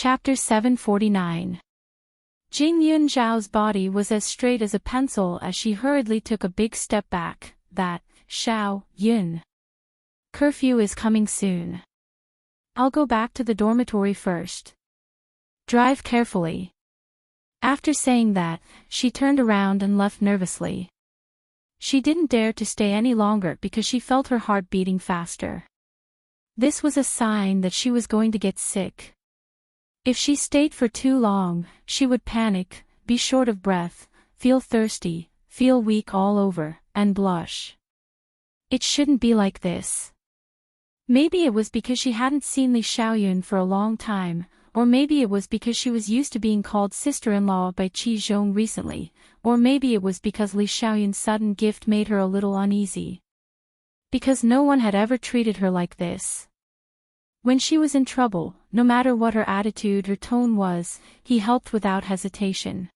Chapter 749. Jing Yunzhao's body was as straight as a pencil as she hurriedly took a big step back. That, Xiao Yun. Curfew is coming soon. I'll go back to the dormitory first. Drive carefully. After saying that, she turned around and left nervously. She didn't dare to stay any longer because she felt her heart beating faster. This was a sign that she was going to get sick. If she stayed for too long, she would panic, be short of breath, feel thirsty, feel weak all over, and blush. It shouldn't be like this. Maybe it was because she hadn't seen Li Xiaoyun for a long time, or maybe it was because she was used to being called sister-in-law by Qi Zhong recently, or maybe it was because Li Xiaoyun's sudden gift made her a little uneasy. Because no one had ever treated her like this. When she was in trouble, no matter what her attitude or tone was, he helped without hesitation.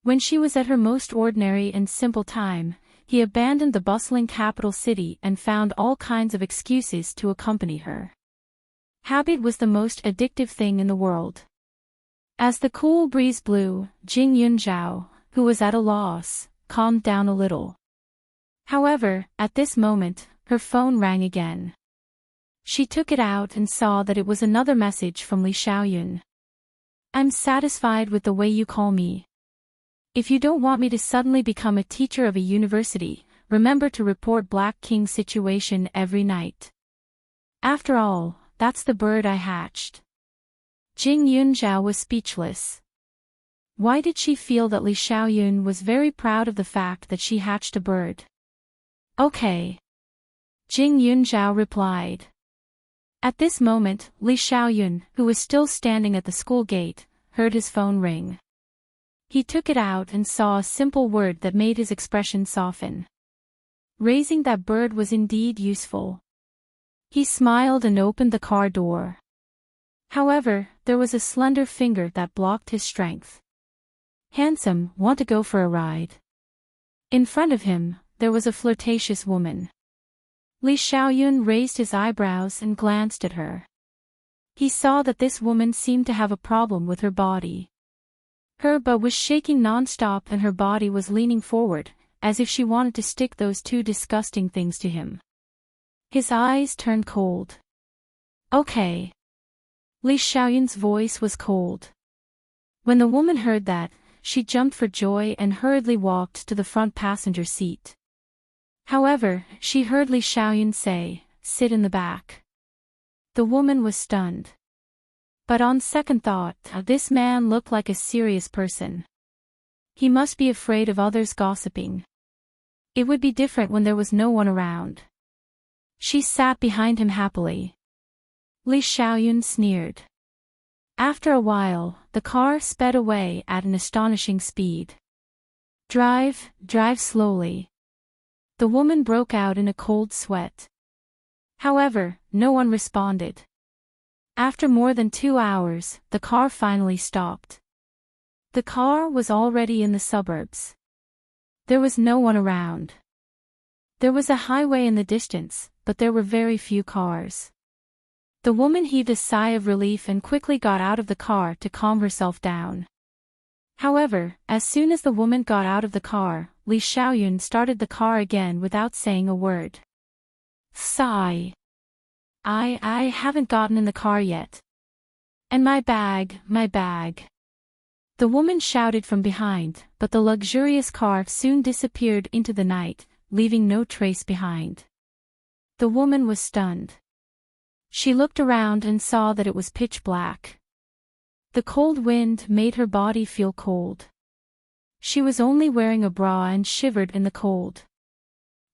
When she was at her most ordinary and simple time, he abandoned the bustling capital city and found all kinds of excuses to accompany her. Habit was the most addictive thing in the world. As the cool breeze blew, Jing Yunzhao, who was at a loss, calmed down a little. However, at this moment, her phone rang again. She took it out and saw that it was another message from Li Xiaoyun. I'm satisfied with the way you call me. If you don't want me to suddenly become a teacher of a university, remember to report Black King's situation every night. After all, that's the bird I hatched. Jing Yunzhao was speechless. Why did she feel that Li Xiaoyun was very proud of the fact that she hatched a bird? Okay. Jing Yunzhao replied. At this moment, Li Xiaoyun, who was still standing at the school gate, heard his phone ring. He took it out and saw a simple word that made his expression soften. Raising that bird was indeed useful. He smiled and opened the car door. However, there was a slender finger that blocked his strength. Handsome, want to go for a ride? In front of him, there was a flirtatious woman. Li Xiaoyun raised his eyebrows and glanced at her. He saw that this woman seemed to have a problem with her body. Her butt was shaking non-stop and her body was leaning forward, as if she wanted to stick those two disgusting things to him. His eyes turned cold. Okay. Li Xiaoyun's voice was cold. When the woman heard that, she jumped for joy and hurriedly walked to the front passenger seat. However, she heard Li Xiaoyun say, "Sit in the back." The woman was stunned. But on second thought, this man looked like a serious person. He must be afraid of others gossiping. It would be different when there was no one around. She sat behind him happily. Li Xiaoyun sneered. After a while, the car sped away at an astonishing speed. Drive slowly. The woman broke out in a cold sweat. However, no one responded. After more than 2 hours, the car finally stopped. The car was already in the suburbs. There was no one around. There was a highway in the distance, but there were very few cars. The woman heaved a sigh of relief and quickly got out of the car to calm herself down. However, as soon as the woman got out of the car, Li Xiaoyun started the car again without saying a word. Sigh. I haven't gotten in the car yet. And my bag. The woman shouted from behind, but the luxurious car soon disappeared into the night, leaving no trace behind. The woman was stunned. She looked around and saw that it was pitch black. The cold wind made her body feel cold. She was only wearing a bra and shivered in the cold.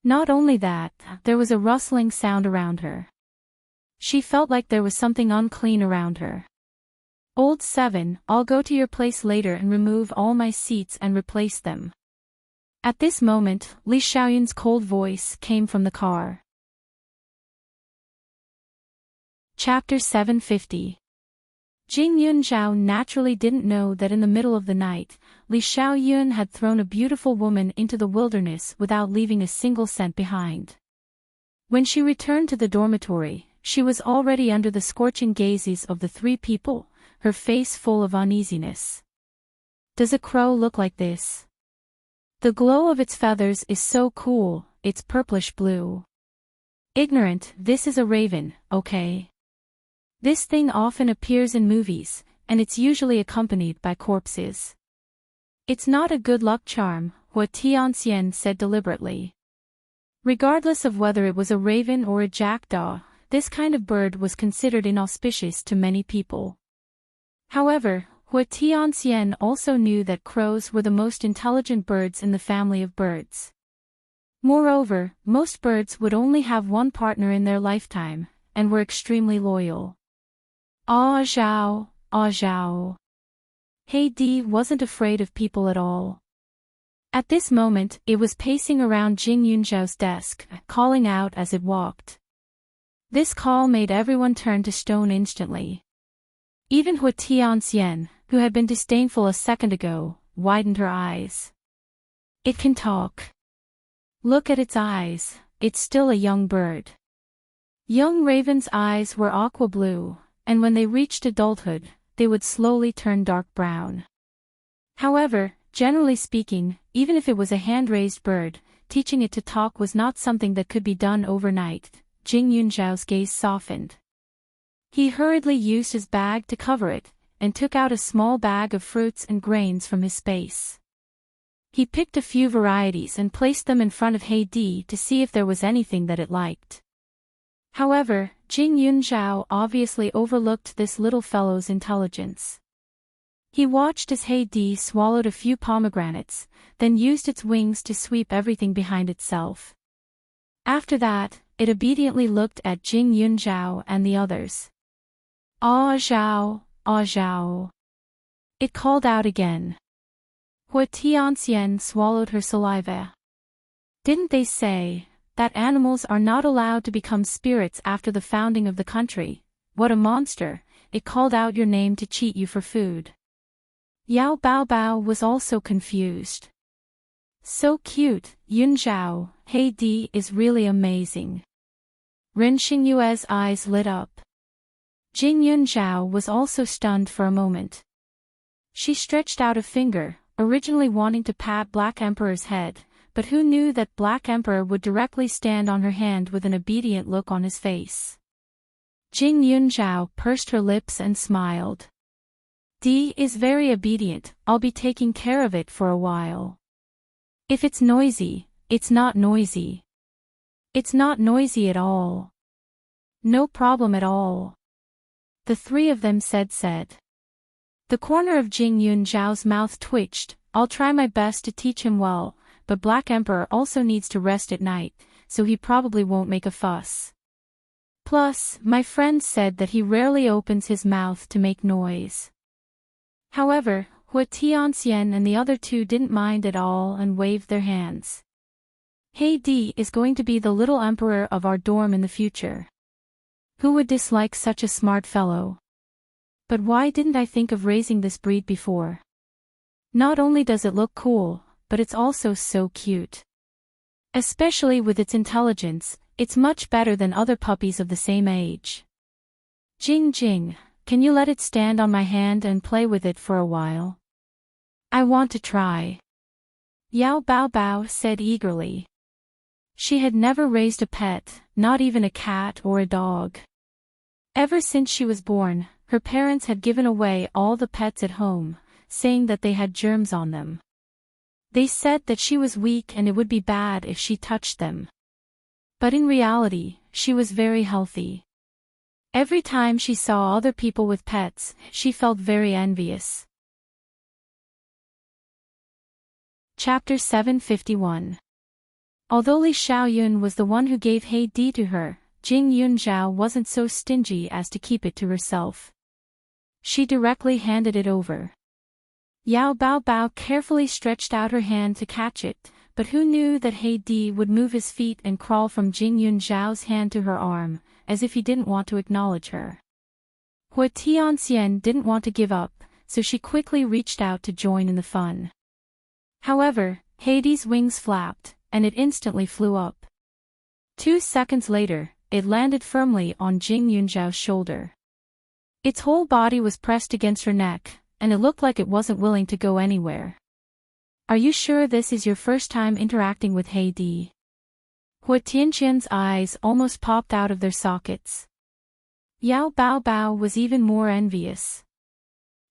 Not only that, there was a rustling sound around her. She felt like there was something unclean around her. Old 7, I'll go to your place later and remove all my seats and replace them. At this moment, Li Xiaoyun's cold voice came from the car. Chapter 750. Jing Yunzhao naturally didn't know that in the middle of the night, Li Xiaoyun had thrown a beautiful woman into the wilderness without leaving a single cent behind. When she returned to the dormitory, she was already under the scorching gazes of the three people, her face full of uneasiness. Does a crow look like this? The glow of its feathers is so cool, it's purplish blue. Ignorant, this is a raven, okay? This thing often appears in movies, and it's usually accompanied by corpses. It's not a good luck charm, Hua Tianxian said deliberately. Regardless of whether it was a raven or a jackdaw, this kind of bird was considered inauspicious to many people. However, Hua Tianxian also knew that crows were the most intelligent birds in the family of birds. Moreover, most birds would only have one partner in their lifetime, and were extremely loyal. Ah zhao, ah zhao. Heidi wasn't afraid of people at all. At this moment, it was pacing around Jing Yunzhao's desk, calling out as it walked. This call made everyone turn to stone instantly. Even Hua Tianxian, who had been disdainful a second ago, widened her eyes. It can talk. Look at its eyes, it's still a young bird. Young ravens' eyes were aqua blue, and when they reached adulthood, they would slowly turn dark brown. However, generally speaking, even if it was a hand-raised bird, teaching it to talk was not something that could be done overnight. Jing Yunzhao's gaze softened. He hurriedly used his bag to cover it, and took out a small bag of fruits and grains from his space. He picked a few varieties and placed them in front of Heidi to see if there was anything that it liked. However, Jing Yunzhao obviously overlooked this little fellow's intelligence. He watched as Heidi swallowed a few pomegranates, then used its wings to sweep everything behind itself. After that, it obediently looked at Jing Yunzhao and the others. Ah zhao, ah zhao. It called out again. Hua Tianxian swallowed her saliva. Didn't they say that animals are not allowed to become spirits after the founding of the country? What a monster, it called out your name to cheat you for food. Yao Baobao was also confused. So cute, Yunzhao, Heidi is really amazing. Ren Xingyue's eyes lit up. Jing Yunzhao was also stunned for a moment. She stretched out a finger, originally wanting to pat Black Emperor's head, but who knew that Black Emperor would directly stand on her hand with an obedient look on his face. Jing Yunzhao pursed her lips and smiled. D is very obedient, I'll be taking care of it for a while. If it's noisy, it's not noisy. It's not noisy at all. No problem at all. The three of them said. The corner of Jing Yunzhao's mouth twitched. I'll try my best to teach him well, but Black Emperor also needs to rest at night, so he probably won't make a fuss. Plus, my friend said that he rarely opens his mouth to make noise. However, Hua Tianxian and the other two didn't mind at all and waved their hands. Heidi is going to be the little emperor of our dorm in the future. Who would dislike such a smart fellow? But why didn't I think of raising this breed before? Not only does it look cool, but it's also so cute. Especially with its intelligence, it's much better than other puppies of the same age. Jing, can you let it stand on my hand and play with it for a while? I want to try. Yao Baobao said eagerly. She had never raised a pet, not even a cat or a dog. Ever since she was born, her parents had given away all the pets at home, saying that they had germs on them. They said that she was weak and it would be bad if she touched them. But in reality, she was very healthy. Every time she saw other people with pets, she felt very envious. Chapter 751. Although Li Xiaoyun was the one who gave Heidi to her, Jing Yunzhao wasn't so stingy as to keep it to herself. She directly handed it over. Yao Baobao carefully stretched out her hand to catch it, but who knew that Heidi would move his feet and crawl from Jing Yunzhao's hand to her arm, as if he didn't want to acknowledge her. Hua Tianxian didn't want to give up, so she quickly reached out to join in the fun. However, Heidi's wings flapped, and it instantly flew up. 2 seconds later, it landed firmly on Jing Yunzhao's shoulder. Its whole body was pressed against her neck, and it looked like it wasn't willing to go anywhere. Are you sure this is your first time interacting with Heidi? Hua Tianqian's eyes almost popped out of their sockets. Yao Baobao was even more envious.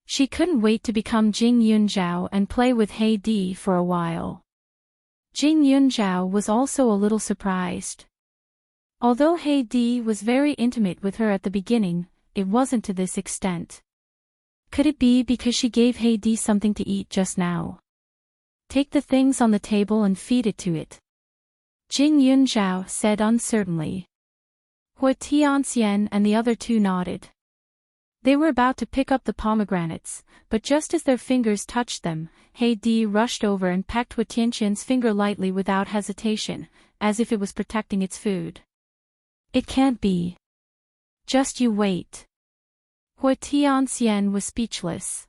She couldn't wait to become Jing Yunzhao and play with Heidi for a while. Jing Yunzhao was also a little surprised. Although Heidi was very intimate with her at the beginning, it wasn't to this extent. Could it be because she gave Heidi something to eat just now? Take the things on the table and feed it to it, Jing Yunzhao said uncertainly. Hua Tianxian and the other two nodded. They were about to pick up the pomegranates, but just as their fingers touched them, Heidi rushed over and pecked Hua Tianxian's finger lightly without hesitation, as if it was protecting its food. It can't be. Just you wait. Hua Tianxian was speechless.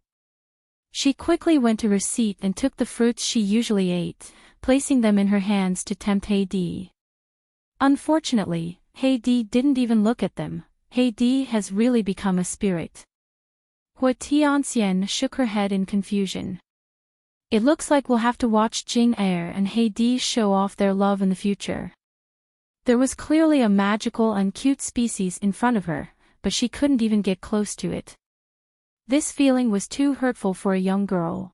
She quickly went to her seat and took the fruits she usually ate, placing them in her hands to tempt Heidi. Unfortunately, Heidi didn't even look at them. Heidi has really become a spirit. Hua Tianxian shook her head in confusion. It looks like we'll have to watch Jing Er and Heidi show off their love in the future. There was clearly a magical and cute species in front of her, but she couldn't even get close to it. This feeling was too hurtful for a young girl.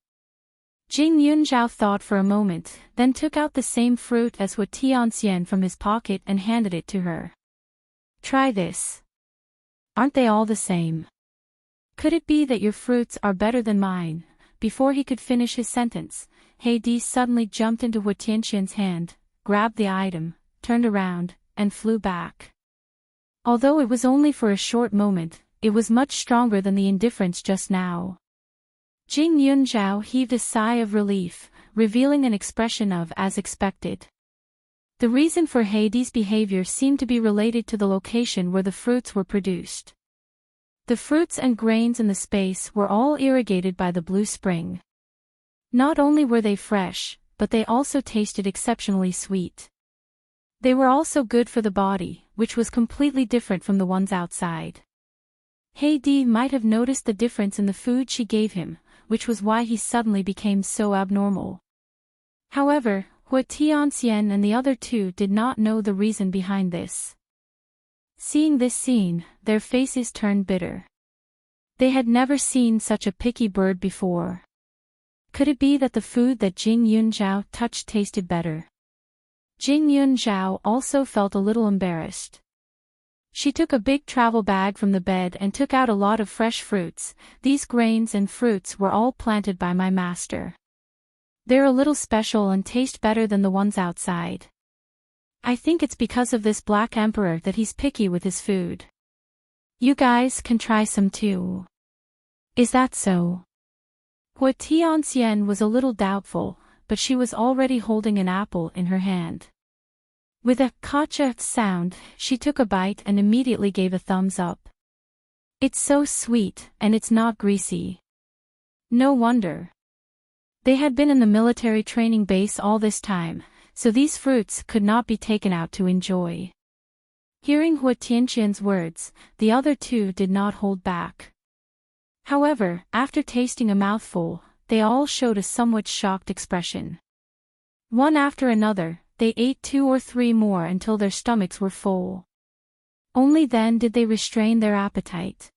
Jing Yunzhao thought for a moment, then took out the same fruit as Hua Tianxian from his pocket and handed it to her. Try this. Aren't they all the same? Could it be that your fruits are better than mine? Before he could finish his sentence, Heidi suddenly jumped into Hua Tianxian's hand, grabbed the item, turned around, and flew back. Although it was only for a short moment, it was much stronger than the indifference just now. Jing Yunzhao heaved a sigh of relief, revealing an expression of as expected. The reason for Heidi's behavior seemed to be related to the location where the fruits were produced. The fruits and grains in the space were all irrigated by the blue spring. Not only were they fresh, but they also tasted exceptionally sweet. They were also good for the body, which was completely different from the ones outside. Heidi might have noticed the difference in the food she gave him, which was why he suddenly became so abnormal. However, Hua Tianxian and the other two did not know the reason behind this. Seeing this scene, their faces turned bitter. They had never seen such a picky bird before. Could it be that the food that Jing Yunzhao touched tasted better? Jing Yunzhao also felt a little embarrassed. She took a big travel bag from the bed and took out a lot of fresh fruits. These grains and fruits were all planted by my master. They're a little special and taste better than the ones outside. I think it's because of this Black Emperor that he's picky with his food. You guys can try some too. Is that so? Hua Tianxian was a little doubtful, but she was already holding an apple in her hand. With a "kacha" sound, she took a bite and immediately gave a thumbs up. It's so sweet, and it's not greasy. No wonder. They had been in the military training base all this time, so these fruits could not be taken out to enjoy. Hearing Hua Tianqian's words, the other two did not hold back. However, after tasting a mouthful, they all showed a somewhat shocked expression. One after another, they ate 2 or 3 more until their stomachs were full. Only then did they restrain their appetite.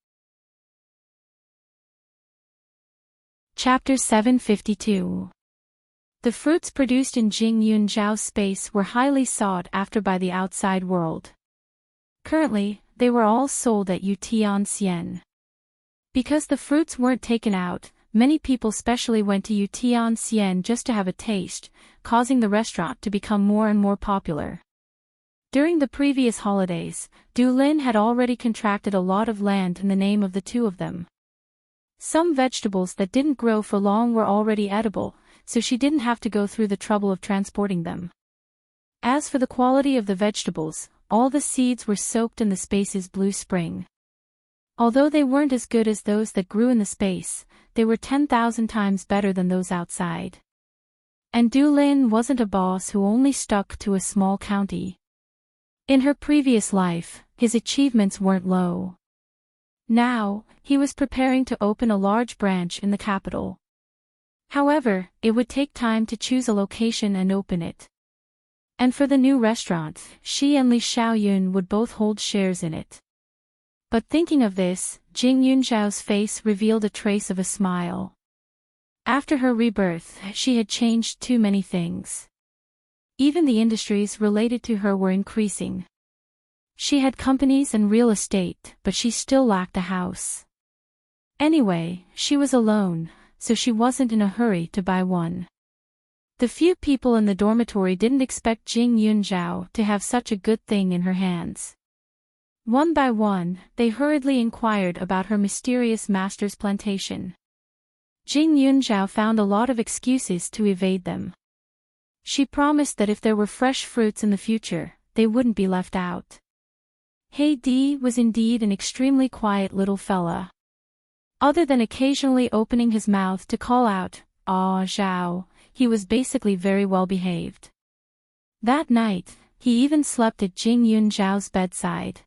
Chapter 752. The fruits produced in Jing Yunzhao's space were highly sought after by the outside world. Currently, they were all sold at Yutianxian. Because the fruits weren't taken out, many people specially went to Yutianxian just to have a taste, causing the restaurant to become more and more popular. During the previous holidays, Du Lin had already contracted a lot of land in the name of the two of them. Some vegetables that didn't grow for long were already edible, so she didn't have to go through the trouble of transporting them. As for the quality of the vegetables, all the seeds were soaked in the space's blue spring. Although they weren't as good as those that grew in the space, they were 10,000 times better than those outside. And Du Lin wasn't a boss who only stuck to a small county. In her previous life, his achievements weren't low. Now, he was preparing to open a large branch in the capital. However, it would take time to choose a location and open it. And for the new restaurant, she and Li Xiaoyun would both hold shares in it. But thinking of this, Jing Yunzhao's face revealed a trace of a smile. After her rebirth, she had changed too many things. Even the industries related to her were increasing. She had companies and real estate, but she still lacked a house. Anyway, she was alone, so she wasn't in a hurry to buy one. The few people in the dormitory didn't expect Jing Yunzhao to have such a good thing in her hands. One by one, they hurriedly inquired about her mysterious master's plantation. Jing Yunzhao found a lot of excuses to evade them. She promised that if there were fresh fruits in the future, they wouldn't be left out. He Di was indeed an extremely quiet little fella. Other than occasionally opening his mouth to call out, "Ah, Zhao," he was basically very well behaved. That night, he even slept at Jing Yunzhao's bedside.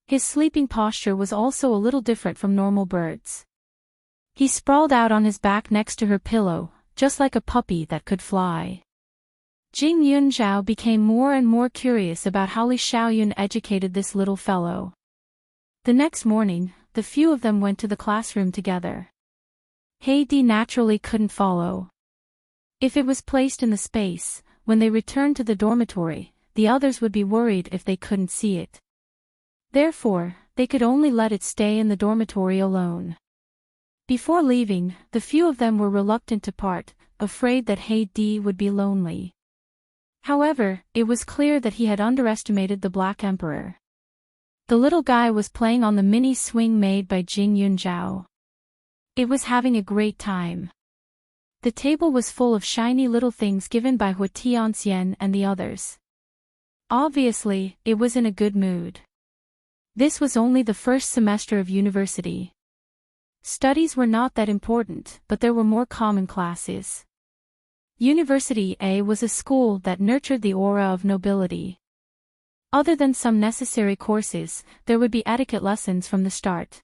His sleeping posture was also a little different from normal birds. He sprawled out on his back next to her pillow, just like a puppy that could fly. Jing Yunzhao became more and more curious about how Li Xiaoyun educated this little fellow. The next morning, the few of them went to the classroom together. He Di naturally couldn't follow. If it was placed in the space, when they returned to the dormitory, the others would be worried if they couldn't see it. Therefore, they could only let it stay in the dormitory alone. Before leaving, the few of them were reluctant to part, afraid that He Di would be lonely. However, it was clear that he had underestimated the Black Emperor. The little guy was playing on the mini swing made by Jing Yunzhao. It was having a great time. The table was full of shiny little things given by Hua Tianxian and the others. Obviously, it was in a good mood. This was only the first semester of university. Studies were not that important, but there were more common classes. University A was a school that nurtured the aura of nobility. Other than some necessary courses, there would be etiquette lessons from the start.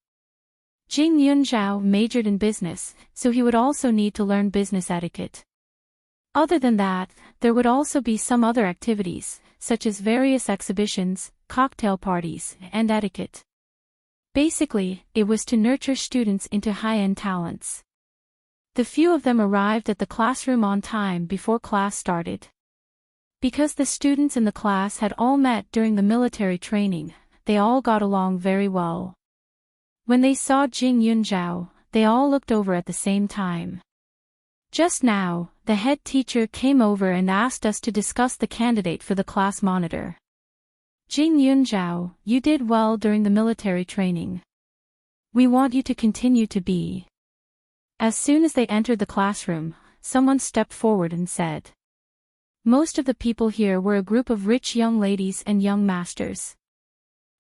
Jing Yunzhao majored in business, so he would also need to learn business etiquette. Other than that, there would also be some other activities, such as various exhibitions, cocktail parties, and etiquette. Basically, it was to nurture students into high-end talents. The few of them arrived at the classroom on time before class started. Because the students in the class had all met during the military training, they all got along very well. When they saw Jing Yunzhao, they all looked over at the same time. Just now, the head teacher came over and asked us to discuss the candidate for the class monitor. Jing Yunzhao, you did well during the military training. We want you to continue to be. As soon as they entered the classroom, someone stepped forward and said. Most of the people here were a group of rich young ladies and young masters.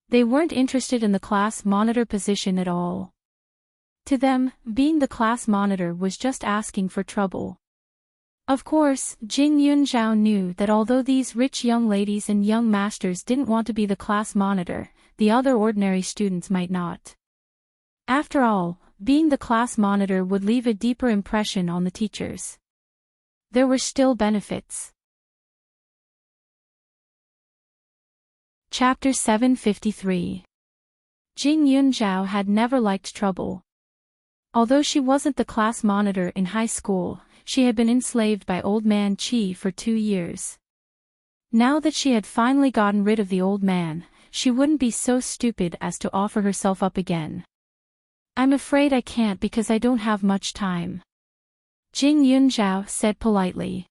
They weren't interested in the class monitor position at all. To them, being the class monitor was just asking for trouble. Of course, Jing Yunzhao knew that although these rich young ladies and young masters didn't want to be the class monitor, the other ordinary students might not. After all, being the class monitor would leave a deeper impression on the teachers. There were still benefits. Chapter 753. Jing Yunzhao had never liked trouble. Although she wasn't the class monitor in high school, she had been enslaved by Old Man Qi for 2 years. Now that she had finally gotten rid of the old man, she wouldn't be so stupid as to offer herself up again. I'm afraid I can't because I don't have much time. Jing Yunzhao said politely.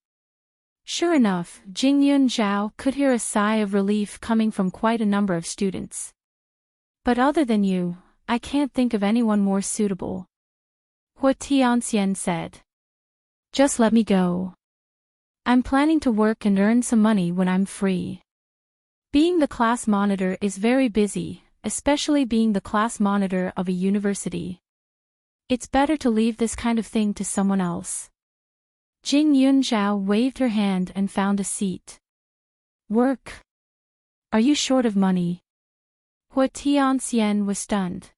Sure enough, Jing Yunzhao could hear a sigh of relief coming from quite a number of students. But other than you, I can't think of anyone more suitable. Hua Tianxian said. Just let me go. I'm planning to work and earn some money when I'm free. Being the class monitor is very busy, especially being the class monitor of a university. It's better to leave this kind of thing to someone else. Jing Yunzhao waved her hand and found a seat. Work? Are you short of money? Hua Tianxian was stunned.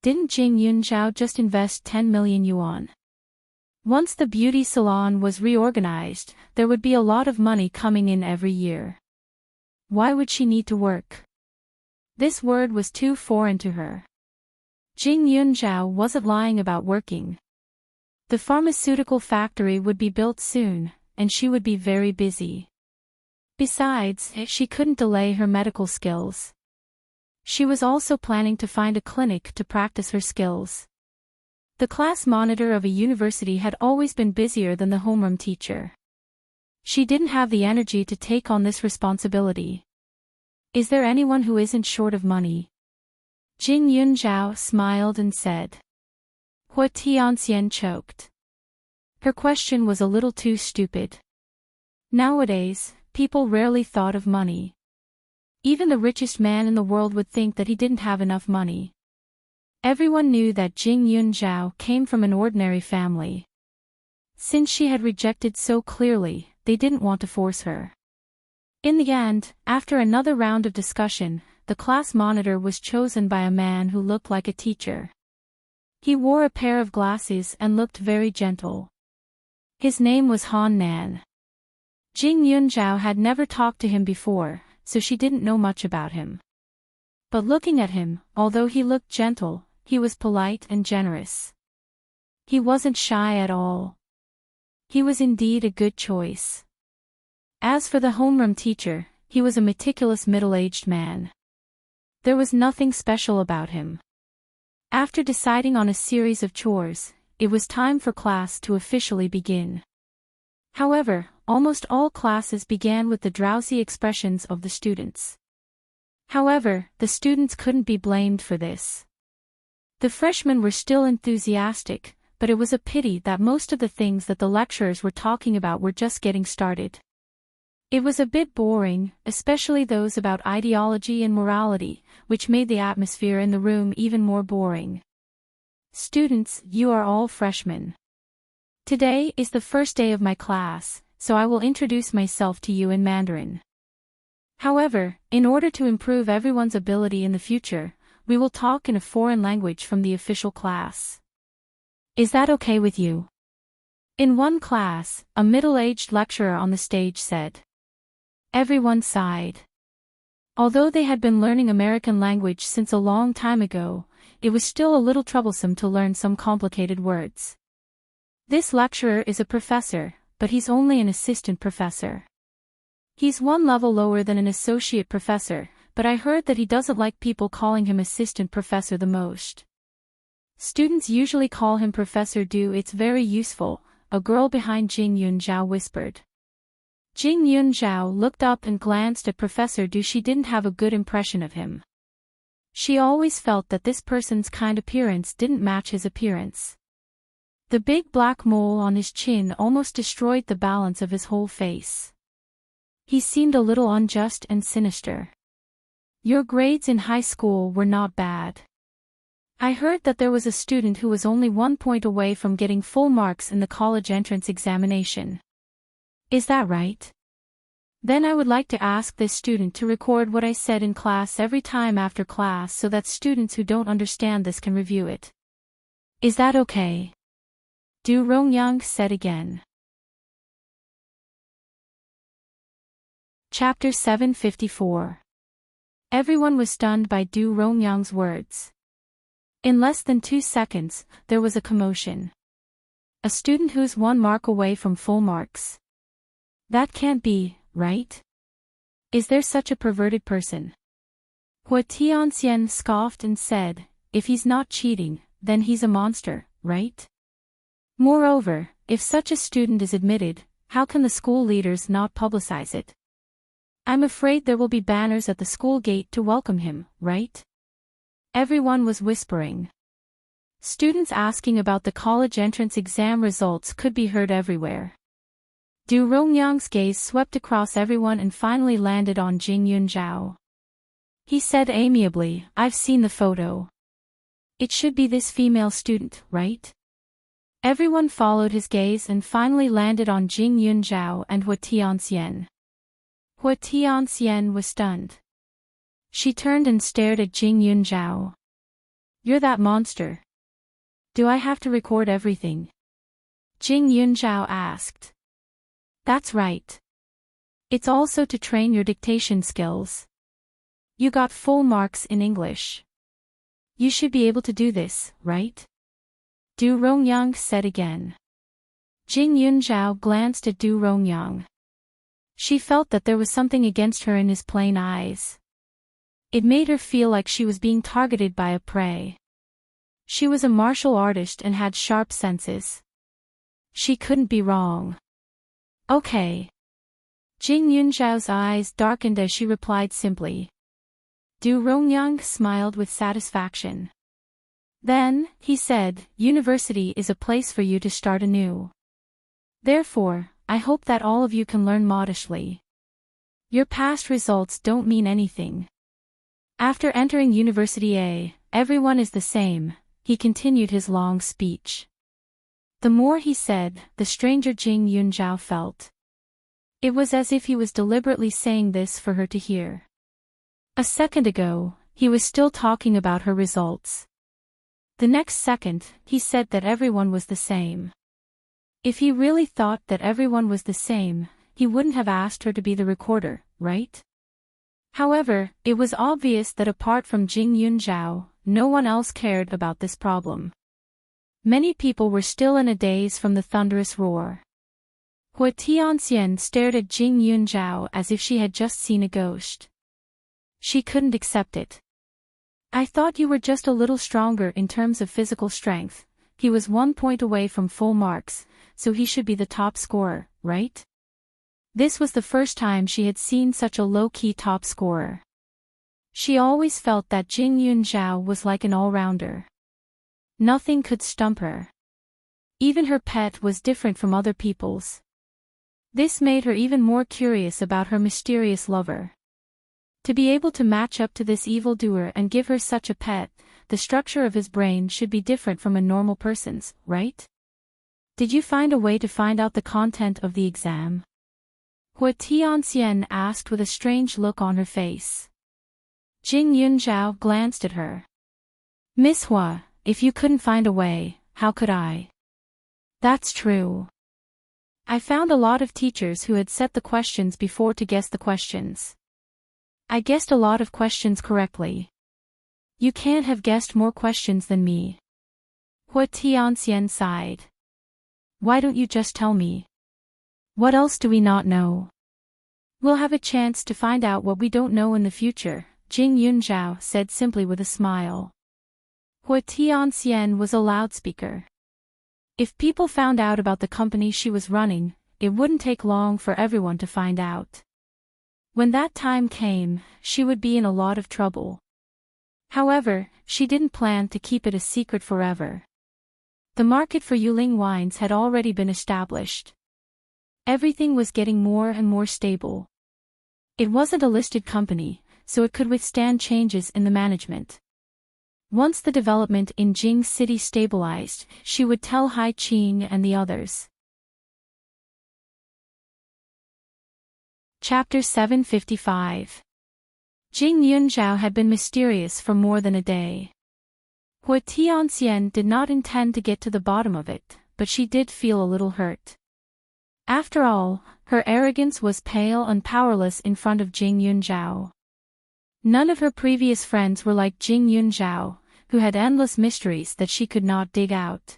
didn't Jing Yunzhao just invest 10 million yuan? Once the beauty salon was reorganized, there would be a lot of money coming in every year. Why would she need to work? This word was too foreign to her. Jing Yunzhao wasn't lying about working. The pharmaceutical factory would be built soon, and she would be very busy. Besides, she couldn't delay her medical skills. She was also planning to find a clinic to practice her skills. The class monitor of a university had always been busier than the homeroom teacher. She didn't have the energy to take on this responsibility. Is there anyone who isn't short of money? Jing Yunzhao smiled and said. Hua Tianxian choked. Her question was a little too stupid. Nowadays, people rarely thought of money. Even the richest man in the world would think that he didn't have enough money. Everyone knew that Jing Yunzhao came from an ordinary family. Since she had rejected so clearly, they didn't want to force her. In the end, after another round of discussion, the class monitor was chosen by a man who looked like a teacher. He wore a pair of glasses and looked very gentle. His name was Han Nan. Jing Yunzhao had never talked to him before, so she didn't know much about him. But looking at him, although he looked gentle, he was polite and generous. He wasn't shy at all. He was indeed a good choice. As for the homeroom teacher, he was a meticulous middle-aged man. There was nothing special about him. After deciding on a series of chores, it was time for class to officially begin. However, almost all classes began with the drowsy expressions of the students. However, the students couldn't be blamed for this. The freshmen were still enthusiastic, but it was a pity that most of the things that the lecturers were talking about were just getting started. It was a bit boring, especially those about ideology and morality, which made the atmosphere in the room even more boring. Students, you are all freshmen. Today is the first day of my class, so I will introduce myself to you in Mandarin. However, in order to improve everyone's ability in the future, we will talk in a foreign language from the official class. Is that okay with you? In one class, a middle-aged lecturer on the stage said. Everyone sighed. Although they had been learning American language since a long time ago, it was still a little troublesome to learn some complicated words. This lecturer is a professor, but he's only an assistant professor. He's one level lower than an associate professor, but I heard that he doesn't like people calling him assistant professor the most. Students usually call him Professor Du. It's very useful, a girl behind Jing Yunzhao whispered. Jing Yunzhao looked up and glanced at Professor Du. She didn't have a good impression of him. She always felt that this person's kind appearance didn't match his appearance. The big black mole on his chin almost destroyed the balance of his whole face. He seemed a little unjust and sinister. Your grades in high school were not bad. I heard that there was a student who was only 1 point away from getting full marks in the college entrance examination. Is that right? Then I would like to ask this student to record what I said in class every time after class so that students who don't understand this can review it. Is that okay? Du Rongyang said again. Chapter 754. Everyone was stunned by Du Rongyang's words. In less than 2 seconds, there was a commotion. A student who's 1 mark away from full marks. That can't be, right? Is there such a perverted person? Hua Tianxian scoffed and said, if he's not cheating, then he's a monster, right? Moreover, if such a student is admitted, how can the school leaders not publicize it? I'm afraid there will be banners at the school gate to welcome him, right? Everyone was whispering. Students asking about the college entrance exam results could be heard everywhere. Du Rongyang's gaze swept across everyone and finally landed on Jing Yunzhao. He said amiably, I've seen the photo. It should be this female student, right? Everyone followed his gaze and finally landed on Jing Yunzhao and Hua Tianxian. Hua Tianxian was stunned. She turned and stared at Jing Yunzhao. You're that monster. Do I have to record everything? Jing Yunzhao asked. That's right. It's also to train your dictation skills. You got full marks in English. You should be able to do this, right? Du Rongyang said again. Jing Yunzhao glanced at Du Rongyang. She felt that there was something against her in his plain eyes. It made her feel like she was being targeted by a prey. She was a martial artist and had sharp senses. She couldn't be wrong. Okay. Jing Yunzhao's eyes darkened as she replied simply. Du Rongyang smiled with satisfaction. Then, he said, university is a place for you to start anew. Therefore, I hope that all of you can learn modestly. Your past results don't mean anything. After entering University A, everyone is the same, he continued his long speech. The more he said, the stranger Jing Yunzhao felt. It was as if he was deliberately saying this for her to hear. A second ago, he was still talking about her results. The next second, he said that everyone was the same. If he really thought that everyone was the same, he wouldn't have asked her to be the recorder, right? However, it was obvious that apart from Jing Yunzhao, no one else cared about this problem. Many people were still in a daze from the thunderous roar. Hua Tianxian stared at Jing Yunzhao as if she had just seen a ghost. She couldn't accept it. I thought you were just a little stronger in terms of physical strength. He was 1 point away from full marks, so he should be the top scorer, right? This was the first time she had seen such a low-key top scorer. She always felt that Jing Yunzhao was like an all-rounder. Nothing could stump her. Even her pet was different from other people's. This made her even more curious about her mysterious lover. To be able to match up to this evildoer and give her such a pet, the structure of his brain should be different from a normal person's, right? Did you find a way to find out the content of the exam? Hua Tianxian asked with a strange look on her face. Jing Yunzhao glanced at her. Miss Hua, if you couldn't find a way, how could I? That's true. I found a lot of teachers who had set the questions before to guess the questions. I guessed a lot of questions correctly. You can't have guessed more questions than me. Hua Tianxian sighed. Why don't you just tell me? What else do we not know? We'll have a chance to find out what we don't know in the future, Jing Yunzhao said simply with a smile. Hua Tianxian was a loudspeaker. If people found out about the company she was running, it wouldn't take long for everyone to find out. When that time came, she would be in a lot of trouble. However, she didn't plan to keep it a secret forever. The market for Yuling wines had already been established. Everything was getting more and more stable. It wasn't a listed company, so it could withstand changes in the management. Once the development in Jing City stabilized, she would tell Hai Qing and the others. Chapter 755. Jing Yunzhao had been mysterious for more than a day. Hua Tianxian did not intend to get to the bottom of it, but she did feel a little hurt. After all, her arrogance was pale and powerless in front of Jing Yunzhao. None of her previous friends were like Jing Yunzhao, who had endless mysteries that she could not dig out.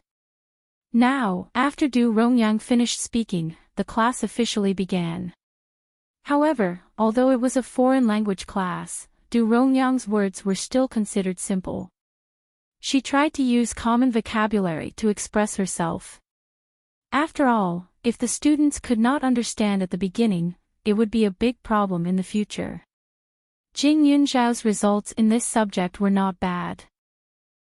Now, after Du Rongyang finished speaking, the class officially began. However, although it was a foreign language class, Du Rongyang's words were still considered simple. She tried to use common vocabulary to express herself. After all, if the students could not understand at the beginning, it would be a big problem in the future. Jing Yunzhao's results in this subject were not bad.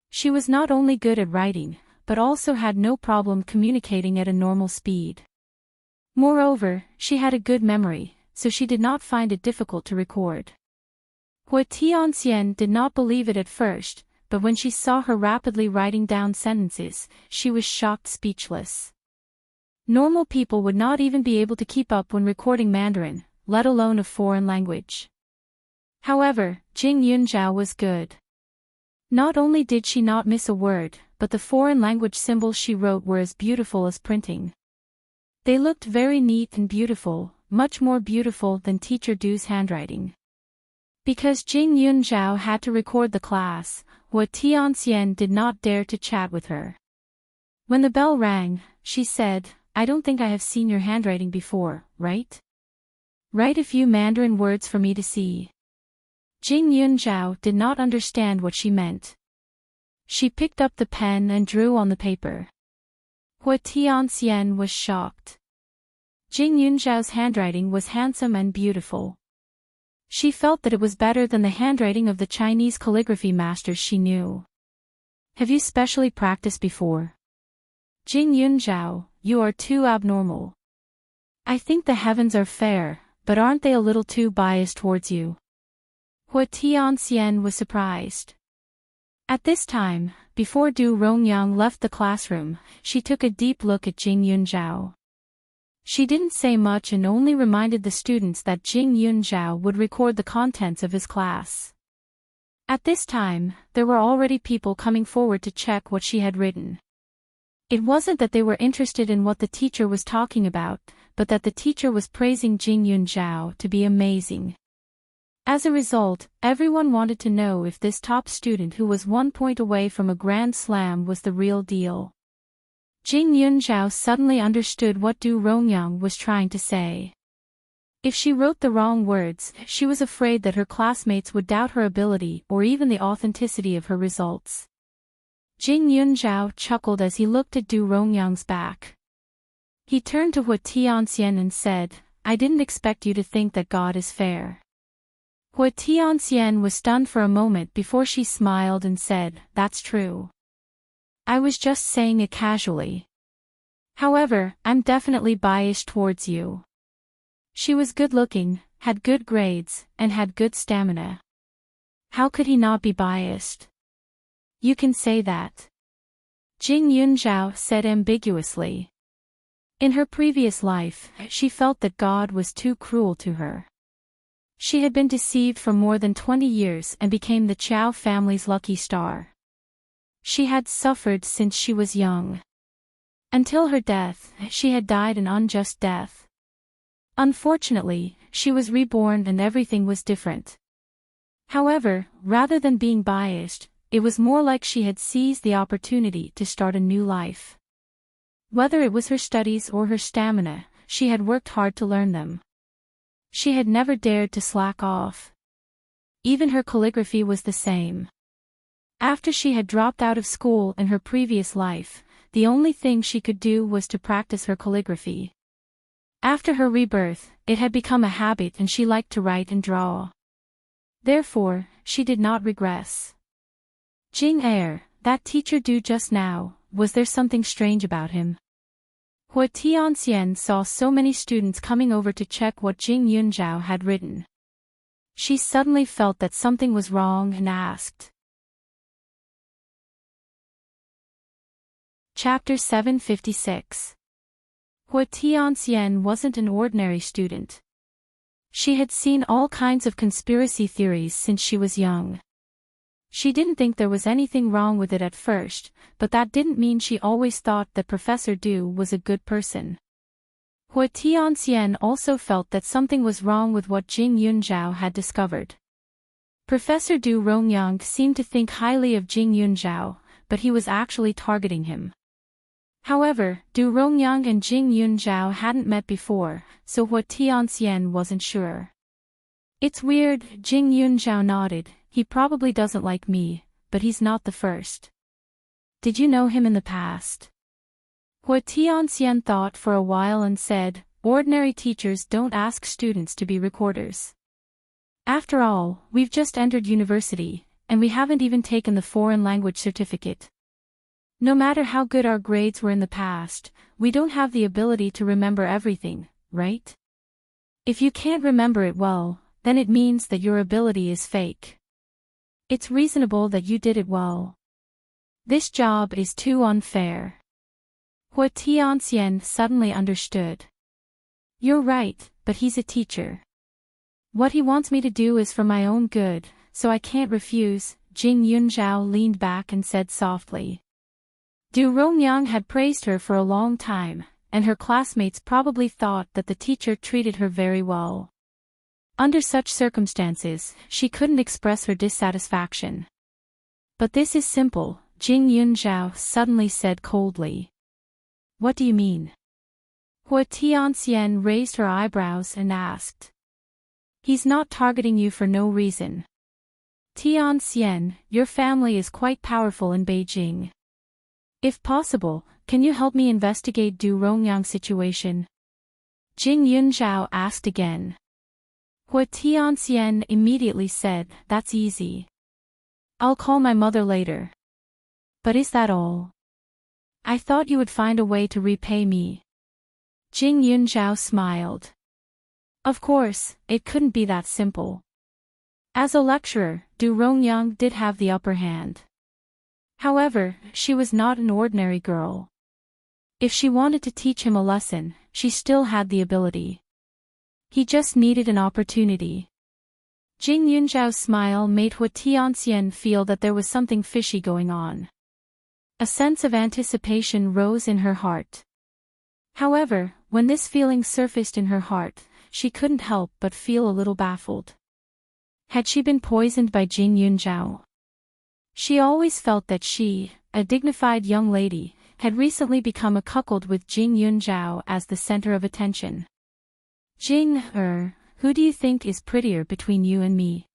She was not only good at writing, but also had no problem communicating at a normal speed. Moreover, she had a good memory, so she did not find it difficult to record. Hua Tianxian did not believe it at first, but when she saw her rapidly writing down sentences, she was shocked speechless. Normal people would not even be able to keep up when recording Mandarin, let alone a foreign language. However, Jing Yunzhao was good. Not only did she not miss a word, but the foreign language symbols she wrote were as beautiful as printing. They looked very neat and beautiful, much more beautiful than Teacher Du's handwriting. Because Jing Yunzhao had to record the class, Hua Tianxian did not dare to chat with her. When the bell rang, she said, "I don't think I have seen your handwriting before, right? Write a few Mandarin words for me to see." Jing Yunzhao did not understand what she meant. She picked up the pen and drew on the paper. Hua Tianxian was shocked. Jing Yunzhao's handwriting was handsome and beautiful. She felt that it was better than the handwriting of the Chinese calligraphy masters she knew. "Have you specially practiced before?" "Jing Yunzhao, you are too abnormal. I think the heavens are fair, but aren't they a little too biased towards you?" Hua Tianxian was surprised. At this time, before Du Rongyang left the classroom, she took a deep look at Jing Yunzhao. She didn't say much and only reminded the students that Jing Yunzhao would record the contents of his class. At this time, there were already people coming forward to check what she had written. It wasn't that they were interested in what the teacher was talking about, but that the teacher was praising Jing Yunzhao to be amazing. As a result, everyone wanted to know if this top student who was 1 point away from a grand slam was the real deal. Jing Yunzhao suddenly understood what Du Rongyang was trying to say. If she wrote the wrong words, she was afraid that her classmates would doubt her ability or even the authenticity of her results. Jing Yunzhao chuckled as he looked at Du Rongyang's back. He turned to Hua Tianxian and said, "I didn't expect you to think that God is fair." Hua Tianxian was stunned for a moment before she smiled and said, "That's true. I was just saying it casually. However, I'm definitely biased towards you." She was good-looking, had good grades, and had good stamina. How could he not be biased? "You can say that," Jing Yunzhao said ambiguously. In her previous life, she felt that God was too cruel to her. She had been deceived for more than 20 years and became the Chow family's lucky star. She had suffered since she was young. Until her death, she had died an unjust death. Unfortunately, she was reborn and everything was different. However, rather than being biased, it was more like she had seized the opportunity to start a new life. Whether it was her studies or her stamina, she had worked hard to learn them. She had never dared to slack off. Even her calligraphy was the same. After she had dropped out of school in her previous life, the only thing she could do was to practice her calligraphy. After her rebirth, it had become a habit and she liked to write and draw. Therefore, she did not regress. "Jing that teacher Du just now, was there something strange about him?" Hua Tianxian saw so many students coming over to check what Jing Yunzhao had written. She suddenly felt that something was wrong and asked. Chapter 756. Hua Tianxian wasn't an ordinary student. She had seen all kinds of conspiracy theories since she was young. She didn't think there was anything wrong with it at first, but that didn't mean she always thought that Professor Du was a good person. Hua Tianxian also felt that something was wrong with what Jing Yunzhao had discovered. Professor Du Rongyang seemed to think highly of Jing Yunzhao, but he was actually targeting him. However, Du Rongyang and Jing Yunzhao hadn't met before, so Hua Tianxian wasn't sure. "It's weird," Jing Yunzhao nodded, "he probably doesn't like me, but he's not the first." "Did you know him in the past?" Hua Tianxian thought for a while and said, "Ordinary teachers don't ask students to be recorders. After all, we've just entered university, and we haven't even taken the foreign language certificate. No matter how good our grades were in the past, we don't have the ability to remember everything, right? If you can't remember it well, then it means that your ability is fake. It's reasonable that you did it well. This job is too unfair." Hua Tianxian suddenly understood. "You're right, but he's a teacher. What he wants me to do is for my own good, so I can't refuse," Jing Yunzhao leaned back and said softly. Du Rongyang had praised her for a long time, and her classmates probably thought that the teacher treated her very well. Under such circumstances, she couldn't express her dissatisfaction. But this is simple, Jing Yunzhao suddenly said coldly. What do you mean? Hua Tianxian raised her eyebrows and asked. He's not targeting you for no reason. Tianxian, your family is quite powerful in Beijing. If possible, can you help me investigate Du Rongyang's situation? Jing Yunzhao asked again. Hua Tianxian immediately said, that's easy. I'll call my mother later. But is that all? I thought you would find a way to repay me. Jing Yunzhao smiled. Of course, it couldn't be that simple. As a lecturer, Du Rongyang did have the upper hand. However, she was not an ordinary girl. If she wanted to teach him a lesson, she still had the ability. He just needed an opportunity. Jing Yunzhao's smile made Hua Tianxian feel that there was something fishy going on. A sense of anticipation rose in her heart. However, when this feeling surfaced in her heart, she couldn't help but feel a little baffled. Had she been poisoned by Jing Yunzhao? She always felt that she, a dignified young lady, had recently become a cuckold with Jing Yunzhao as the center of attention. Jing, who do you think is prettier between you and me?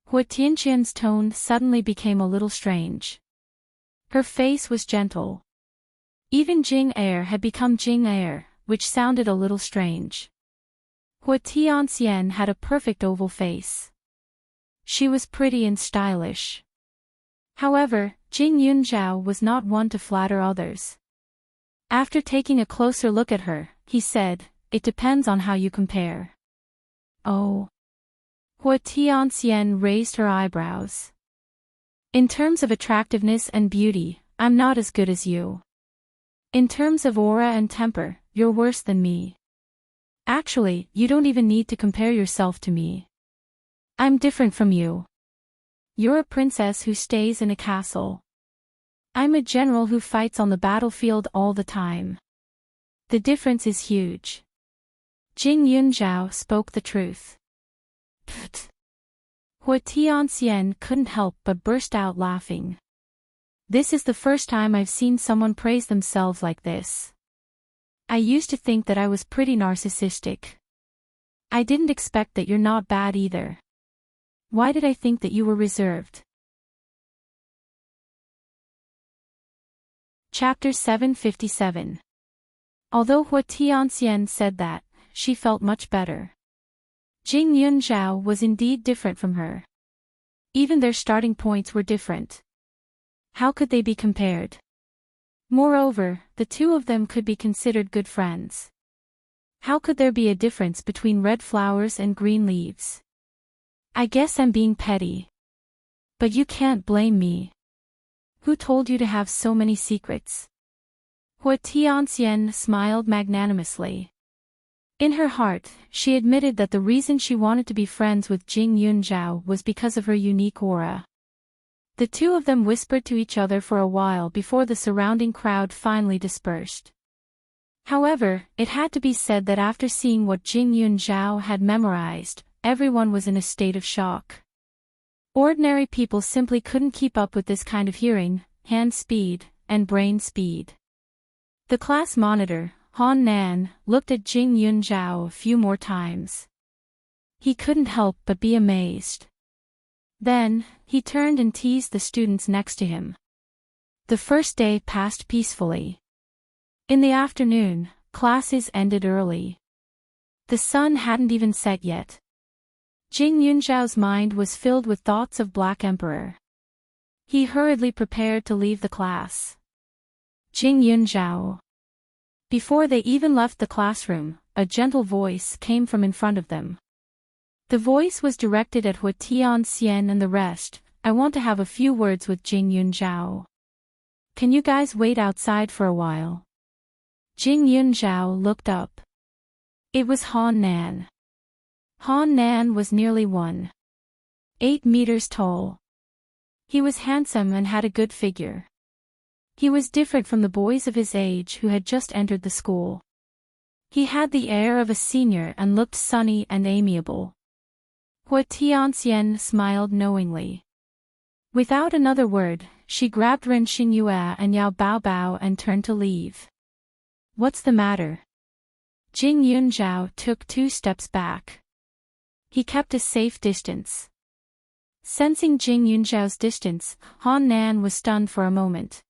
Hua Tianxian's tone suddenly became a little strange. Her face was gentle. Even Jing Er had become Jing Er, which sounded a little strange. Hua Tianxian had a perfect oval face. She was pretty and stylish. However, Jing Yunzhao was not one to flatter others. After taking a closer look at her, he said, it depends on how you compare. Oh. Hua Tianxian raised her eyebrows. In terms of attractiveness and beauty, I'm not as good as you. In terms of aura and temper, you're worse than me. Actually, you don't even need to compare yourself to me. I'm different from you. You're a princess who stays in a castle. I'm a general who fights on the battlefield all the time. The difference is huge. Jing Yunzhao spoke the truth. Pfft. Hua Tianxian couldn't help but burst out laughing. This is the first time I've seen someone praise themselves like this. I used to think that I was pretty narcissistic. I didn't expect that you're not bad either. Why did I think that you were reserved? Chapter 757. Although Hua Tianxian said that, she felt much better. Jing Yunzhao was indeed different from her. Even their starting points were different. How could they be compared? Moreover, the two of them could be considered good friends. How could there be a difference between red flowers and green leaves? I guess I'm being petty. But you can't blame me. Who told you to have so many secrets? Hua Tianxian smiled magnanimously. In her heart, she admitted that the reason she wanted to be friends with Jing Yunzhao was because of her unique aura. The two of them whispered to each other for a while before the surrounding crowd finally dispersed. However, it had to be said that after seeing what Jing Yunzhao had memorized, everyone was in a state of shock. Ordinary people simply couldn't keep up with this kind of hearing, hand speed, and brain speed. The class monitor, Han Nan, looked at Jing Yunzhao a few more times. He couldn't help but be amazed. Then, he turned and teased the students next to him. The first day passed peacefully. In the afternoon, classes ended early. The sun hadn't even set yet. Jing Yunzhao's mind was filled with thoughts of Black Emperor. He hurriedly prepared to leave the class. Jing Yunzhao. Before they even left the classroom, a gentle voice came from in front of them. The voice was directed at Hua Tianxian and the rest. I want to have a few words with Jing Yunzhao. Can you guys wait outside for a while? Jing Yunzhao looked up. It was Han Nan. Han Nan was nearly 1.8 meters tall. He was handsome and had a good figure. He was different from the boys of his age who had just entered the school. He had the air of a senior and looked sunny and amiable. Hua Tianxian smiled knowingly. Without another word, she grabbed Ren Xingyue and Yao Baobao and turned to leave. What's the matter? Jing Yunzhao took 2 steps back. He kept a safe distance. Sensing Jing Yunzhao's distance, Han Nan was stunned for a moment.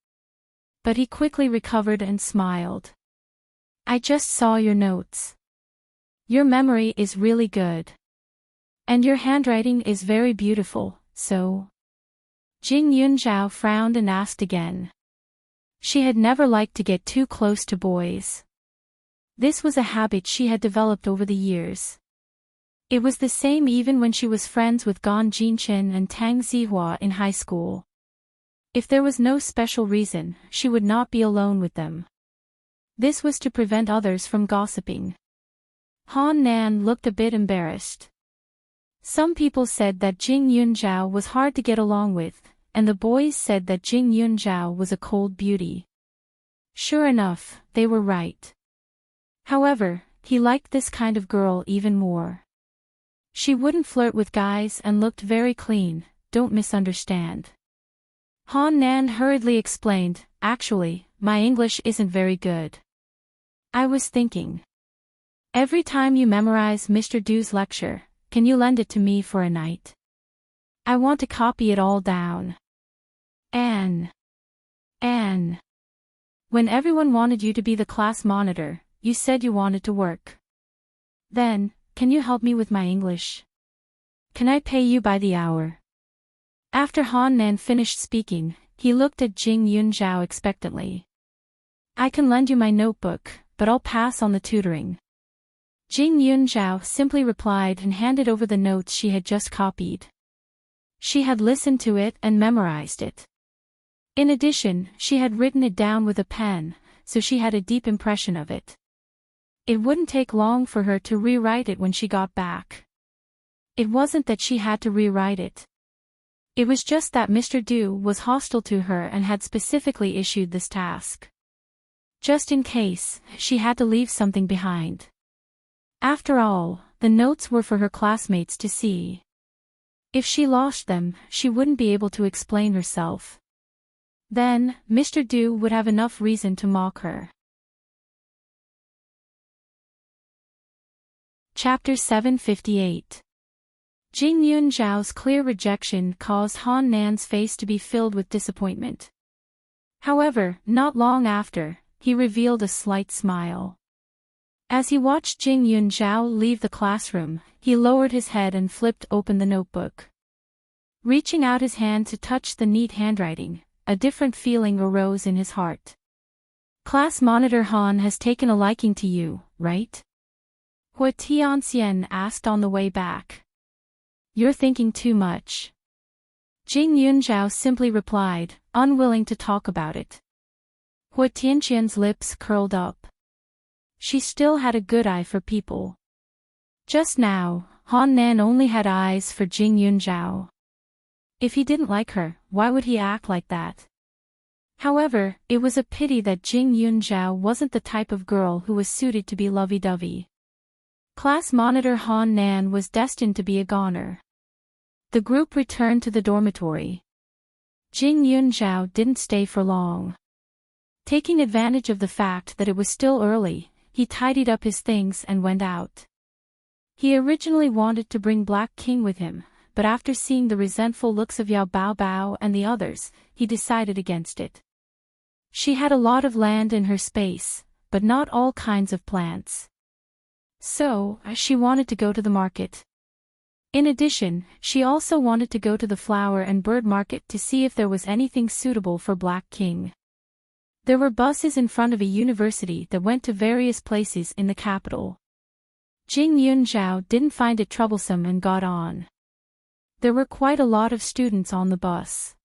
But he quickly recovered and smiled. I just saw your notes. Your memory is really good. And your handwriting is very beautiful, so... Jing Yunzhao frowned and asked again. She had never liked to get too close to boys. This was a habit she had developed over the years. It was the same even when she was friends with Gan Jinchen and Tang Zihua in high school. If there was no special reason, she would not be alone with them. This was to prevent others from gossiping. Han Nan looked a bit embarrassed. Some people said that Jing Yunzhao was hard to get along with, and the boys said that Jing Yunzhao was a cold beauty. Sure enough, they were right. However, he liked this kind of girl even more. She wouldn't flirt with guys and looked very clean, don't misunderstand. Han Nan hurriedly explained, actually, my English isn't very good. I was thinking. Every time you memorize Mr. Du's lecture, can you lend it to me for a night? I want to copy it all down. Anne. When everyone wanted you to be the class monitor, you said you wanted to work. Then, can you help me with my English? Can I pay you by the hour? After Han Nan finished speaking, he looked at Jing Yunzhao expectantly. I can lend you my notebook, but I'll pass on the tutoring. Jing Yunzhao simply replied and handed over the notes she had just copied. She had listened to it and memorized it. In addition, she had written it down with a pen, so she had a deep impression of it. It wouldn't take long for her to rewrite it when she got back. It wasn't that she had to rewrite it. It was just that Mr. Du was hostile to her and had specifically issued this task. Just in case, she had to leave something behind. After all, the notes were for her classmates to see. If she lost them, she wouldn't be able to explain herself. Then, Mr. Du would have enough reason to mock her. Chapter 758. Jing Yunzhao's clear rejection caused Han Nan's face to be filled with disappointment. However, not long after, he revealed a slight smile. As he watched Jing Yunzhao leave the classroom, he lowered his head and flipped open the notebook. Reaching out his hand to touch the neat handwriting, a different feeling arose in his heart. Class monitor Han has taken a liking to you, right? Hua Tianxian asked on the way back. You're thinking too much. Jing Yunzhao simply replied, unwilling to talk about it. Hua Tianxian's lips curled up. She still had a good eye for people. Just now, Han Nan only had eyes for Jing Yunzhao. If he didn't like her, why would he act like that? However, it was a pity that Jing Yunzhao wasn't the type of girl who was suited to be lovey-dovey. Class monitor Han Nan was destined to be a goner. The group returned to the dormitory. Jing Yunzhao didn't stay for long. Taking advantage of the fact that it was still early, he tidied up his things and went out. He originally wanted to bring Black King with him, but after seeing the resentful looks of Yao Baobao and the others, he decided against it. She had a lot of land in her space, but not all kinds of plants. So, she wanted to go to the market. In addition, she also wanted to go to the flower and bird market to see if there was anything suitable for Black King. There were buses in front of a university that went to various places in the capital. Jing Yunzhao didn't find it troublesome and got on. There were quite a lot of students on the bus.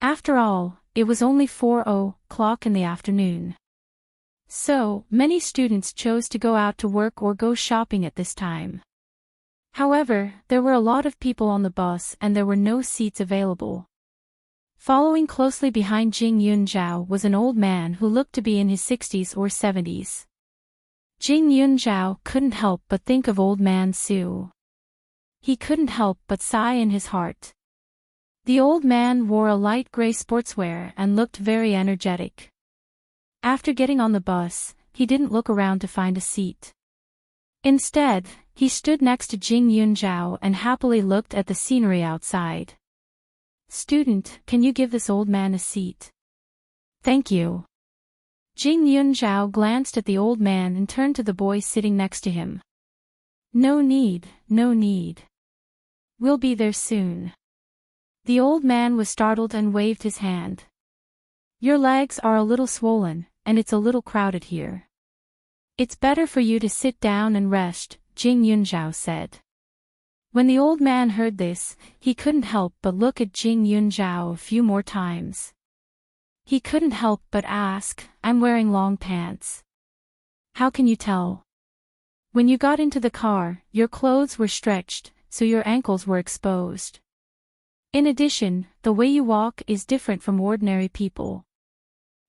After all, it was only 4:00 in the afternoon. So, many students chose to go out to work or go shopping at this time. However, there were a lot of people on the bus and there were no seats available. Following closely behind Jing Yunzhao was an old man who looked to be in his 60s or 70s. Jing Yunzhao couldn't help but think of old man Su. He couldn't help but sigh in his heart. The old man wore a light gray sportswear and looked very energetic. After getting on the bus, he didn't look around to find a seat. Instead, he stood next to Jing Yunzhao and happily looked at the scenery outside. "Student, can you give this old man a seat?" "Thank you." Jing Yunzhao glanced at the old man and turned to the boy sitting next to him. No need. We'll be there soon." The old man was startled and waved his hand. "Your legs are a little swollen, and it's a little crowded here. It's better for you to sit down and rest," Jing Yunzhao said. When the old man heard this, he couldn't help but look at Jing Yunzhao a few more times. He couldn't help but ask, "I'm wearing long pants. How can you tell?" "When you got into the car, your clothes were stretched, so your ankles were exposed. In addition, the way you walk is different from ordinary people.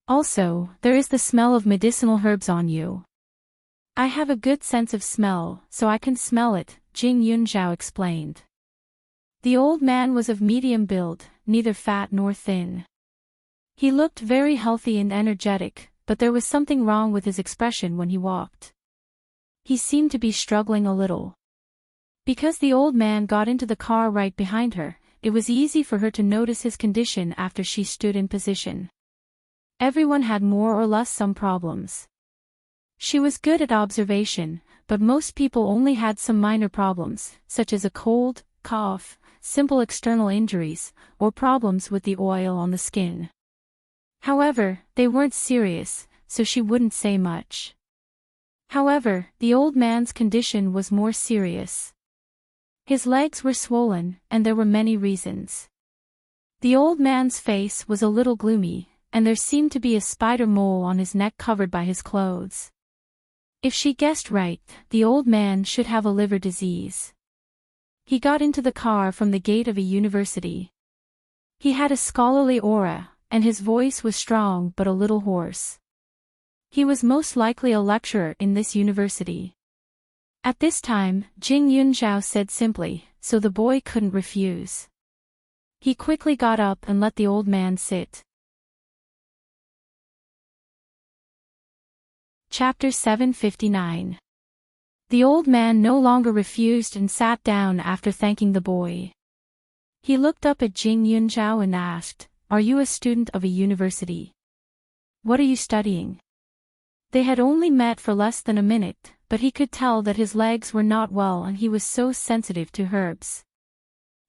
Also, there is the smell of medicinal herbs on you." "I have a good sense of smell, so I can smell it," Jing Yunzhao explained. The old man was of medium build, neither fat nor thin. He looked very healthy and energetic, but there was something wrong with his expression when he walked. He seemed to be struggling a little. Because the old man got into the car right behind her, it was easy for her to notice his condition after she stood in position. Everyone had more or less some problems. She was good at observation, but most people only had some minor problems, such as a cold, cough, simple external injuries, or problems with the oil on the skin. However, they weren't serious, so she wouldn't say much. However, the old man's condition was more serious. His legs were swollen, and there were many reasons. The old man's face was a little gloomy, and there seemed to be a spider mole on his neck covered by his clothes. If she guessed right, the old man should have a liver disease. He got into the car from the gate of a university. He had a scholarly aura, and his voice was strong but a little hoarse. He was most likely a lecturer in this university. At this time, Jing Yunzhao said simply, so the boy couldn't refuse. He quickly got up and let the old man sit. Chapter 759. The old man no longer refused and sat down after thanking the boy. He looked up at Jing Yunzhao and asked, "Are you a student of a university? What are you studying?" They had only met for less than a minute, but he could tell that his legs were not well and he was so sensitive to herbs.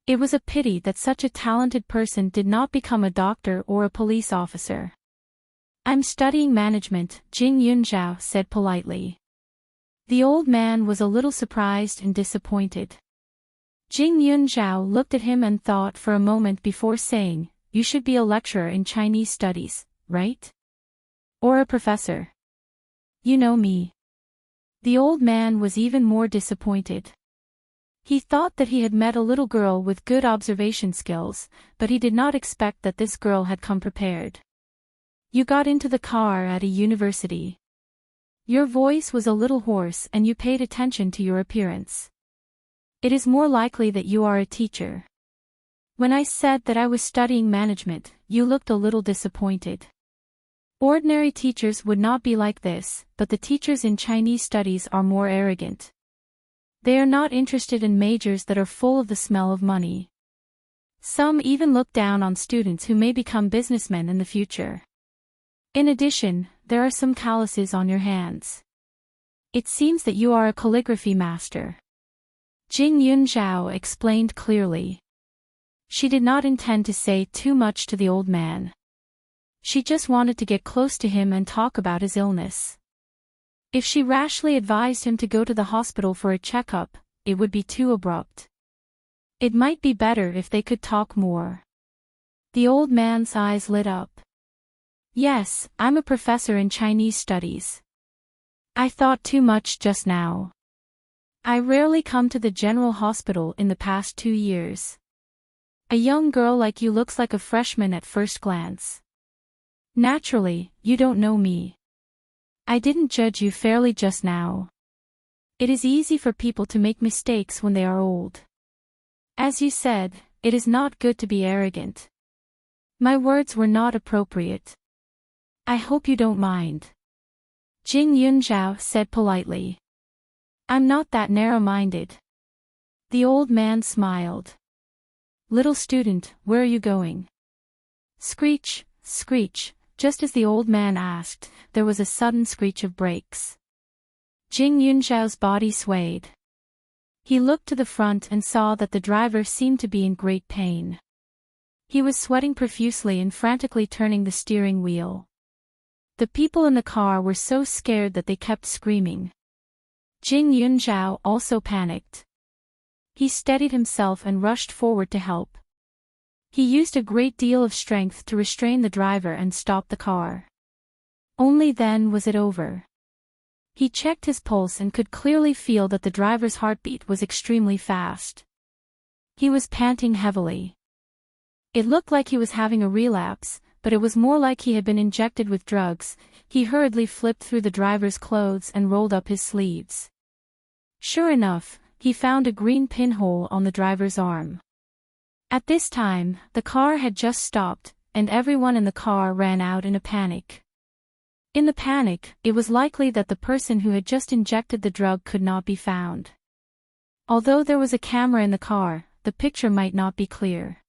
It was a pity that such a talented person did not become a doctor or a police officer. "I'm studying management," Jing Yunzhao said politely. The old man was a little surprised and disappointed. Jing Yunzhao looked at him and thought for a moment before saying, "You should be a lecturer in Chinese studies, right? Or a professor. You know me." The old man was even more disappointed. He thought that he had met a little girl with good observation skills, but he did not expect that this girl had come prepared. "You got into the car at a university. Your voice was a little hoarse and you paid attention to your appearance. It is more likely that you are a teacher. When I said that I was studying management, you looked a little disappointed. Ordinary teachers would not be like this, but the teachers in Chinese studies are more arrogant. They are not interested in majors that are full of the smell of money. Some even look down on students who may become businessmen in the future. In addition, there are some calluses on your hands. It seems that you are a calligraphy master." Jing Yunzhao explained clearly. She did not intend to say too much to the old man. She just wanted to get close to him and talk about his illness. If she rashly advised him to go to the hospital for a checkup, it would be too abrupt. It might be better if they could talk more. The old man's eyes lit up. "Yes, I'm a professor in Chinese studies. I thought too much just now. I rarely come to the general hospital in the past 2 years. A young girl like you looks like a freshman at first glance. Naturally, you don't know me. I didn't judge you fairly just now. It is easy for people to make mistakes when they are old. As you said, it is not good to be arrogant. My words were not appropriate. I hope you don't mind. Jing Yunzhao said politely. I'm not that narrow-minded. The old man smiled. Little student, where are you going? Screech, screech, just as the old man asked, there was a sudden screech of brakes. Jing Yunzhao's body swayed. He looked to the front and saw that the driver seemed to be in great pain. He was sweating profusely and frantically turning the steering wheel. The people in the car were so scared that they kept screaming. Jing Yunzhao also panicked. He steadied himself and rushed forward to help. He used a great deal of strength to restrain the driver and stop the car. Only then was it over. He checked his pulse and could clearly feel that the driver's heartbeat was extremely fast. He was panting heavily. It looked like he was having a relapse, but it was more like he had been injected with drugs. He hurriedly flipped through the driver's clothes and rolled up his sleeves. Sure enough, he found a green pinhole on the driver's arm. At this time, the car had just stopped, and everyone in the car ran out in a panic. In the panic, it was likely that the person who had just injected the drug could not be found. Although there was a camera in the car, the picture might not be clear.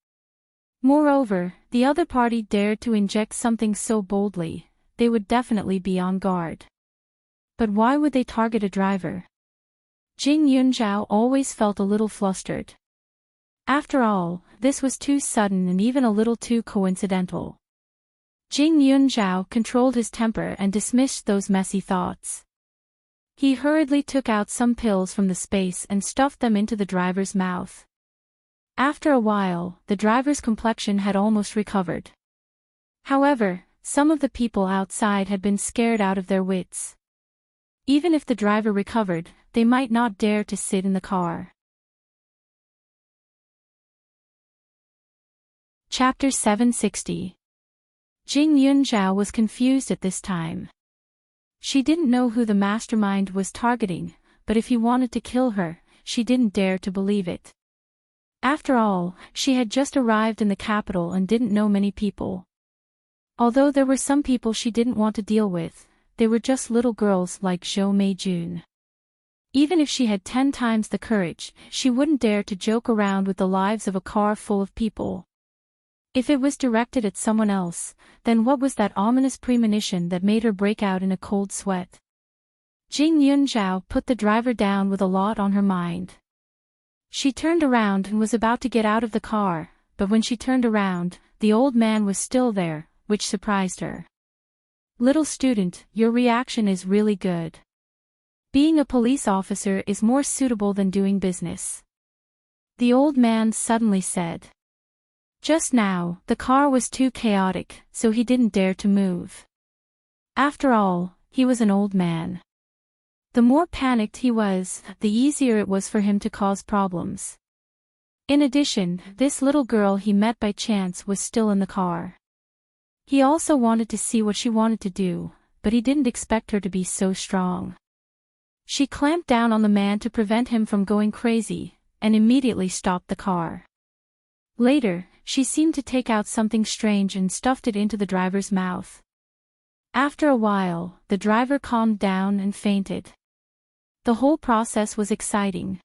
Moreover, the other party dared to inject something so boldly, they would definitely be on guard. But why would they target a driver? Jing Yunzhao always felt a little flustered. After all, this was too sudden and even a little too coincidental. Jing Yunzhao controlled his temper and dismissed those messy thoughts. He hurriedly took out some pills from the space and stuffed them into the driver's mouth. After a while, the driver's complexion had almost recovered. However, some of the people outside had been scared out of their wits. Even if the driver recovered, they might not dare to sit in the car. Chapter 760. Jing Yunzhao was confused at this time. She didn't know who the mastermind was targeting, but if he wanted to kill her, she didn't dare to believe it. After all, she had just arrived in the capital and didn't know many people. Although there were some people she didn't want to deal with, they were just little girls like Zhou Meijun. Even if she had 10 times the courage, she wouldn't dare to joke around with the lives of a car full of people. If it was directed at someone else, then what was that ominous premonition that made her break out in a cold sweat? Jing Yunzhao put the driver down with a lot on her mind. She turned around and was about to get out of the car, but when she turned around, the old man was still there, which surprised her. Little student, your reaction is really good. Being a police officer is more suitable than doing business. The old man suddenly said. Just now, the car was too chaotic, so he didn't dare to move. After all, he was an old man. The more panicked he was, the easier it was for him to cause problems. In addition, this little girl he met by chance was still in the car. He also wanted to see what she wanted to do, but he didn't expect her to be so strong. She clamped down on the man to prevent him from going crazy, and immediately stopped the car. Later, she seemed to take out something strange and stuffed it into the driver's mouth. After a while, the driver calmed down and fainted. The whole process was exciting.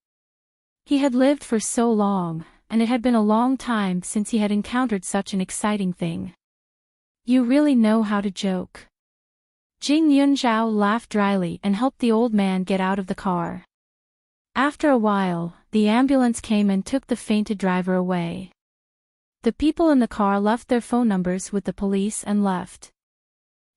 He had lived for so long, and it had been a long time since he had encountered such an exciting thing. You really know how to joke. Jing Yunzhao laughed dryly and helped the old man get out of the car. After a while, the ambulance came and took the fainted driver away. The people in the car left their phone numbers with the police and left.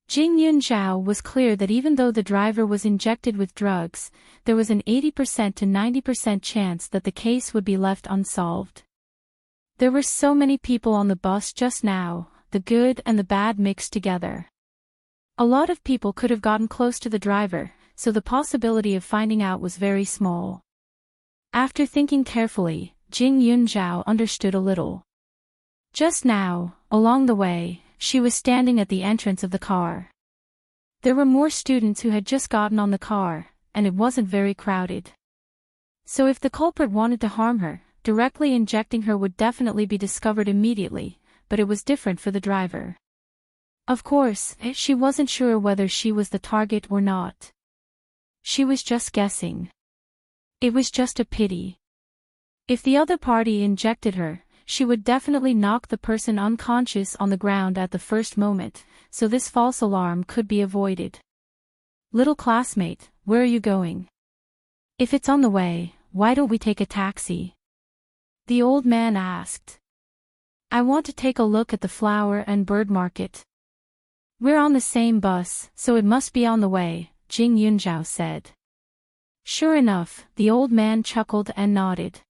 Jing Yunzhao was clear that even though the driver was injected with drugs, there was an 80% to 90% chance that the case would be left unsolved. There were so many people on the bus just now, the good and the bad mixed together. A lot of people could have gotten close to the driver, so the possibility of finding out was very small. After thinking carefully, Jing Yunzhao understood a little. Just now, along the way, she was standing at the entrance of the car. There were more students who had just gotten on the car, and it wasn't very crowded. So if the culprit wanted to harm her, directly injecting her would definitely be discovered immediately, but it was different for the driver. Of course, she wasn't sure whether she was the target or not. She was just guessing. It was just a pity. If the other party injected her, she would definitely knock the person unconscious on the ground at the first moment, so this false alarm could be avoided. Little classmate, where are you going? If it's on the way, why don't we take a taxi? The old man asked. I want to take a look at the flower and bird market. We're on the same bus, so it must be on the way, Jing Yunzhao said. Sure enough, the old man chuckled and nodded.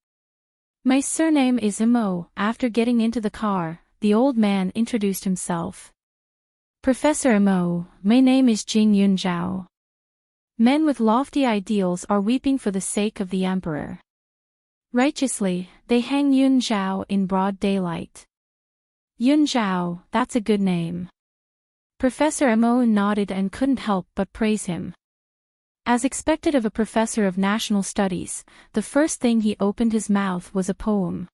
My surname is Imo. After getting into the car, the old man introduced himself. Professor Imo, my name is Jing Yunzhao. Men with lofty ideals are weeping for the sake of the emperor. Righteously, they hang Yunzhao in broad daylight. Yunzhao, that's a good name. Professor Imo nodded and couldn't help but praise him. As expected of a professor of national studies, the first thing he opened his mouth was a poem.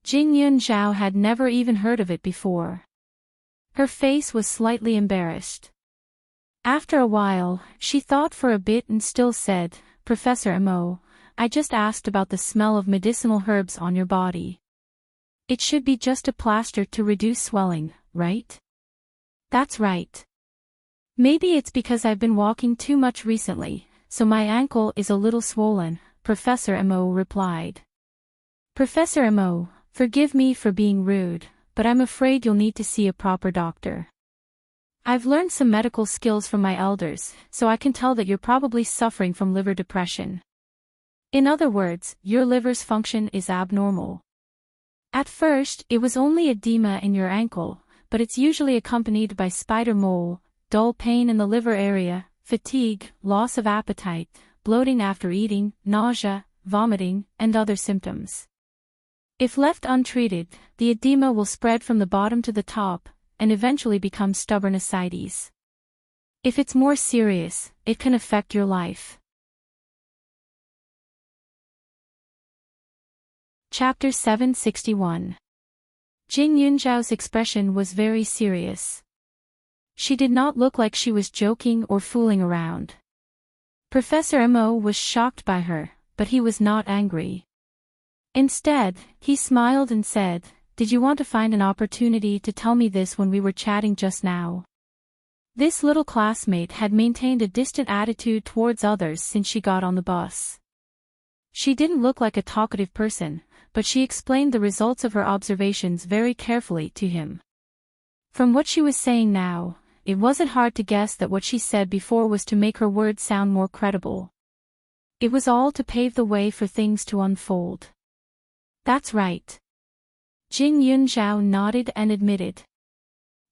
Jing Yunzhao had never even heard of it before. Her face was slightly embarrassed. After a while, she thought for a bit and still said, Professor Imo, I just asked about the smell of medicinal herbs on your body. It should be just a plaster to reduce swelling, right? That's right. Maybe it's because I've been walking too much recently, so my ankle is a little swollen, Professor Imo replied. Professor Imo, forgive me for being rude, but I'm afraid you'll need to see a proper doctor. I've learned some medical skills from my elders, so I can tell that you're probably suffering from liver depression. In other words, your liver's function is abnormal. At first, it was only edema in your ankle, but it's usually accompanied by spider mole, dull pain in the liver area, fatigue, loss of appetite, bloating after eating, nausea, vomiting, and other symptoms. If left untreated, the edema will spread from the bottom to the top, and eventually become stubborn ascites. If it's more serious, it can affect your life. Chapter 761. Jing Yunzhao's expression was very serious. She did not look like she was joking or fooling around. Professor Imo was shocked by her, but he was not angry. Instead, he smiled and said, Did you want to find an opportunity to tell me this when we were chatting just now? This little classmate had maintained a distant attitude towards others since she got on the bus. She didn't look like a talkative person, but she explained the results of her observations very carefully to him. From what she was saying now, it wasn't hard to guess that what she said before was to make her words sound more credible. It was all to pave the way for things to unfold. That's right. Jing Yunzhao nodded and admitted.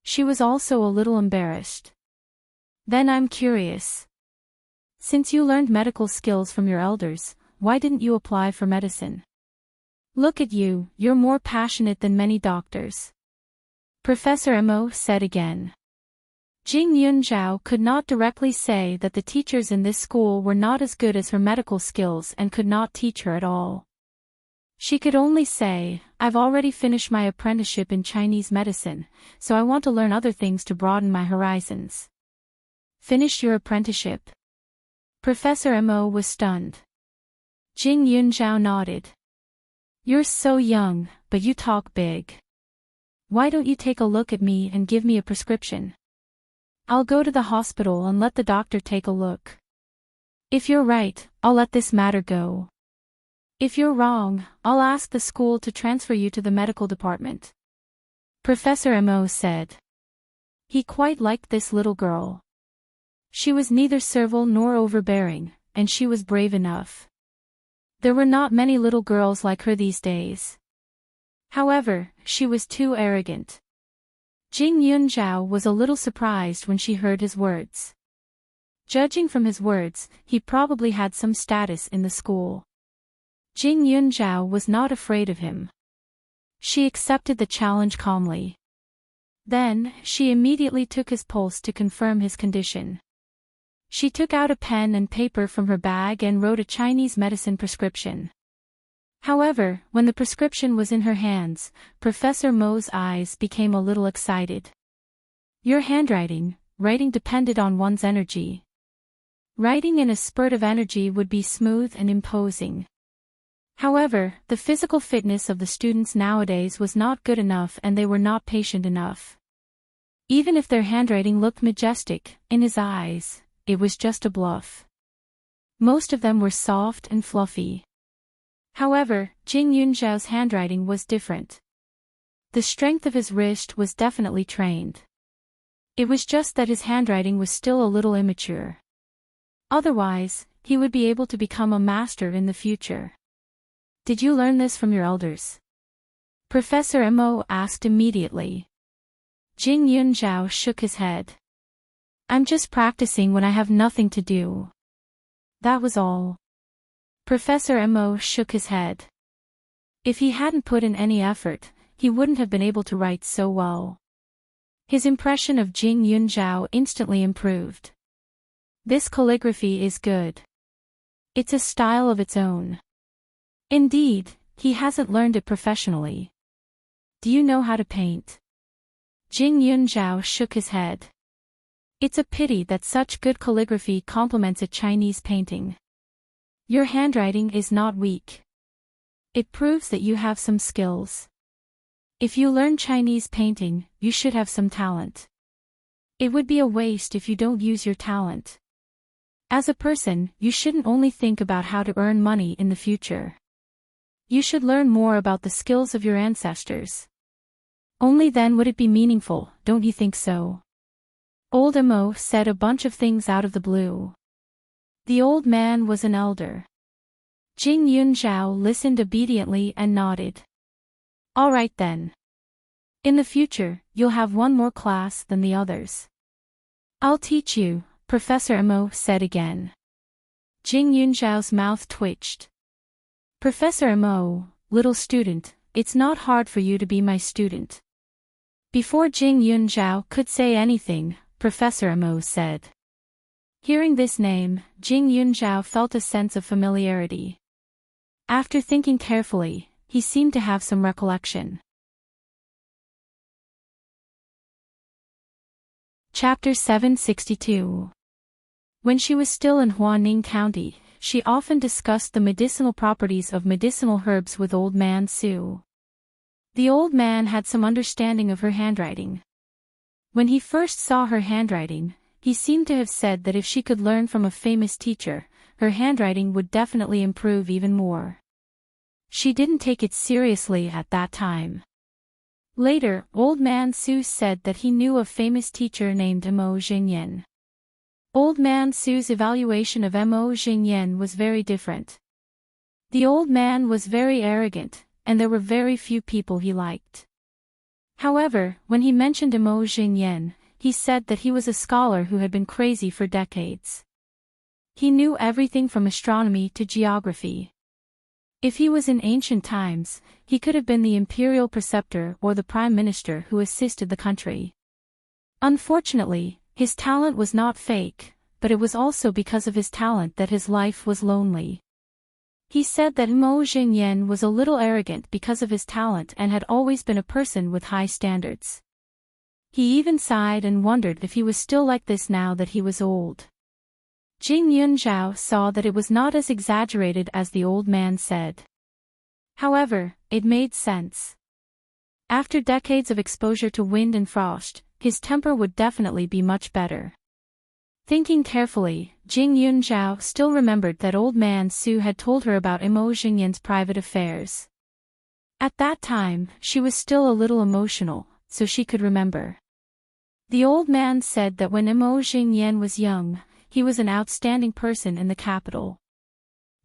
She was also a little embarrassed. Then I'm curious. Since you learned medical skills from your elders, why didn't you apply for medicine? Look at you, you're more passionate than many doctors. Professor Imo said again. Jing Yunzhao could not directly say that the teachers in this school were not as good as her medical skills and could not teach her at all. She could only say, I've already finished my apprenticeship in Chinese medicine, so I want to learn other things to broaden my horizons. Finish your apprenticeship? Professor Imo was stunned. Jing Yunzhao nodded. You're so young, but you talk big. Why don't you take a look at me and give me a prescription? I'll go to the hospital and let the doctor take a look. If you're right, I'll let this matter go. If you're wrong, I'll ask the school to transfer you to the medical department. Professor Imo said. He quite liked this little girl. She was neither servile nor overbearing, and she was brave enough. There were not many little girls like her these days. However, she was too arrogant. Jing Yunzhao was a little surprised when she heard his words. Judging from his words, he probably had some status in the school. Jing Yunzhao was not afraid of him. She accepted the challenge calmly. Then, she immediately took his pulse to confirm his condition. She took out a pen and paper from her bag and wrote a Chinese medicine prescription. However, when the prescription was in her hands, Professor Mo's eyes became a little excited. Your handwriting, writing depended on one's energy. Writing in a spurt of energy would be smooth and imposing. However, the physical fitness of the students nowadays was not good enough and they were not patient enough. Even if their handwriting looked majestic, in his eyes, it was just a bluff. Most of them were soft and fluffy. However, Jing Yunzhao's handwriting was different. The strength of his wrist was definitely trained. It was just that his handwriting was still a little immature. Otherwise, he would be able to become a master in the future. Did you learn this from your elders? Professor Mo asked immediately. Jing Yunzhao shook his head. I'm just practicing when I have nothing to do. That was all. Professor Mo shook his head. If he hadn't put in any effort, he wouldn't have been able to write so well. His impression of Jing Yunzhao instantly improved. This calligraphy is good. It's a style of its own. Indeed, he hasn't learned it professionally. Do you know how to paint? Jing Yunzhao shook his head. It's a pity that such good calligraphy complements a Chinese painting. Your handwriting is not weak. It proves that you have some skills. If you learn Chinese painting, you should have some talent. It would be a waste if you don't use your talent. As a person, you shouldn't only think about how to earn money in the future. You should learn more about the skills of your ancestors. Only then would it be meaningful, don't you think so? Old Mo said a bunch of things out of the blue. The old man was an elder. Jing Yunzhao listened obediently and nodded. All right then. In the future, you'll have one more class than the others. I'll teach you, Professor Mo said again. Jing Yunzhao's mouth twitched. Professor Mo, little student, it's not hard for you to be my student. Before Jing Yunzhao could say anything, Professor Mo said. Hearing this name, Jing Yunzhao felt a sense of familiarity. After thinking carefully, he seemed to have some recollection. Chapter 762. When she was still in Huaning County, she often discussed the medicinal properties of medicinal herbs with Old Man Su. The old man had some understanding of her handwriting. When he first saw her handwriting, he seemed to have said that if she could learn from a famous teacher, her handwriting would definitely improve even more. She didn't take it seriously at that time. Later, Old Man Su said that he knew a famous teacher named Mo Jingyan. Old Man Su's evaluation of Mo Jingyan was very different. The old man was very arrogant, and there were very few people he liked. However, when he mentioned Mo Jingyan, he said that he was a scholar who had been crazy for decades. He knew everything from astronomy to geography. If he was in ancient times, he could have been the imperial preceptor or the prime minister who assisted the country. Unfortunately, his talent was not fake, but it was also because of his talent that his life was lonely. He said that Mo Jingyan was a little arrogant because of his talent and had always been a person with high standards. He even sighed and wondered if he was still like this now that he was old. Jing Yunzhao saw that it was not as exaggerated as the old man said. However, it made sense. After decades of exposure to wind and frost, his temper would definitely be much better. Thinking carefully, Jing Yunzhao still remembered that Old Man Su had told her about Mo Jingyan's private affairs. At that time, she was still a little emotional, so she could remember. The old man said that when Mo Jingyan was young, he was an outstanding person in the capital.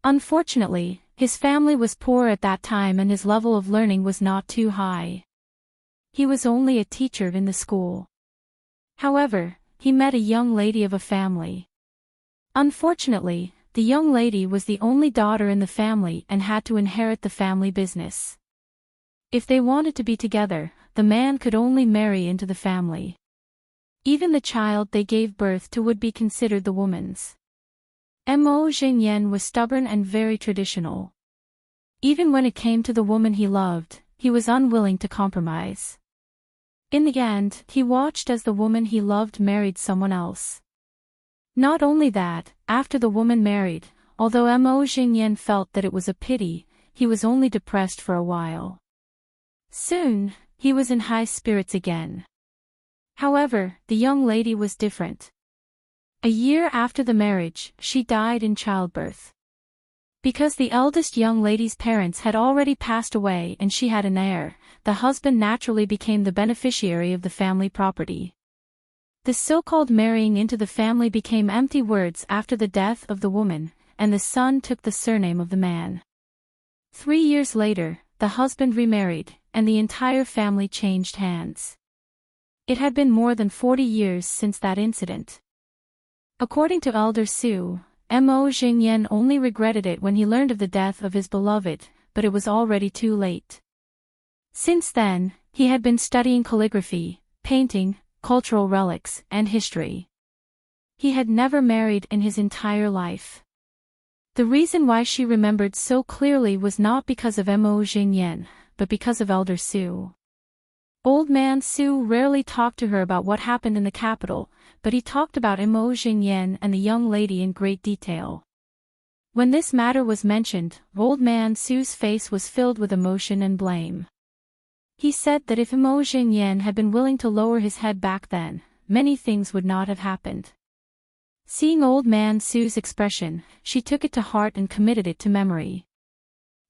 Unfortunately, his family was poor at that time and his level of learning was not too high. He was only a teacher in the school. However, he met a young lady of a family. Unfortunately, the young lady was the only daughter in the family and had to inherit the family business. If they wanted to be together, the man could only marry into the family. Even the child they gave birth to would be considered the woman's. Mo Xingyan was stubborn and very traditional. Even when it came to the woman he loved, he was unwilling to compromise. In the end, he watched as the woman he loved married someone else. Not only that, after the woman married, although Mo Xingyan felt that it was a pity, he was only depressed for a while. Soon, he was in high spirits again. However, the young lady was different. A year after the marriage, she died in childbirth. Because the eldest young lady's parents had already passed away and she had an heir, the husband naturally became the beneficiary of the family property. The so-called marrying into the family became empty words after the death of the woman, and the son took the surname of the man. 3 years later, the husband remarried, and the entire family changed hands. It had been more than 40 years since that incident. According to Elder Su, Mo Xingyan only regretted it when he learned of the death of his beloved, but it was already too late. Since then, he had been studying calligraphy, painting, cultural relics, and history. He had never married in his entire life. The reason why she remembered so clearly was not because of Mo Xingyan, but because of Elder Su. Old man Su rarely talked to her about what happened in the capital, but he talked about Mo Xingyan and the young lady in great detail. When this matter was mentioned, old man Su's face was filled with emotion and blame. He said that if Mo Xingyan had been willing to lower his head back then, many things would not have happened. Seeing old man Su's expression, she took it to heart and committed it to memory.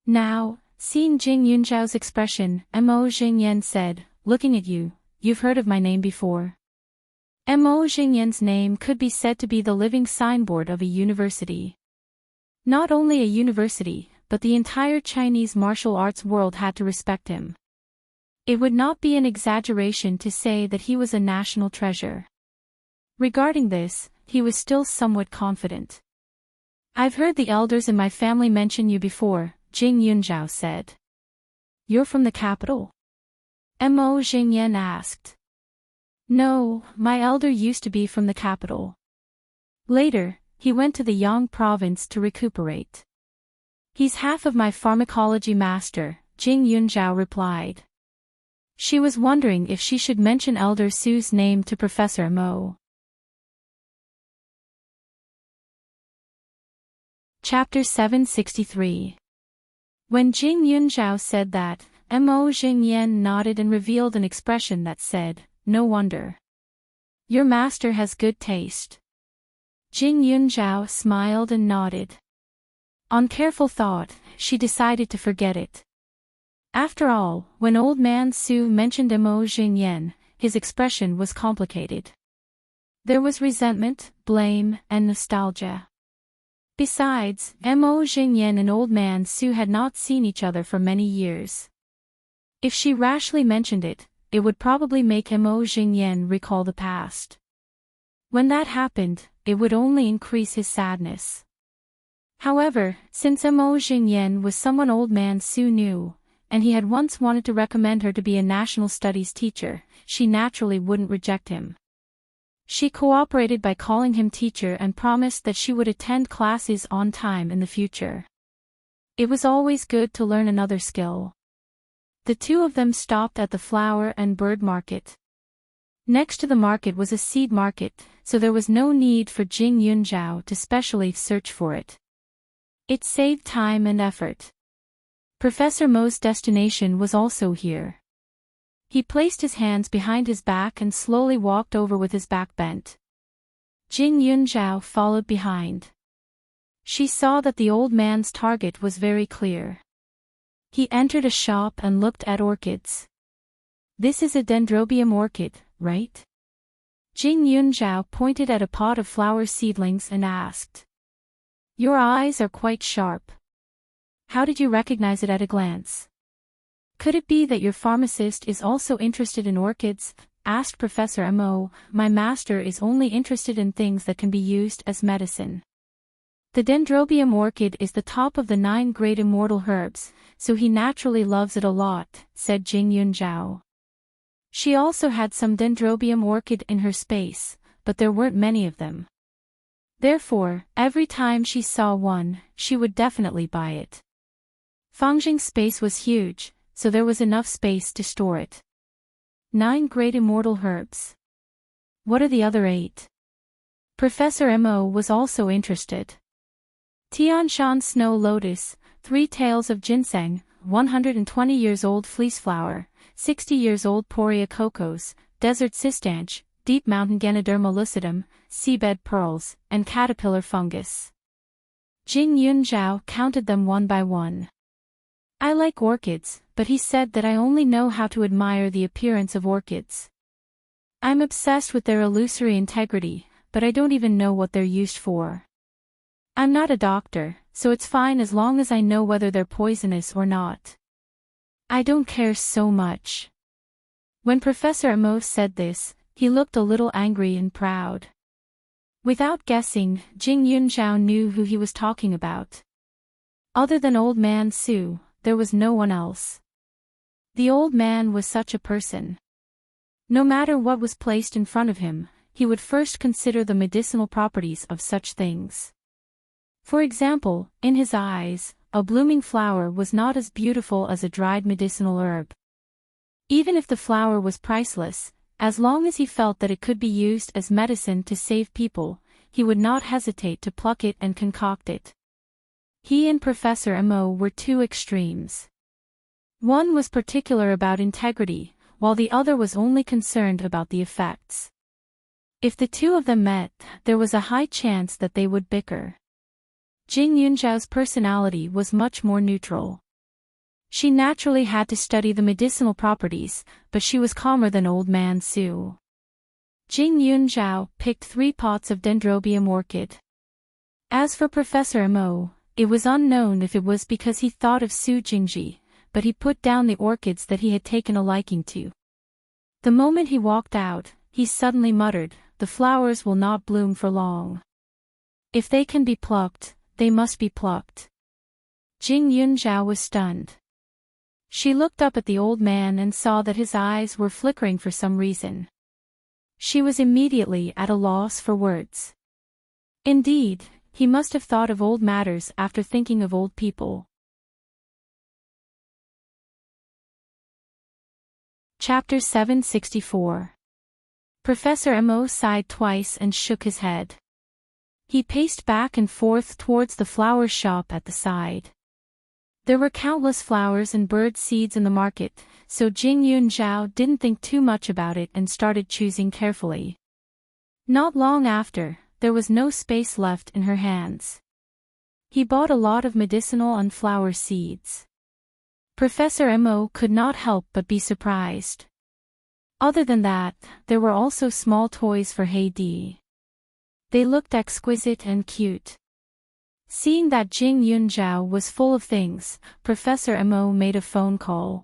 Now, seeing Jing Yunzhao's expression, Mo Xingyan said, "Looking at you, you've heard of my name before." Mo Xingyan's name could be said to be the living signboard of a university. Not only a university, but the entire Chinese martial arts world had to respect him. It would not be an exaggeration to say that he was a national treasure. Regarding this, he was still somewhat confident. "I've heard the elders in my family mention you before," Jing Yunzhao said. "You're from the capital?" Mo Xingyan asked. "No, my elder used to be from the capital. Later, he went to the Yang province to recuperate. He's half of my pharmacology master," Jing Yunzhao replied. She was wondering if she should mention Elder Su's name to Professor Mo. Chapter 763. When Jing Yunzhao said that, Mo Xingyan nodded and revealed an expression that said, "No wonder. Your master has good taste." Jing Yunzhao smiled and nodded. On careful thought, she decided to forget it. After all, when old man Su mentioned Mo Xingyan, his expression was complicated. There was resentment, blame, and nostalgia. Besides, Mo Xingyan and old man Su had not seen each other for many years. If she rashly mentioned it, it would probably make Mo Xingyan recall the past. When that happened, it would only increase his sadness. However, since Mo Xingyan was someone old man Su knew, and he had once wanted to recommend her to be a national studies teacher, she naturally wouldn't reject him. She cooperated by calling him teacher and promised that she would attend classes on time in the future. It was always good to learn another skill. The two of them stopped at the flower and bird market. Next to the market was a seed market, so there was no need for Jing Yunzhao to specially search for it. It saved time and effort. Professor Mo's destination was also here. He placed his hands behind his back and slowly walked over with his back bent. Jing Yunzhao followed behind. She saw that the old man's target was very clear. He entered a shop and looked at orchids. "This is a dendrobium orchid, right?" Jing Yunzhao pointed at a pot of flower seedlings and asked. "Your eyes are quite sharp. How did you recognize it at a glance? Could it be that your pharmacist is also interested in orchids?" asked Professor Mo. "My master is only interested in things that can be used as medicine." The dendrobium orchid is the top of the 9 great immortal herbs, so he naturally loves it a lot, said Jing Yunzhao. She also had some dendrobium orchid in her space, but there weren't many of them. Therefore, every time she saw one, she would definitely buy it. Fangjing's space was huge, so there was enough space to store it. 9 great immortal herbs. What are the other 8? Professor Mo was also interested. Tianshan snow lotus, 3 tails of ginseng, 120 years old fleeceflower, 60 years old poria cocos, desert cistanche, deep mountain Ganoderma lucidum, seabed pearls, and caterpillar fungus. Jing Yunzhao counted them one by one. I like orchids, but he said that I only know how to admire the appearance of orchids. I'm obsessed with their illusory integrity, but I don't even know what they're used for. I'm not a doctor, so it's fine as long as I know whether they're poisonous or not. I don't care so much. When Professor Amos said this, he looked a little angry and proud. Without guessing, Jing Yunzhao knew who he was talking about. Other than Old Man Su, there was no one else. The old man was such a person. No matter what was placed in front of him, he would first consider the medicinal properties of such things. For example, in his eyes, a blooming flower was not as beautiful as a dried medicinal herb. Even if the flower was priceless, as long as he felt that it could be used as medicine to save people, he would not hesitate to pluck it and concoct it. He and Professor Mo were 2 extremes. One was particular about integrity, while the other was only concerned about the effects. If the 2 of them met, there was a high chance that they would bicker. Jing Yunzhao's personality was much more neutral. She naturally had to study the medicinal properties, but she was calmer than Old Man Su. Jing Yunzhao picked 3 pots of dendrobium orchid. As for Professor Mo, it was unknown if it was because he thought of Su Jingji, but he put down the orchids that he had taken a liking to. The moment he walked out, he suddenly muttered, "The flowers will not bloom for long. If they can be plucked, they must be plucked." Jing Yunzhao was stunned. She looked up at the old man and saw that his eyes were flickering for some reason. She was immediately at a loss for words. Indeed, he must have thought of old matters after thinking of old people. Chapter 764. Professor Mo sighed twice and shook his head. He paced back and forth towards the flower shop at the side. There were countless flowers and bird seeds in the market, so Jing Yunzhao didn't think too much about it and started choosing carefully. Not long after, there was no space left in her hands. He bought a lot of medicinal and flower seeds. Professor Mo could not help but be surprised. Other than that, there were also small toys for Heidi. They looked exquisite and cute. Seeing that Jing Yunzhao was full of things, Professor Mo made a phone call.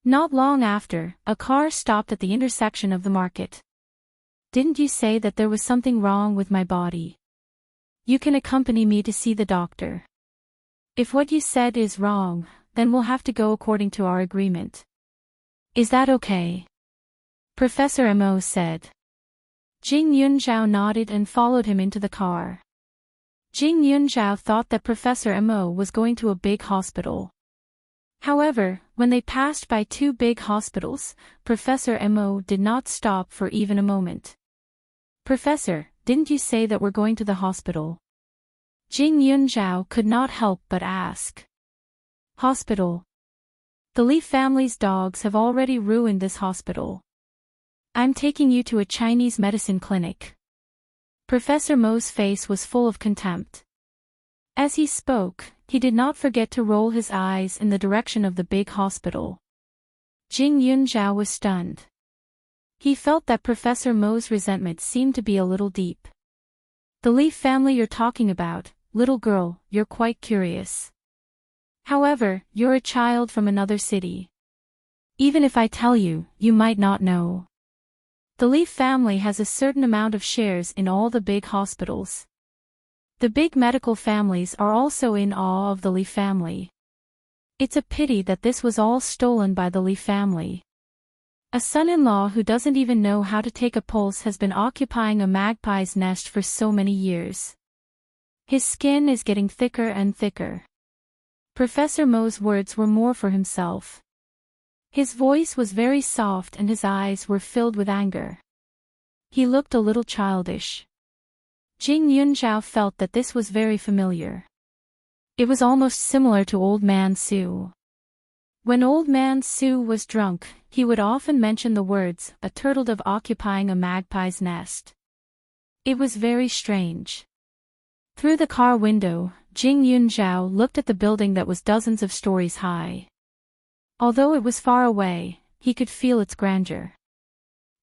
Not long after, a car stopped at the intersection of the market. "Didn't you say that there was something wrong with my body? You can accompany me to see the doctor. If what you said is wrong, then we'll have to go according to our agreement. Is that okay?" Professor Mo said. Jing Yunzhao nodded and followed him into the car. Jing Yunzhao thought that Professor Mo was going to a big hospital. However, when they passed by 2 big hospitals, Professor Mo did not stop for even a moment. "Professor, didn't you say that we're going to the hospital?" Jing Yunzhao could not help but ask. "Hospital? The Li family's dogs have already ruined this hospital. I'm taking you to a Chinese medicine clinic." Professor Mo's face was full of contempt. As he spoke, he did not forget to roll his eyes in the direction of the big hospital. Jing Yunzhao was stunned. He felt that Professor Mo's resentment seemed to be a little deep. "The Li family you're talking about, little girl, you're quite curious. However, you're a child from another city. Even if I tell you, you might not know. The Li family has a certain amount of shares in all the big hospitals. The big medical families are also in awe of the Li family. It's a pity that this was all stolen by the Li family. A son-in-law who doesn't even know how to take a pulse has been occupying a magpie's nest for so many years. His skin is getting thicker and thicker. Professor Mo's words were more for himself. His voice was very soft and his eyes were filled with anger. He looked a little childish. Jing Yunzhao felt that this was very familiar. It was almost similar to Old Man Su. When Old Man Su was drunk, he would often mention the words, a turtle dove occupying a magpie's nest. It was very strange. Through the car window, Jing Yunzhao looked at the building that was dozens of stories high. Although it was far away, he could feel its grandeur.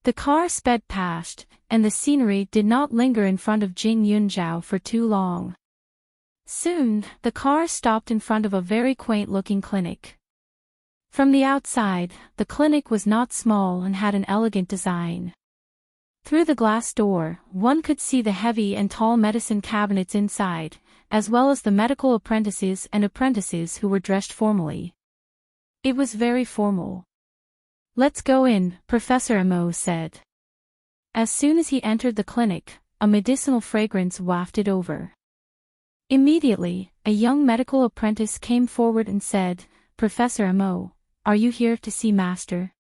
The car sped past, and the scenery did not linger in front of Jing Yunzhao for too long. Soon, the car stopped in front of a very quaint-looking clinic. From the outside, the clinic was not small and had an elegant design. Through the glass door, one could see the heavy and tall medicine cabinets inside, as well as the medical apprentices and apprentices who were dressed formally. It was very formal. "Let's go in," Professor Mo said. As soon as he entered the clinic, a medicinal fragrance wafted over. Immediately, a young medical apprentice came forward and said, "Professor Mo, are you here to see Master?"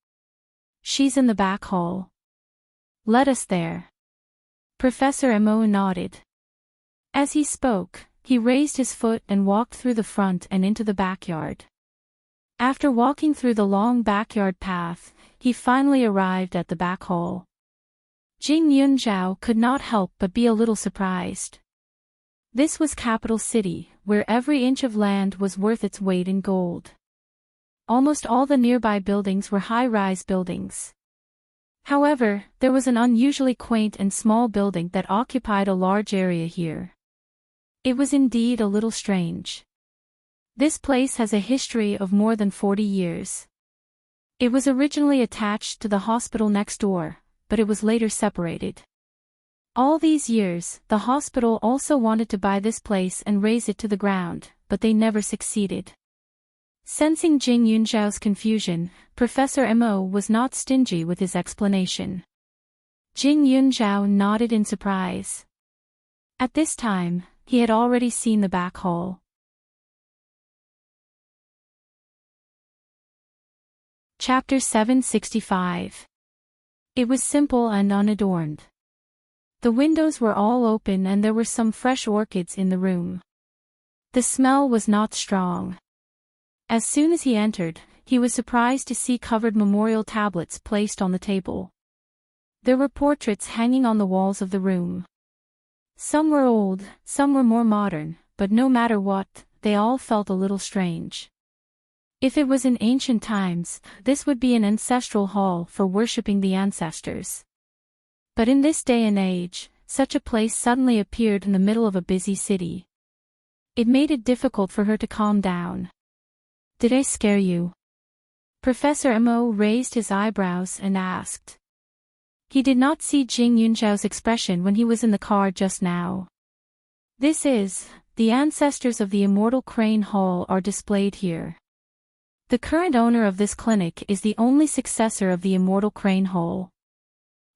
"She's in the back hall." "Let us there." Professor Mo nodded. As he spoke, he raised his foot and walked through the front and into the backyard. After walking through the long backyard path, he finally arrived at the back hall. Jing Yunzhao could not help but be a little surprised. This was Capital City, where every inch of land was worth its weight in gold. Almost all the nearby buildings were high-rise buildings. However, there was an unusually quaint and small building that occupied a large area here. It was indeed a little strange. This place has a history of more than 40 years. It was originally attached to the hospital next door, but it was later separated. All these years, the hospital also wanted to buy this place and raze it to the ground, but they never succeeded. Sensing Jing Yunzhao's confusion, Professor Mo was not stingy with his explanation. Jing Yunzhao nodded in surprise. At this time, he had already seen the back hall. Chapter 765. It was simple and unadorned. The windows were all open and there were some fresh orchids in the room. The smell was not strong. As soon as he entered, he was surprised to see covered memorial tablets placed on the table. There were portraits hanging on the walls of the room. Some were old, some were more modern, but no matter what, they all felt a little strange. If it was in ancient times, this would be an ancestral hall for worshipping the ancestors. But in this day and age, such a place suddenly appeared in the middle of a busy city. It made it difficult for her to calm down. "Did I scare you?" Professor Mo raised his eyebrows and asked. He did not see Jing Yunzhao's expression when he was in the car just now. The ancestors of the immortal Crane Hall are displayed here. The current owner of this clinic is the only successor of the immortal Crane Hall.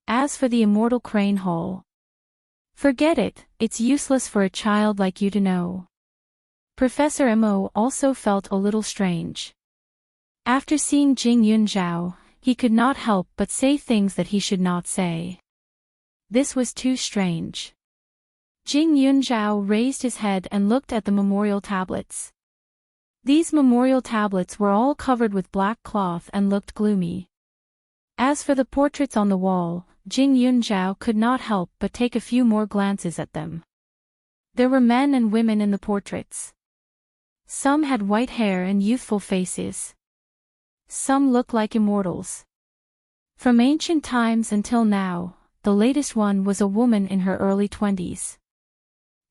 As for the immortal Crane Hall, forget it, it's useless for a child like you to know. Professor Mo also felt a little strange. After seeing Jing Yunzhao, he could not help but say things that he should not say. This was too strange. Jing Yunzhao raised his head and looked at the memorial tablets. These memorial tablets were all covered with black cloth and looked gloomy. As for the portraits on the wall, Jing Yunzhao could not help but take a few more glances at them. There were men and women in the portraits. Some had white hair and youthful faces. Some looked like immortals. From ancient times until now, the latest one was a woman in her early 20s.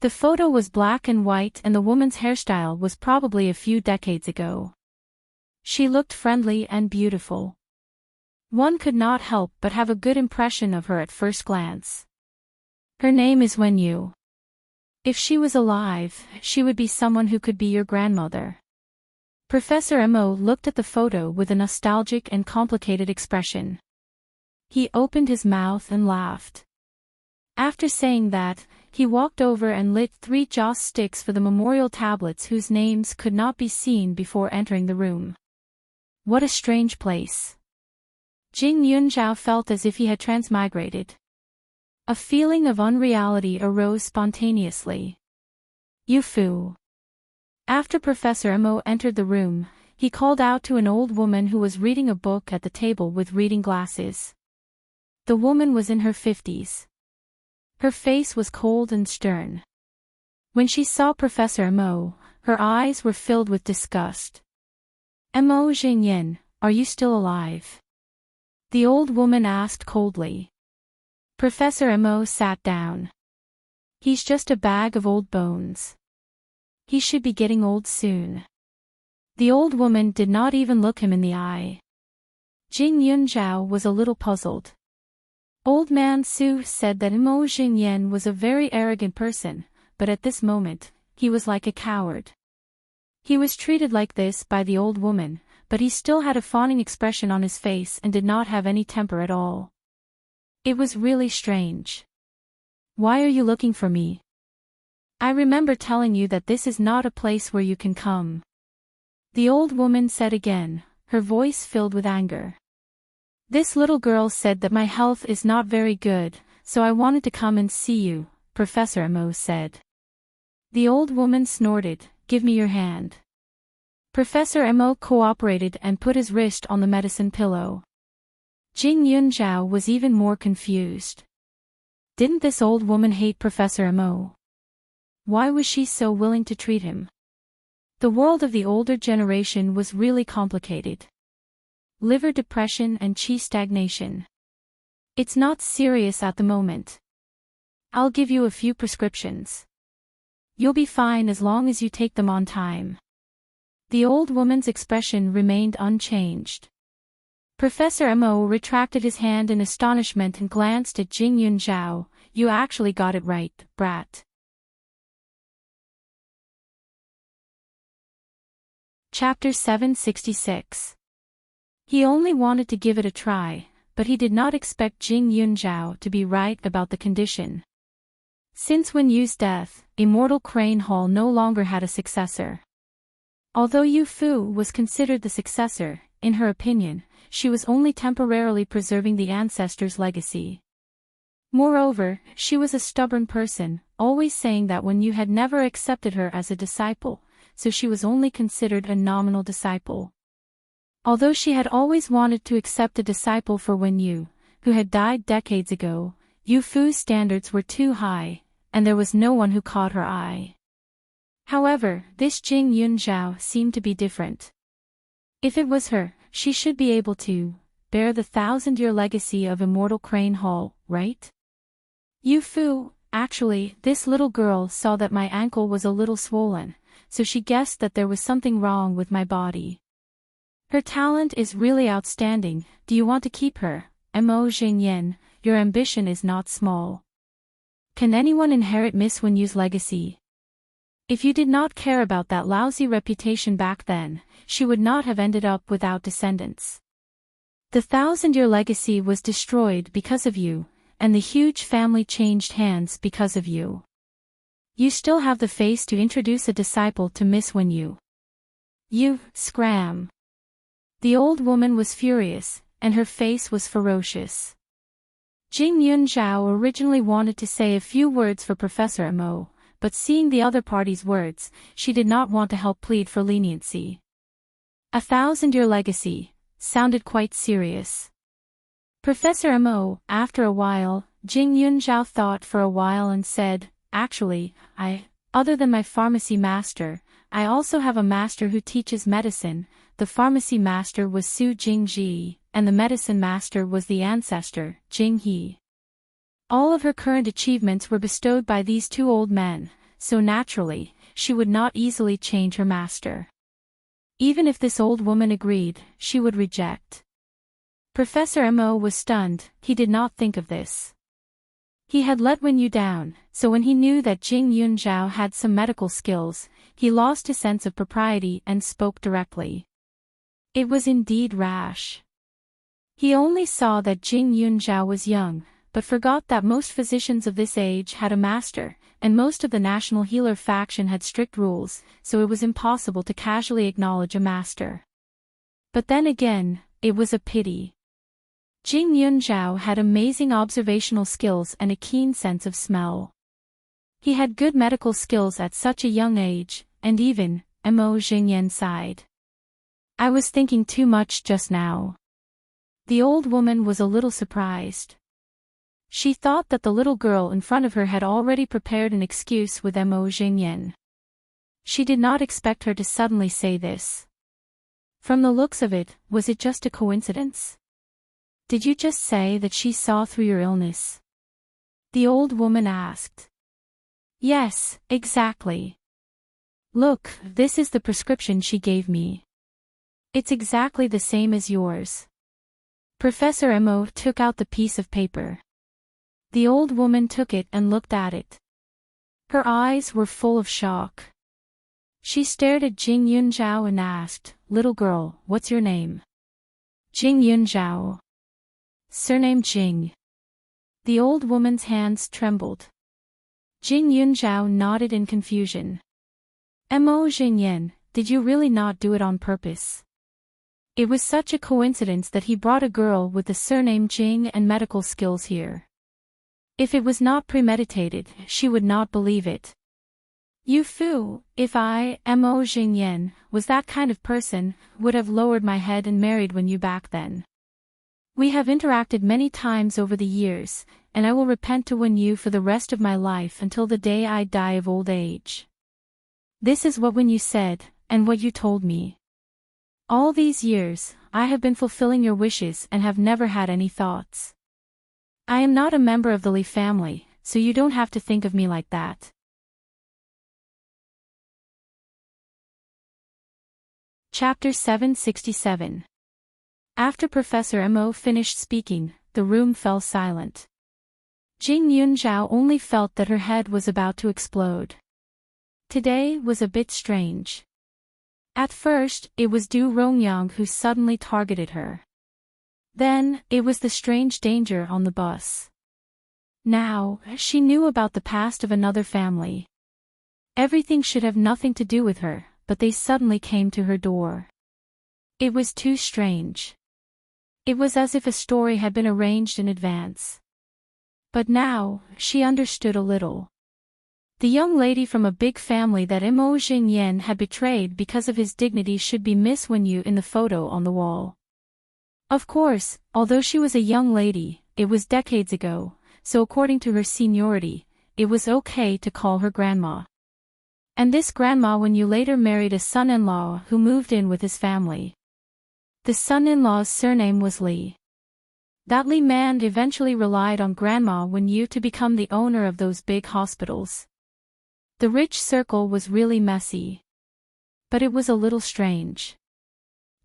The photo was black and white and the woman's hairstyle was probably a few decades ago. She looked friendly and beautiful. One could not help but have a good impression of her at first glance. Her name is Wen Yu. If she was alive, she would be someone who could be your grandmother. Professor Mo looked at the photo with a nostalgic and complicated expression. He opened his mouth and laughed. After saying that, he walked over and lit 3 joss sticks for the memorial tablets whose names could not be seen before entering the room. What a strange place. Jing Yunzhao felt as if he had transmigrated. A feeling of unreality arose spontaneously. You fool. After Professor Mo entered the room, he called out to an old woman who was reading a book at the table with reading glasses. The woman was in her 50s. Her face was cold and stern. When she saw Professor Mo, her eyes were filled with disgust. Mo Jingyan, are you still alive? The old woman asked coldly. Professor Mo sat down. He's just a bag of old bones. He should be getting old soon. The old woman did not even look him in the eye. Jing Yunzhao was a little puzzled. Old man Su said that Mo Jingyan was a very arrogant person, but at this moment, he was like a coward. He was treated like this by the old woman, but he still had a fawning expression on his face and did not have any temper at all. It was really strange. Why are you looking for me? I remember telling you that this is not a place where you can come. The old woman said again, her voice filled with anger. This little girl said that my health is not very good, so I wanted to come and see you, Professor Mo said. The old woman snorted, give me your hand. Professor Mo cooperated and put his wrist on the medicine pillow. Jing Yunzhao was even more confused. Didn't this old woman hate Professor Mo? Why was she so willing to treat him? The world of the older generation was really complicated. Liver depression and qi stagnation. It's not serious at the moment. I'll give you a few prescriptions. You'll be fine as long as you take them on time. The old woman's expression remained unchanged. Professor Mo retracted his hand in astonishment and glanced at Jing Yunzhao. You actually got it right, brat. Chapter 766. He only wanted to give it a try, but he did not expect Jing Yunzhao to be right about the condition. Since Wen Yu's death, Immortal Crane Hall no longer had a successor. Although Yu Fu was considered the successor, in her opinion, she was only temporarily preserving the ancestors' legacy. Moreover, she was a stubborn person, always saying that Wen Yu had never accepted her as a disciple, so she was only considered a nominal disciple. Although she had always wanted to accept a disciple for Wen Yu, who had died decades ago, Yu Fu's standards were too high, and there was no one who caught her eye. However, this Jing Yunzhao seemed to be different. If it was her, she should be able to bear the 1,000-year legacy of Immortal Crane Hall, right? Yu Fu, actually, this little girl saw that my ankle was a little swollen, so she guessed that there was something wrong with my body. Her talent is really outstanding. Do you want to keep her? Mo Jingyan, your ambition is not small. Can anyone inherit Miss Wen Yu's legacy? If you did not care about that lousy reputation back then, she would not have ended up without descendants. The 1,000-year legacy was destroyed because of you, and the huge family changed hands because of you. You still have the face to introduce a disciple to Miss Wen Yu. You, scram. The old woman was furious, and her face was ferocious. Jing Yunzhao originally wanted to say a few words for Professor Mo, but seeing the other party's words, she did not want to help plead for leniency. 1,000-year legacy sounded quite serious. Professor Mo, after a while, Jing Yunzhao thought for a while and said, actually, other than my pharmacy master, I also have a master who teaches medicine. The pharmacy master was Su Jingji, and the medicine master was the ancestor, Jing He. All of her current achievements were bestowed by these 2 old men, so naturally, she would not easily change her master. Even if this old woman agreed, she would reject. Professor Mo was stunned, he did not think of this. He had let Wenyu down, so when he knew that Jing Yunzhao had some medical skills, he lost his sense of propriety and spoke directly. It was indeed rash. He only saw that Jing Yunzhao was young, but forgot that most physicians of this age had a master, and most of the national healer faction had strict rules, so it was impossible to casually acknowledge a master. But then again, it was a pity. Jing Yunzhao had amazing observational skills and a keen sense of smell. He had good medical skills at such a young age, and even, Mo Jingyan sighed. I was thinking too much just now. The old woman was a little surprised. She thought that the little girl in front of her had already prepared an excuse with Mo Jingyan. She did not expect her to suddenly say this. From the looks of it, was it just a coincidence? Did you just say that she saw through your illness? The old woman asked. Yes, exactly. Look, this is the prescription she gave me. It's exactly the same as yours. Professor Mo took out the piece of paper. The old woman took it and looked at it. Her eyes were full of shock. She stared at Jing Yunzhao and asked, Little girl, what's your name? Jing Yunzhao. Surname Jing. The old woman's hands trembled. Jing Yunzhao nodded in confusion. Mo Jingyan, did you really not do it on purpose? It was such a coincidence that he brought a girl with the surname Jing and medical skills here. If it was not premeditated, she would not believe it. You fool, if I, Mo Jingyan, was that kind of person, would have lowered my head and married Wenyu back then. We have interacted many times over the years, and I will repent to Wenyu for the rest of my life until the day I die of old age. This is what Wenyu said, and what you told me. All these years, I have been fulfilling your wishes and have never had any thoughts. I am not a member of the Li family, so you don't have to think of me like that. Chapter 767. After Professor Mo finished speaking, the room fell silent. Jing Yunzhao only felt that her head was about to explode. Today was a bit strange. At first, it was Du Rongyang who suddenly targeted her. Then, it was the strange danger on the bus. Now, she knew about the past of another family. Everything should have nothing to do with her, but they suddenly came to her door. It was too strange. It was as if a story had been arranged in advance. But now, she understood a little. The young lady from a big family that Mo Jingyan had betrayed because of his dignity should be Miss Wenyu in the photo on the wall. Of course, although she was a young lady, it was decades ago, so according to her seniority, it was okay to call her grandma. And this grandma Wenyu later married a son-in-law who moved in with his family. The son-in-law's surname was Li. That Li man eventually relied on Grandma Wenyu to become the owner of those big hospitals. The rich circle was really messy. But it was a little strange.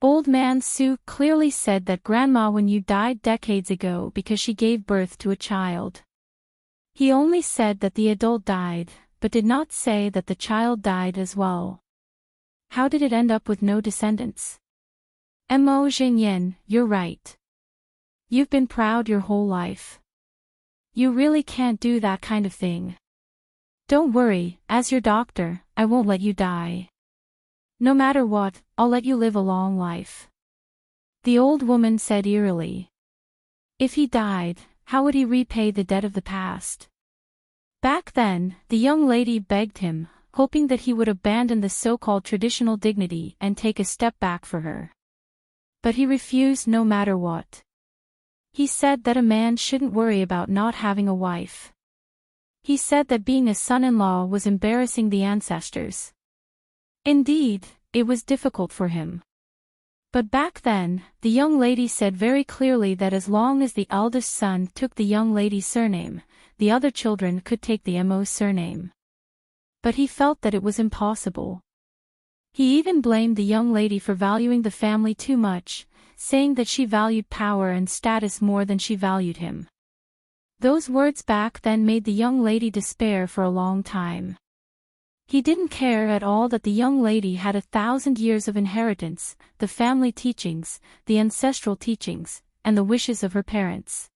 Old man Su clearly said that Grandma Wenyu died decades ago because she gave birth to a child. He only said that the adult died, but did not say that the child died as well. How did it end up with no descendants? Mo Jingyan, you're right. You've been proud your whole life. You really can't do that kind of thing. Don't worry, as your doctor, I won't let you die. No matter what, I'll let you live a long life. The old woman said eerily. If he died, how would he repay the debt of the past? Back then, the young lady begged him, hoping that he would abandon the so-called traditional dignity and take a step back for her. But he refused no matter what. He said that a man shouldn't worry about not having a wife. He said that being a son-in-law was embarrassing the ancestors. Indeed, it was difficult for him. But back then, the young lady said very clearly that as long as the eldest son took the young lady's surname, the other children could take the Mo's surname. But he felt that it was impossible. He even blamed the young lady for valuing the family too much, saying that she valued power and status more than she valued him. Those words back then made the young lady despair for a long time. He didn't care at all that the young lady had 1,000 years of inheritance, the family teachings, the ancestral teachings, and the wishes of her parents.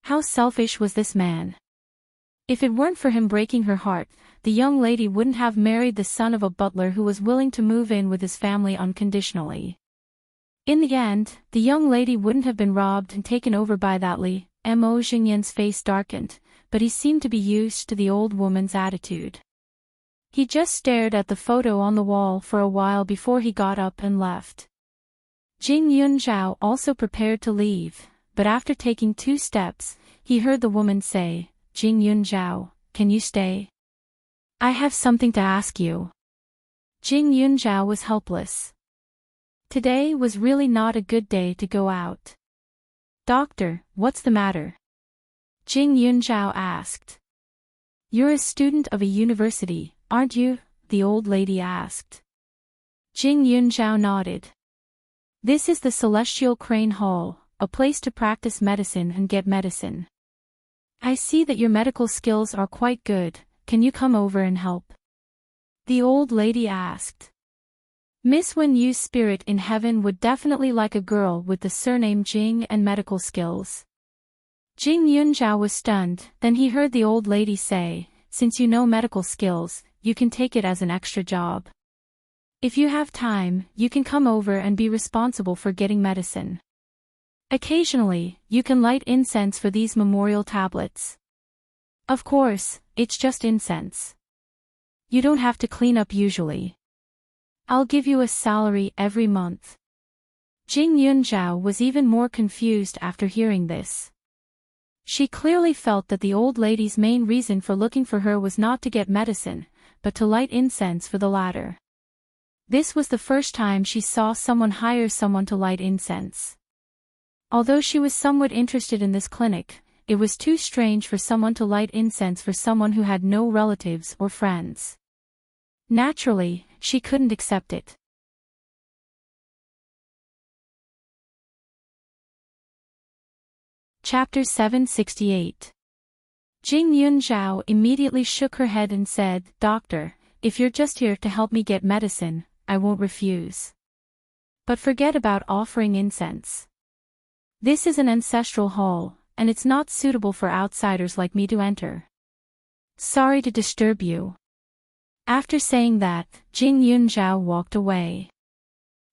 How selfish was this man? If it weren't for him breaking her heart, the young lady wouldn't have married the son of a butler who was willing to move in with his family unconditionally. In the end, the young lady wouldn't have been robbed and taken over by that Li. Mo Xingyan's face darkened, but he seemed to be used to the old woman's attitude. He just stared at the photo on the wall for a while before he got up and left. Jing Yunzhao also prepared to leave, but after taking 2 steps, he heard the woman say, "Jing Yunzhao, can you stay? I have something to ask you." Jing Yunzhao was helpless. Today was really not a good day to go out. "Doctor, what's the matter?" Jing Yunzhao asked. "You're a student of a university, aren't you?" the old lady asked. Jing Yunzhao nodded. "This is the Celestial Crane Hall, a place to practice medicine and get medicine. I see that your medical skills are quite good, can you come over and help?" the old lady asked. Miss Wen Yu's spirit in heaven would definitely like a girl with the surname Jing and medical skills. Jing Yunzhao was stunned, then he heard the old lady say, "Since you know medical skills, you can take it as an extra job. If you have time, you can come over and be responsible for getting medicine. Occasionally, you can light incense for these memorial tablets. Of course, it's just incense. You don't have to clean up usually. I'll give you a salary every month." Jing Yunzhao was even more confused after hearing this. She clearly felt that the old lady's main reason for looking for her was not to get medicine, but to light incense for the latter. This was the first time she saw someone hire someone to light incense. Although she was somewhat interested in this clinic, it was too strange for someone to light incense for someone who had no relatives or friends. Naturally, she couldn't accept it. Chapter 768. Jing Yunzhao immediately shook her head and said, "Doctor, if you're just here to help me get medicine, I won't refuse. But forget about offering incense. This is an ancestral hall, and it's not suitable for outsiders like me to enter. Sorry to disturb you." After saying that, Jing Yunzhao walked away.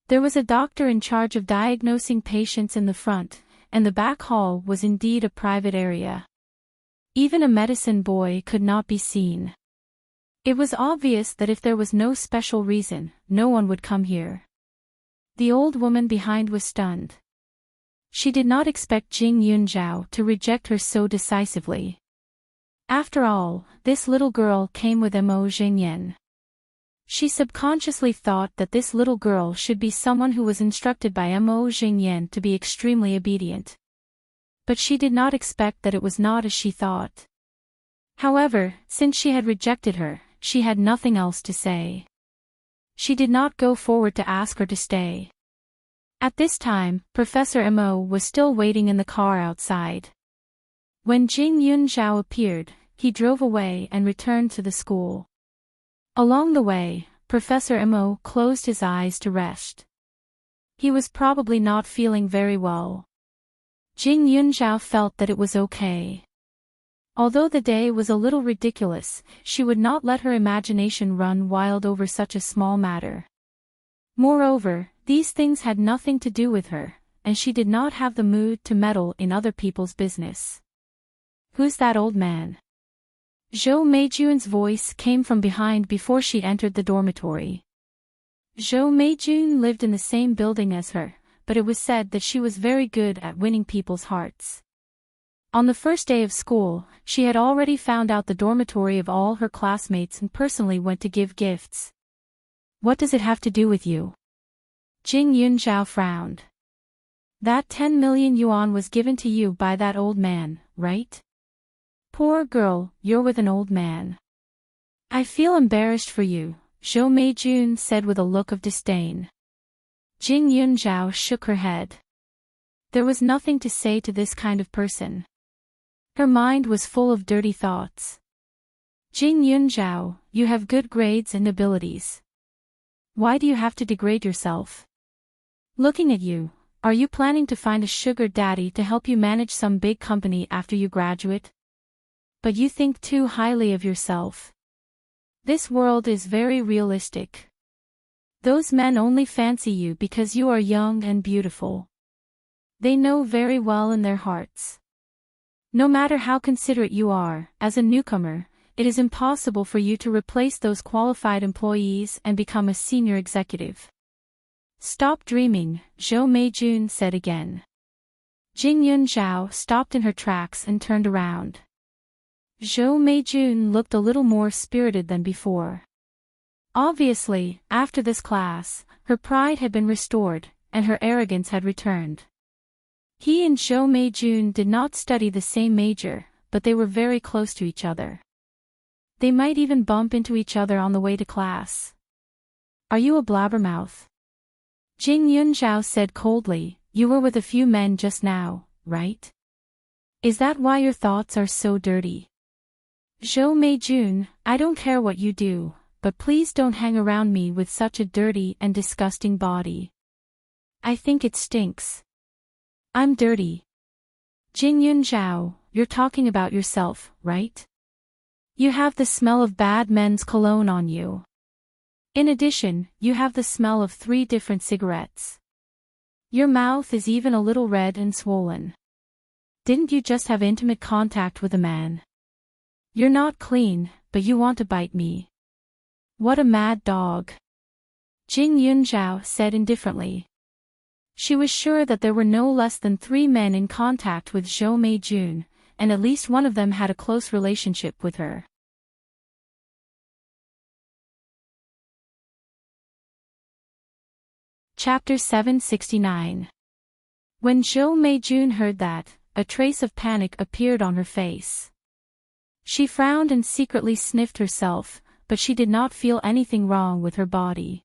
There was a doctor in charge of diagnosing patients in the front, and the back hall was indeed a private area. Even a medicine boy could not be seen. It was obvious that if there was no special reason, no one would come here. The old woman behind was stunned. She did not expect Jing Yunzhao to reject her so decisively. After all, this little girl came with Mo Xingyan. She subconsciously thought that this little girl should be someone who was instructed by Mo Xingyan to be extremely obedient. But she did not expect that it was not as she thought. However, since she had rejected her, she had nothing else to say. She did not go forward to ask her to stay. At this time, Professor Mo was still waiting in the car outside. When Jing Yunzhao appeared, he drove away and returned to the school. Along the way, Professor Mo closed his eyes to rest. He was probably not feeling very well. Jing Yunzhao felt that it was okay. Although the day was a little ridiculous, she would not let her imagination run wild over such a small matter. Moreover, these things had nothing to do with her, and she did not have the mood to meddle in other people's business. "Who's that old man?" Zhou Meijun's voice came from behind before she entered the dormitory. Zhou Meijun lived in the same building as her, but it was said that she was very good at winning people's hearts. On the first day of school, she had already found out the dormitory of all her classmates and personally went to give gifts. "What does it have to do with you?" Jing Yunzhao frowned. "That 10 million yuan was given to you by that old man, right? Poor girl, you're with an old man. I feel embarrassed for you," Zhou Meijun said with a look of disdain. Jing Yunzhao shook her head. There was nothing to say to this kind of person. Her mind was full of dirty thoughts. Jing Yunzhao, you have good grades and abilities. Why do you have to degrade yourself? Looking at you, are you planning to find a sugar daddy to help you manage some big company after you graduate? But you think too highly of yourself. This world is very realistic. Those men only fancy you because you are young and beautiful. They know very well in their hearts. No matter how considerate you are, as a newcomer, it is impossible for you to replace those qualified employees and become a senior executive. Stop dreaming, Zhou Meijun said again. Jing Yunzhao stopped in her tracks and turned around. Zhou Meijun looked a little more spirited than before. Obviously, after this class, her pride had been restored, and her arrogance had returned. He and Zhou Meijun did not study the same major, but they were very close to each other. They might even bump into each other on the way to class. Are you a blabbermouth? Jing Yunzhao said coldly, you were with a few men just now, right? Is that why your thoughts are so dirty? Zhou Meijun, I don't care what you do, but please don't hang around me with such a dirty and disgusting body. I think it stinks. I'm dirty. Jing Yunzhao, you're talking about yourself, right? You have the smell of bad men's cologne on you. In addition, you have the smell of 3 different cigarettes. Your mouth is even a little red and swollen. Didn't you just have intimate contact with a man? You're not clean, but you want to bite me. What a mad dog. Jing Yunzhao said indifferently. She was sure that there were no less than 3 men in contact with Zhou Meijun, and at least one of them had a close relationship with her. Chapter 769. When Zhou Meijun heard that, a trace of panic appeared on her face. She frowned and secretly sniffed herself, but she did not feel anything wrong with her body.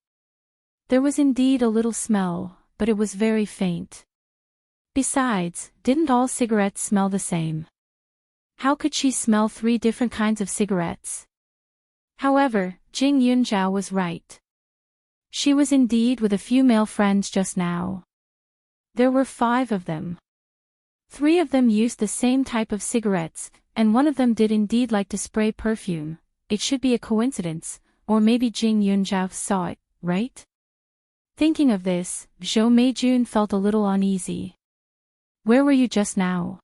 There was indeed a little smell, but it was very faint. Besides, didn't all cigarettes smell the same? How could she smell 3 different kinds of cigarettes? However, Jing Yunzhao was right. She was indeed with a few male friends just now. There were 5 of them. 3 of them used the same type of cigarettes, and one of them did indeed like to spray perfume. It should be a coincidence, or maybe Jing Yunzhao saw it, right? Thinking of this, Zhou Meijun felt a little uneasy. Where were you just now?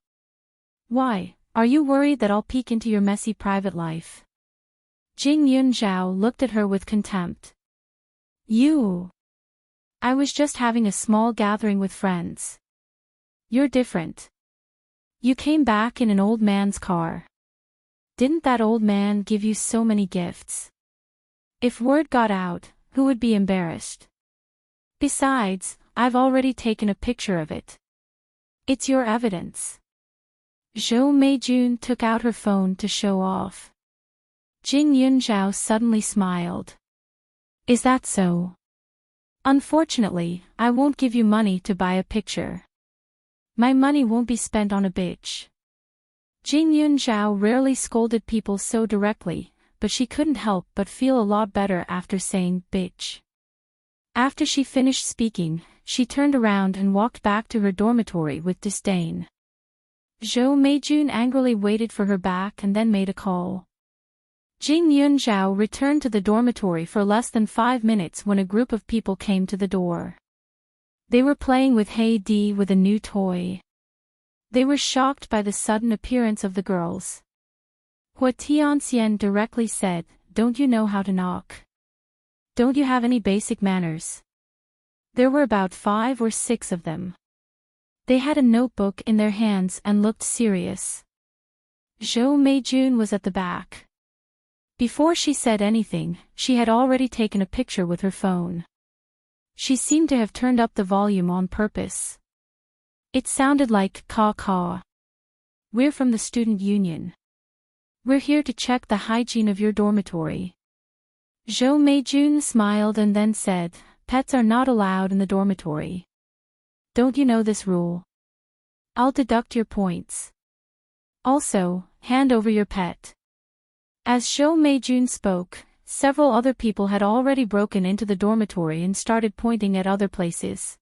Why, are you worried that I'll peek into your messy private life? Jing Yunzhao looked at her with contempt. You. I was just having a small gathering with friends. You're different. You came back in an old man's car. Didn't that old man give you so many gifts? If word got out, who would be embarrassed? Besides, I've already taken a picture of it. It's your evidence. Zhou Meijun took out her phone to show off. Jing Yunzhao suddenly smiled. Is that so? Unfortunately, I won't give you money to buy a picture. My money won't be spent on a bitch. Jing Yunzhao rarely scolded people so directly, but she couldn't help but feel a lot better after saying bitch. After she finished speaking, she turned around and walked back to her dormitory with disdain. Zhou Meijun angrily waited for her back and then made a call. Jing Yunzhao returned to the dormitory for less than 5 minutes when a group of people came to the door. They were playing with Hey Di with a new toy. They were shocked by the sudden appearance of the girls. Hua Tianxian directly said, "Don't you know how to knock? Don't you have any basic manners?" There were about 5 or 6 of them. They had a notebook in their hands and looked serious. Zhou Meijun was at the back. Before she said anything, she had already taken a picture with her phone. She seemed to have turned up the volume on purpose. It sounded like caw-caw. We're from the student union. We're here to check the hygiene of your dormitory. Zhou Meijun smiled and then said, "Pets are not allowed in the dormitory. Don't you know this rule? I'll deduct your points." Also, hand over your pet. As Zhou Meijun spoke, several other people had already broken into the dormitory and started pointing at other places.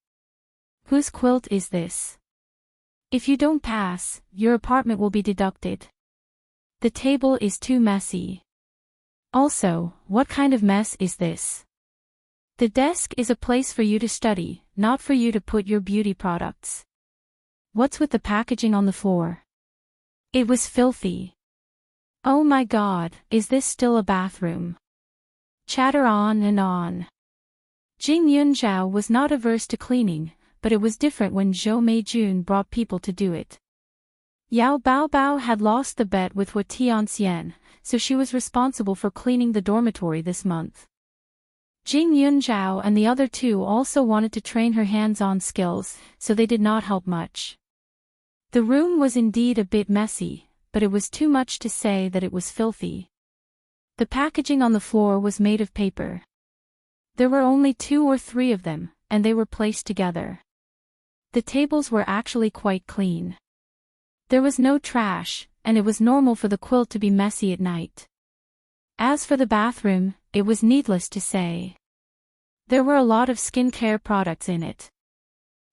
Whose quilt is this? If you don't pass, your apartment will be deducted. The table is too messy. Also, what kind of mess is this? The desk is a place for you to study, not for you to put your beauty products. What's with the packaging on the floor? It was filthy. Oh my God, is this still a bathroom? Chatter on and on. Jing Yunzhao was not averse to cleaning, but it was different when Zhou Meijun brought people to do it. Yao Baobao had lost the bet with Hua Tianxian, so she was responsible for cleaning the dormitory this month. Jing Yunzhao and the other two also wanted to train her hands-on skills, so they did not help much. The room was indeed a bit messy, but it was too much to say that it was filthy. The packaging on the floor was made of paper. There were only 2 or 3 of them, and they were placed together. The tables were actually quite clean. There was no trash, and it was normal for the quilt to be messy at night. As for the bathroom, it was needless to say. There were a lot of skincare products in it.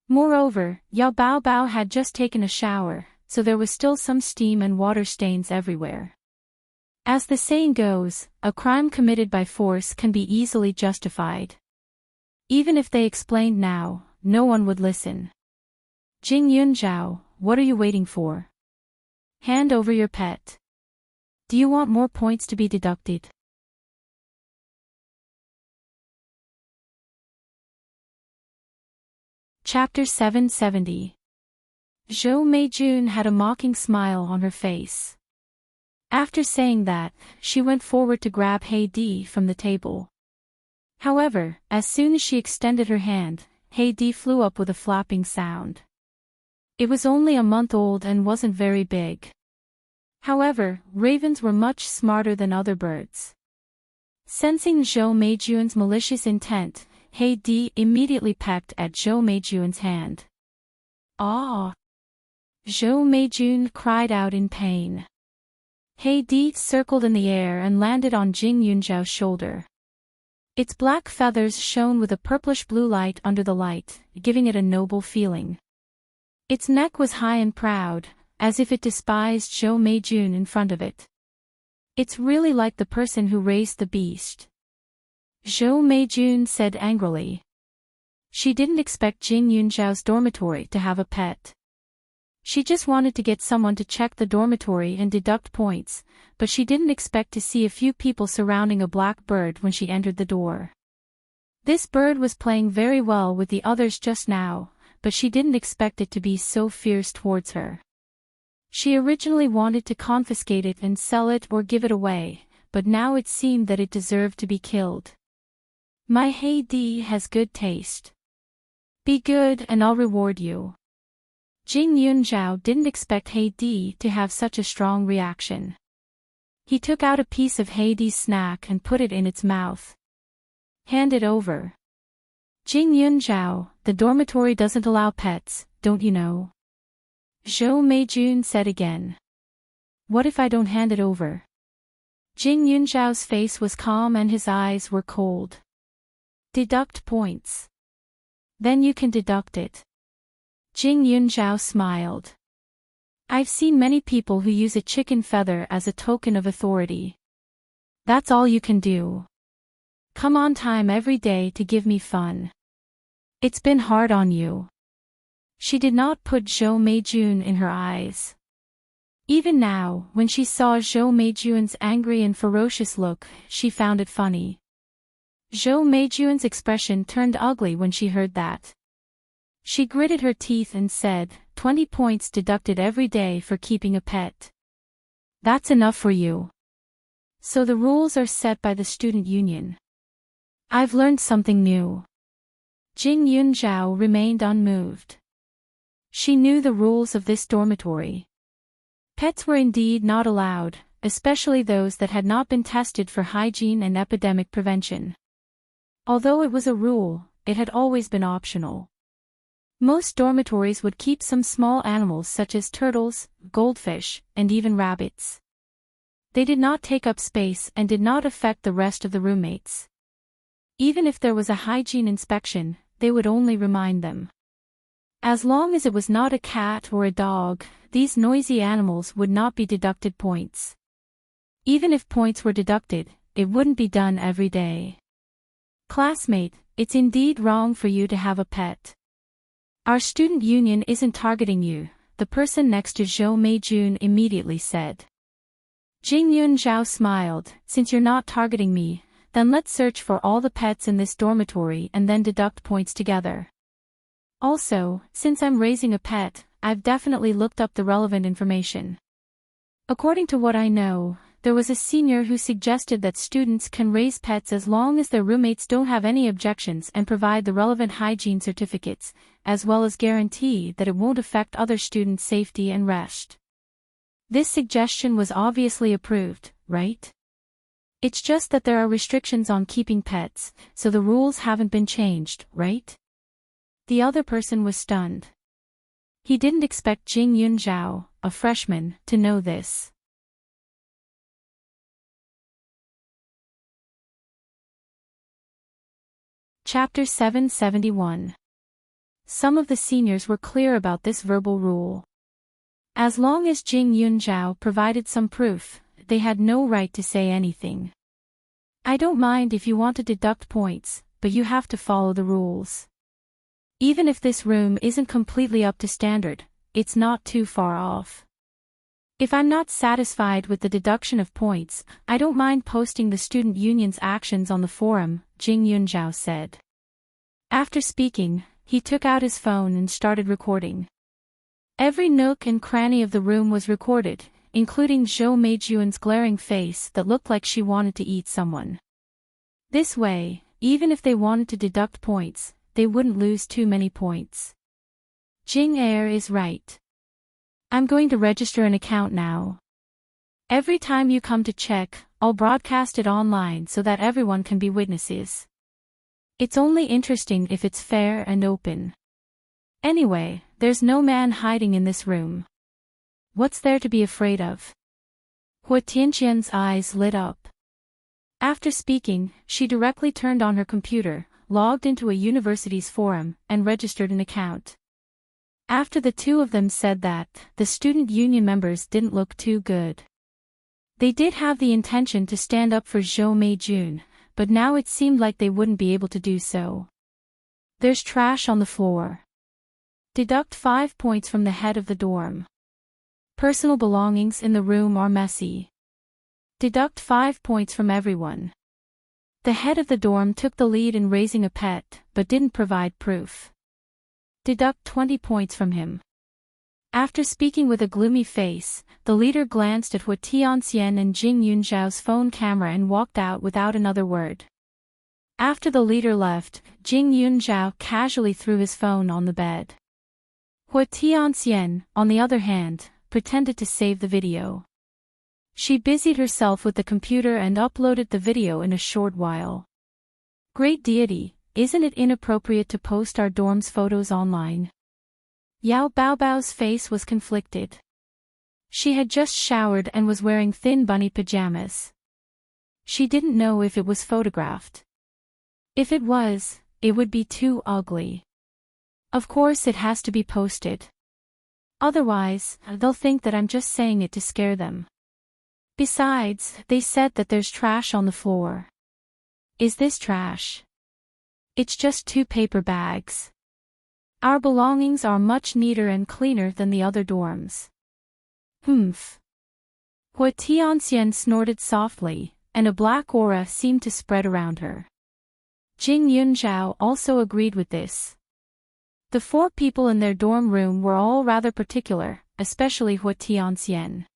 Moreover, Yao Baobao had just taken a shower, so there was still some steam and water stains everywhere. As the saying goes, a crime committed by force can be easily justified. Even if they explained now, no one would listen. Jing Yunzhao, what are you waiting for? Hand over your pet. Do you want more points to be deducted? Chapter 770. Zhou Meijun had a mocking smile on her face. After saying that, she went forward to grab Heidi from the table. However, as soon as she extended her hand, Heidi flew up with a flapping sound. It was only a month old and wasn't very big. However, ravens were much smarter than other birds. Sensing Zhou Meijun's malicious intent, Heidi immediately pecked at Zhou Meijun's hand. Ah! Zhou Meijun cried out in pain. Heidi circled in the air and landed on Jing Yunzhao's shoulder. Its black feathers shone with a purplish-blue light under the light, giving it a noble feeling. Its neck was high and proud, as if it despised Zhou Meijun in front of it. It's really like the person who raised the beast. Zhou Meijun said angrily. She didn't expect Jing Yunzhao's dormitory to have a pet. She just wanted to get someone to check the dormitory and deduct points, but she didn't expect to see a few people surrounding a black bird when she entered the door. This bird was playing very well with the others just now, but she didn't expect it to be so fierce towards her. She originally wanted to confiscate it and sell it or give it away, but now it seemed that it deserved to be killed. My Heidi has good taste. Be good and I'll reward you. Jing Yunzhao didn't expect Heidi to have such a strong reaction. He took out a piece of Heidi's snack and put it in its mouth. Hand it over. Jing Yunzhao, the dormitory doesn't allow pets, don't you know? Zhou Meijun said again. What if I don't hand it over? Jing Yunzhao's face was calm and his eyes were cold. Deduct points. Then you can deduct it. Jing Yunzhao smiled. I've seen many people who use a chicken feather as a token of authority. That's all you can do. Come on time every day to give me fun. It's been hard on you. She did not put Zhou Meijun in her eyes. Even now, when she saw Zhou Meijun's angry and ferocious look, she found it funny. Zhou Meijun's expression turned ugly when she heard that. She gritted her teeth and said, 20 points deducted every day for keeping a pet. That's enough for you. So the rules are set by the student union. I've learned something new. Jing Yunzhao remained unmoved. She knew the rules of this dormitory. Pets were indeed not allowed, especially those that had not been tested for hygiene and epidemic prevention. Although it was a rule, it had always been optional. Most dormitories would keep some small animals such as turtles, goldfish, and even rabbits. They did not take up space and did not affect the rest of the roommates. Even if there was a hygiene inspection, they would only remind them. As long as it was not a cat or a dog, these noisy animals would not be deducted points. Even if points were deducted, it wouldn't be done every day. Classmate, it's indeed wrong for you to have a pet. Our student union isn't targeting you, the person next to Zhou Meijun immediately said. Jing Yun Zhao smiled, since you're not targeting me, then let's search for all the pets in this dormitory and then deduct points together. Also, since I'm raising a pet, I've definitely looked up the relevant information. According to what I know, there was a senior who suggested that students can raise pets as long as their roommates don't have any objections and provide the relevant hygiene certificates, as well as guarantee that it won't affect other students' safety and rest. This suggestion was obviously approved, right? It's just that there are restrictions on keeping pets, so the rules haven't been changed, right? The other person was stunned. He didn't expect Jing Yun Zhao, a freshman, to know this. Chapter 771. Some of the seniors were clear about this verbal rule. As long as Jing Yun Zhao provided some proof, they had no right to say anything. I don't mind if you want to deduct points, but you have to follow the rules. Even if this room isn't completely up to standard, it's not too far off. If I'm not satisfied with the deduction of points, I don't mind posting the student union's actions on the forum, Jing Yun Zhao said. After speaking, he took out his phone and started recording. Every nook and cranny of the room was recorded, including Zhou Meijun's glaring face that looked like she wanted to eat someone. This way, even if they wanted to deduct points, they wouldn't lose too many points. Jing Er is right. I'm going to register an account now. Every time you come to check, I'll broadcast it online so that everyone can be witnesses. It's only interesting if it's fair and open. Anyway, there's no man hiding in this room. What's there to be afraid of? Hua Tianqian's eyes lit up. After speaking, she directly turned on her computer, logged into a university's forum, and registered an account. After the two of them said that, the student union members didn't look too good. They did have the intention to stand up for Zhou Meijun, but now it seemed like they wouldn't be able to do so. There's trash on the floor. Deduct 5 points from the head of the dorm. Personal belongings in the room are messy. Deduct 5 points from everyone. The head of the dorm took the lead in raising a pet, but didn't provide proof. Deduct 20 points from him. After speaking with a gloomy face, the leader glanced at Hua Tianxian and Jing Yun Zhao's phone camera and walked out without another word. After the leader left, Jing Yun Zhao casually threw his phone on the bed. Hua Tianxian, on the other hand, pretended to save the video. She busied herself with the computer and uploaded the video in a short while. Great deity, isn't it inappropriate to post our dorm's photos online? Yao Baobao's face was conflicted. She had just showered and was wearing thin bunny pajamas. She didn't know if it was photographed. If it was, it would be too ugly. Of course it has to be posted. Otherwise, they'll think that I'm just saying it to scare them. Besides, they said that there's trash on the floor. Is this trash? It's just 2 paper bags. Our belongings are much neater and cleaner than the other dorms. Humph. Hua Tianxian snorted softly, and a black aura seemed to spread around her. Jing Yun Zhao also agreed with this. The 4 people in their dorm room were all rather particular, especially Hua Tianxian.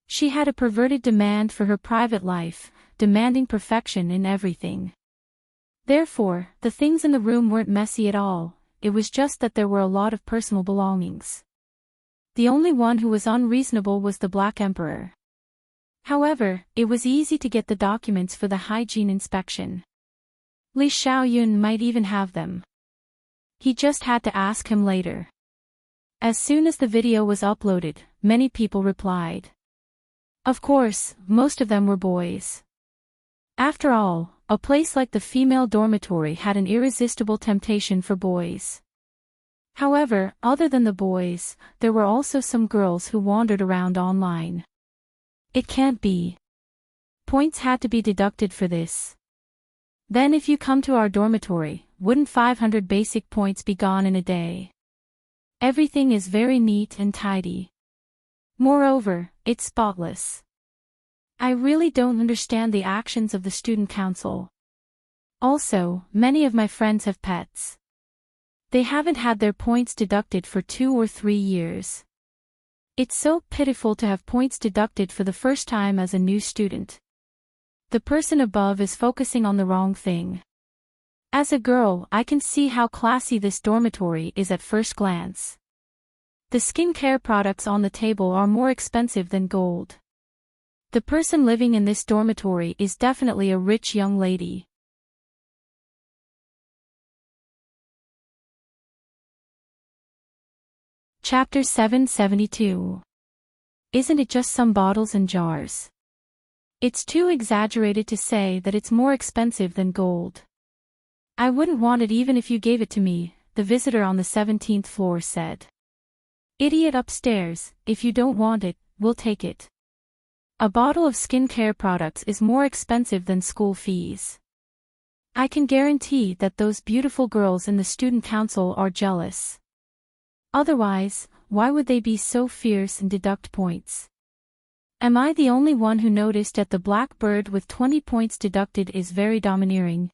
She had a perverted demand for her private life, demanding perfection in everything. Therefore, the things in the room weren't messy at all, it was just that there were a lot of personal belongings. The only one who was unreasonable was the Black Emperor. However, it was easy to get the documents for the hygiene inspection. Li Xiaoyun might even have them. He just had to ask him later. As soon as the video was uploaded, many people replied. Of course, most of them were boys. After all, a place like the female dormitory had an irresistible temptation for boys. However, other than the boys, there were also some girls who wandered around online. It can't be. Points had to be deducted for this. Then if you come to our dormitory, wouldn't 500 basic points be gone in a day? Everything is very neat and tidy. Moreover, it's spotless. I really don't understand the actions of the student council. Also, many of my friends have pets. They haven't had their points deducted for 2 or 3 years. It's so pitiful to have points deducted for the first time as a new student. The person above is focusing on the wrong thing. As a girl, I can see how classy this dormitory is at first glance. The skincare products on the table are more expensive than gold. The person living in this dormitory is definitely a rich young lady. Chapter 772. Isn't it just some bottles and jars? It's too exaggerated to say that it's more expensive than gold. I wouldn't want it even if you gave it to me, the visitor on the 17th floor said. Idiot upstairs, if you don't want it, we'll take it. A bottle of skincare products is more expensive than school fees. I can guarantee that those beautiful girls in the student council are jealous. Otherwise, why would they be so fierce and deduct points? Am I the only one who noticed that the black bird with 20 points deducted is very domineering?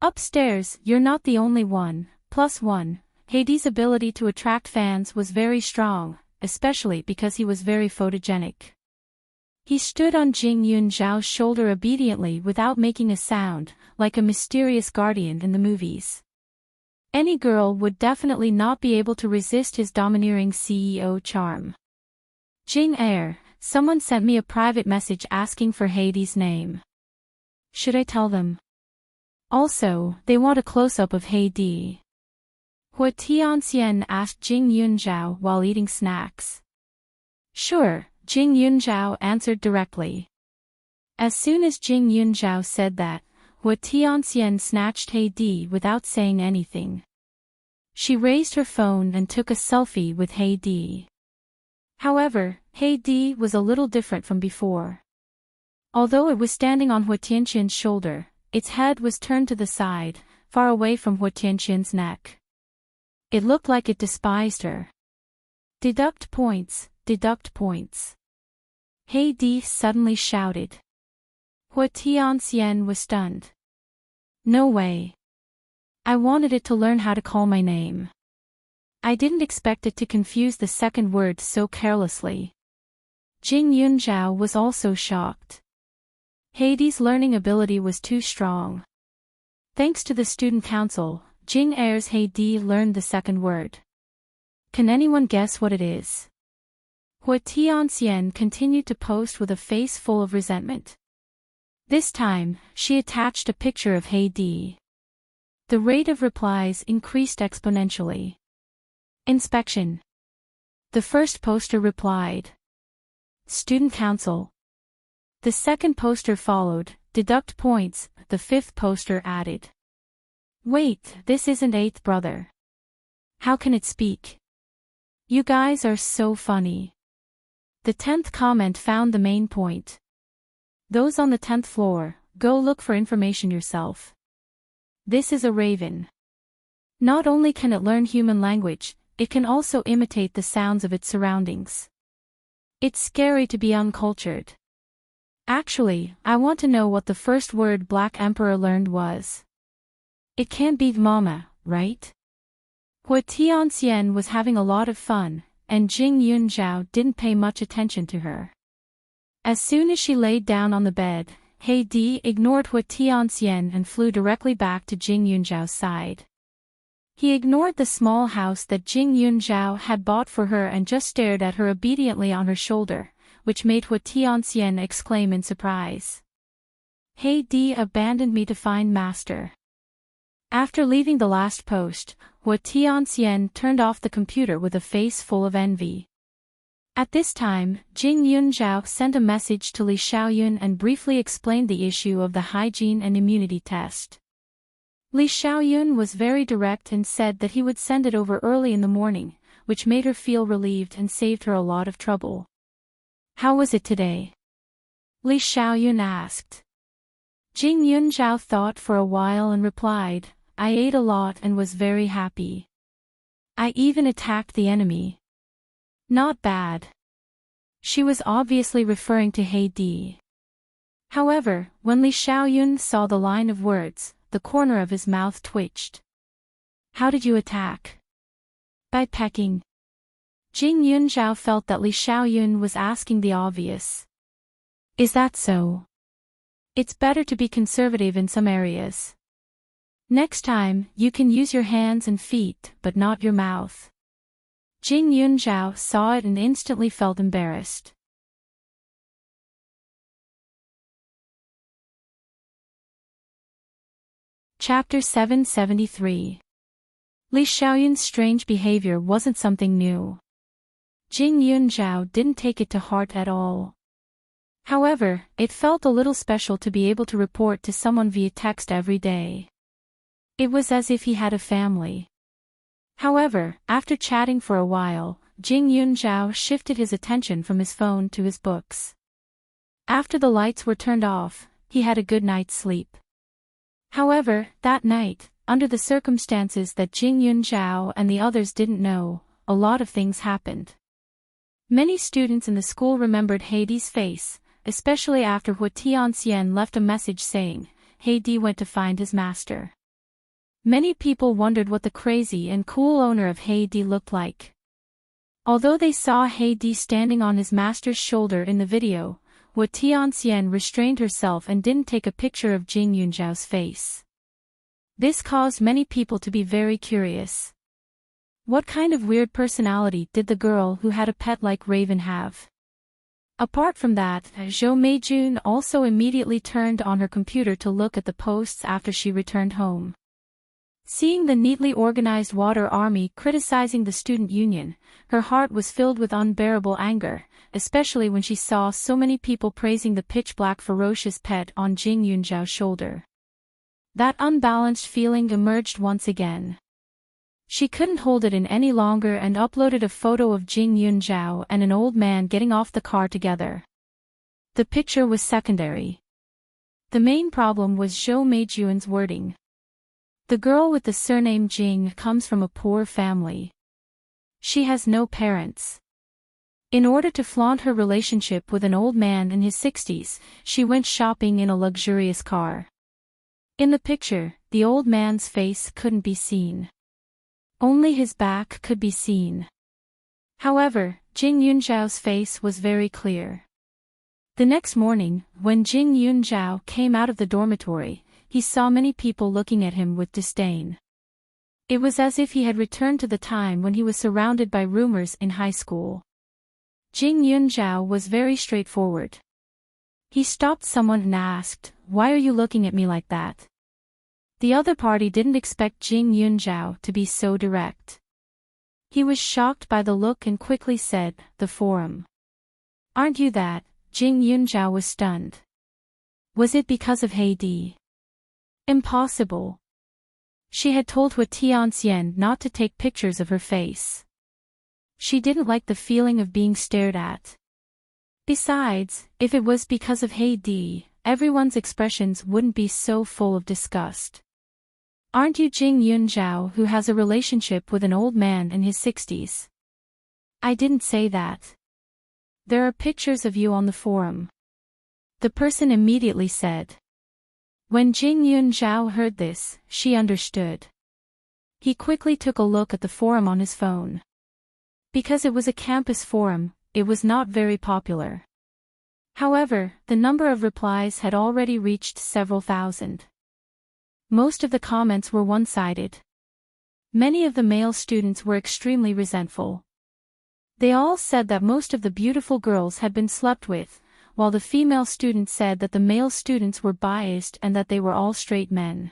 Upstairs, you're not the only one. +1, Hades' ability to attract fans was very strong, especially because he was very photogenic. He stood on Jing Yunzhao's shoulder obediently without making a sound, like a mysterious guardian in the movies. Any girl would definitely not be able to resist his domineering CEO charm. Jing Er, someone sent me a private message asking for Hades' name. Should I tell them? Also, they want a close-up of Hades. Hua Tianxian asked Jing Yunzhao while eating snacks. Sure, Jing Yunzhao answered directly. As soon as Jing Yunzhao said that, Hua Tianxian snatched Hades without saying anything. She raised her phone and took a selfie with Hades. However, Hades was a little different from before. Although it was standing on Hua Tianxian's shoulder, its head was turned to the side, far away from Hua Tianxian's neck. It looked like it despised her. Deduct points, deduct points. Hades suddenly shouted. Hua Tianxian was stunned. No way. I wanted it to learn how to call my name. I didn't expect it to confuse the second word so carelessly. Jing Yunzhao was also shocked. Hades' learning ability was too strong. Thanks to the student council, Jing Er's Hades learned the second word. Can anyone guess what it is? Hua Tianxian continued to post with a face full of resentment. This time, she attached a picture of Hades. The rate of replies increased exponentially. Inspection. The first poster replied. Student council. The second poster followed, deduct points, the fifth poster added. Wait, this isn't eighth brother. How can it speak? You guys are so funny. The 10th comment found the main point. Those on the 10th floor, go look for information yourself. This is a raven. Not only can it learn human language, it can also imitate the sounds of its surroundings. It's scary to be uncultured. Actually, I want to know what the first word Black Emperor learned was. It can't be mama, right? Hua Tianxian was having a lot of fun, and Jing Yunzhao didn't pay much attention to her. As soon as she laid down on the bed, Hades ignored Hua Tianxian and flew directly back to Jing Yunzhao's side. He ignored the small house that Jing Yunzhao had bought for her and just stared at her obediently on her shoulder, which made Hua Tianxian exclaim in surprise. Hades abandoned me to find master. After leaving the last post, Hua Tianxian turned off the computer with a face full of envy. At this time, Jing Yunzhao sent a message to Li Xiaoyun and briefly explained the issue of the hygiene and immunity test. Li Xiaoyun was very direct and said that he would send it over early in the morning, which made her feel relieved and saved her a lot of trouble. "How was it today?" Li Xiaoyun asked. Jing Yunzhao thought for a while and replied, "I ate a lot and was very happy. I even attacked the enemy. Not bad." She was obviously referring to Heidi. However, when Li Xiaoyun saw the line of words, the corner of his mouth twitched. "How did you attack?" "By pecking." Jing Yunzhao felt that Li Xiaoyun was asking the obvious. "Is that so? It's better to be conservative in some areas. Next time, you can use your hands and feet, but not your mouth." Jing Yunzhao saw it and instantly felt embarrassed. Chapter 773. Li Xiaoyun's strange behavior wasn't something new. Jing Yunzhao didn't take it to heart at all. However, it felt a little special to be able to report to someone via text every day. It was as if he had a family. However, after chatting for a while, Jing Yunzhao shifted his attention from his phone to his books. After the lights were turned off, he had a good night's sleep. However, that night, under the circumstances that Jing Yunzhao and the others didn't know, a lot of things happened. Many students in the school remembered Heidi's face, especially after Hua Tianxian left a message saying, "Heidi went to find his master." Many people wondered what the crazy and cool owner of Heidi looked like. Although they saw Heidi standing on his master's shoulder in the video, Hua Tianxian restrained herself and didn't take a picture of Jing Yunzhao's face. This caused many people to be very curious. What kind of weird personality did the girl who had a pet like Raven have? Apart from that, Zhou Meijun also immediately turned on her computer to look at the posts after she returned home. Seeing the neatly organized water army criticizing the student union, her heart was filled with unbearable anger, especially when she saw so many people praising the pitch-black ferocious pet on Jing Yunzhao's shoulder. That unbalanced feeling emerged once again. She couldn't hold it in any longer and uploaded a photo of Jing Yunzhao and an old man getting off the car together. The picture was secondary. The main problem was Zhou Meijun's wording. The girl with the surname Jing comes from a poor family. She has no parents. In order to flaunt her relationship with an old man in his 60s, she went shopping in a luxurious car. In the picture, the old man's face couldn't be seen. Only his back could be seen. However, Jing Yunzhao's face was very clear. The next morning, when Jing Yunzhao came out of the dormitory, he saw many people looking at him with disdain. It was as if he had returned to the time when he was surrounded by rumors in high school. Jing Yunzhao was very straightforward. He stopped someone and asked, "Why are you looking at me like that?" The other party didn't expect Jing Yunzhao to be so direct. He was shocked by the look and quickly said, "The forum." "Aren't you that?" Jing Yunzhao was stunned. Was it because of Heidi? Impossible. She had told Hua Tianxian not to take pictures of her face. She didn't like the feeling of being stared at. Besides, if it was because of Heidi, everyone's expressions wouldn't be so full of disgust. "Aren't you Jing Yunzhao who has a relationship with an old man in his 60s? "I didn't say that. There are pictures of you on the forum." The person immediately said. When Jing Yunzhao heard this, she understood. He quickly took a look at the forum on his phone. Because it was a campus forum, it was not very popular. However, the number of replies had already reached several thousand. Most of the comments were one-sided. Many of the male students were extremely resentful. They all said that most of the beautiful girls had been slept with, while the female students said that the male students were biased and that they were all straight men.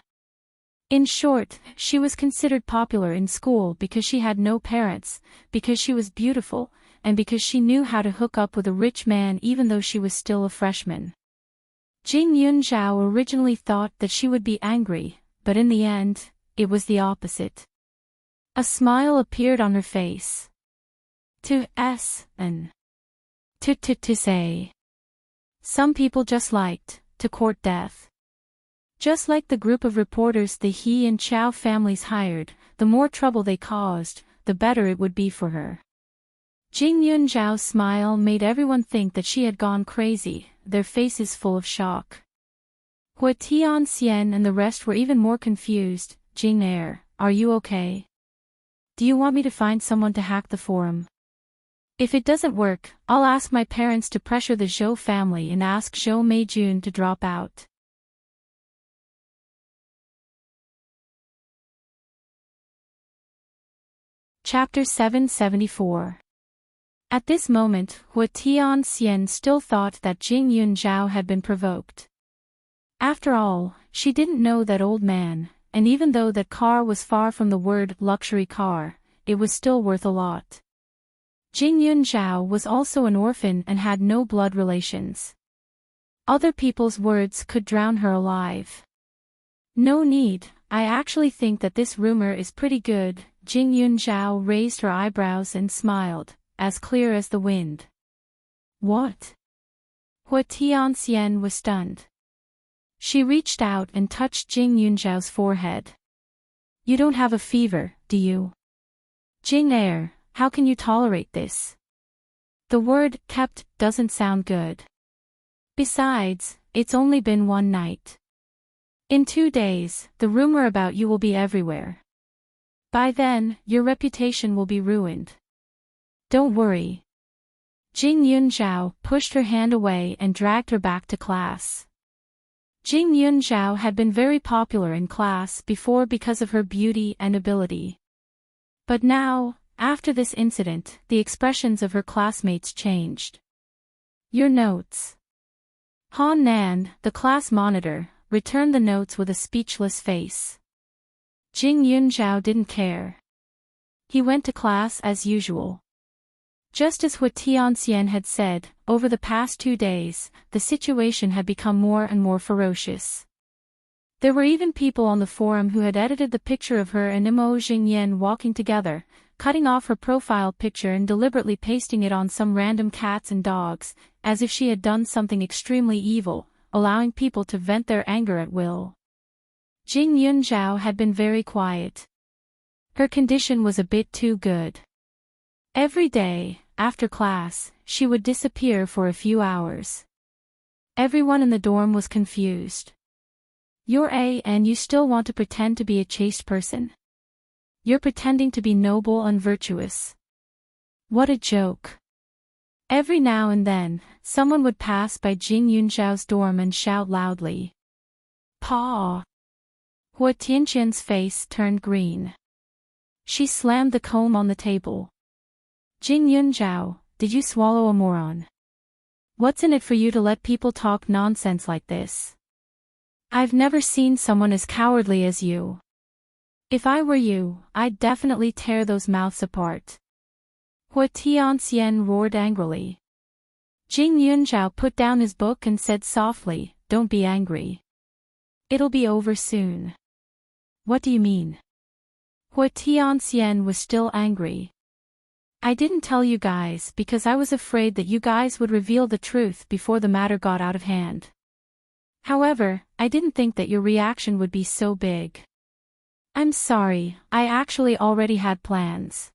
In short, she was considered popular in school because she had no parents, because she was beautiful, and because she knew how to hook up with a rich man even though she was still a freshman. Jing Yunzhao originally thought that she would be angry, but in the end, it was the opposite. A smile appeared on her face. To say. Some people just liked to court death. Just like the group of reporters the He and Chow families hired, the more trouble they caused, the better it would be for her. Jing Yunzhao's smile made everyone think that she had gone crazy, their faces full of shock. Hua Tianxian and the rest were even more confused. Jing Er, are you okay? Do you want me to find someone to hack the forum? If it doesn't work, I'll ask my parents to pressure the Zhou family and ask Zhou Meijun to drop out. Chapter 774. At this moment, Hua Tianxian still thought that Jing Yunzhao had been provoked. After all, she didn't know that old man, and even though that car was far from the word luxury car, it was still worth a lot. Jing Yunzhao was also an orphan and had no blood relations. Other people's words could drown her alive. No need, I actually think that this rumor is pretty good. Jing Yunzhao raised her eyebrows and smiled, as clear as the wind. What? Hua Tianxian was stunned. She reached out and touched Jing Yunzhao's forehead. You don't have a fever, do you? Jing Er, how can you tolerate this? The word kept doesn't sound good. Besides, it's only been one night. In 2 days, the rumor about you will be everywhere. By then, your reputation will be ruined. Don't worry. Jing Yunzhao pushed her hand away and dragged her back to class. Jing Yunzhao had been very popular in class before because of her beauty and ability. But now, after this incident, the expressions of her classmates changed. Your notes. Han Nan, the class monitor, returned the notes with a speechless face. Jing Yunzhao didn't care. He went to class as usual. Just as Hua Tianxian had said, over the past 2 days, the situation had become more and more ferocious. There were even people on the forum who had edited the picture of her and Imo Jingyan walking together, cutting off her profile picture and deliberately pasting it on some random cats and dogs, as if she had done something extremely evil, allowing people to vent their anger at will. Jing Yunzhao had been very quiet. Her condition was a bit too good. Every day, after class, she would disappear for a few hours. Everyone in the dorm was confused. You're A and you still want to pretend to be a chaste person? You're pretending to be noble and virtuous. What a joke. Every now and then, someone would pass by Jing Yunzhao's dorm and shout loudly. Pa! Hua Tianxian's face turned green. She slammed the comb on the table. Jing Yunzhao, did you swallow a moron? What's in it for you to let people talk nonsense like this? I've never seen someone as cowardly as you. If I were you, I'd definitely tear those mouths apart. Hua Tianxian roared angrily. Jing Yunzhao put down his book and said softly, don't be angry. It'll be over soon. What do you mean? Hua Tianxian was still angry. I didn't tell you guys because I was afraid that you guys would reveal the truth before the matter got out of hand. However, I didn't think that your reaction would be so big. I'm sorry, I actually already had plans.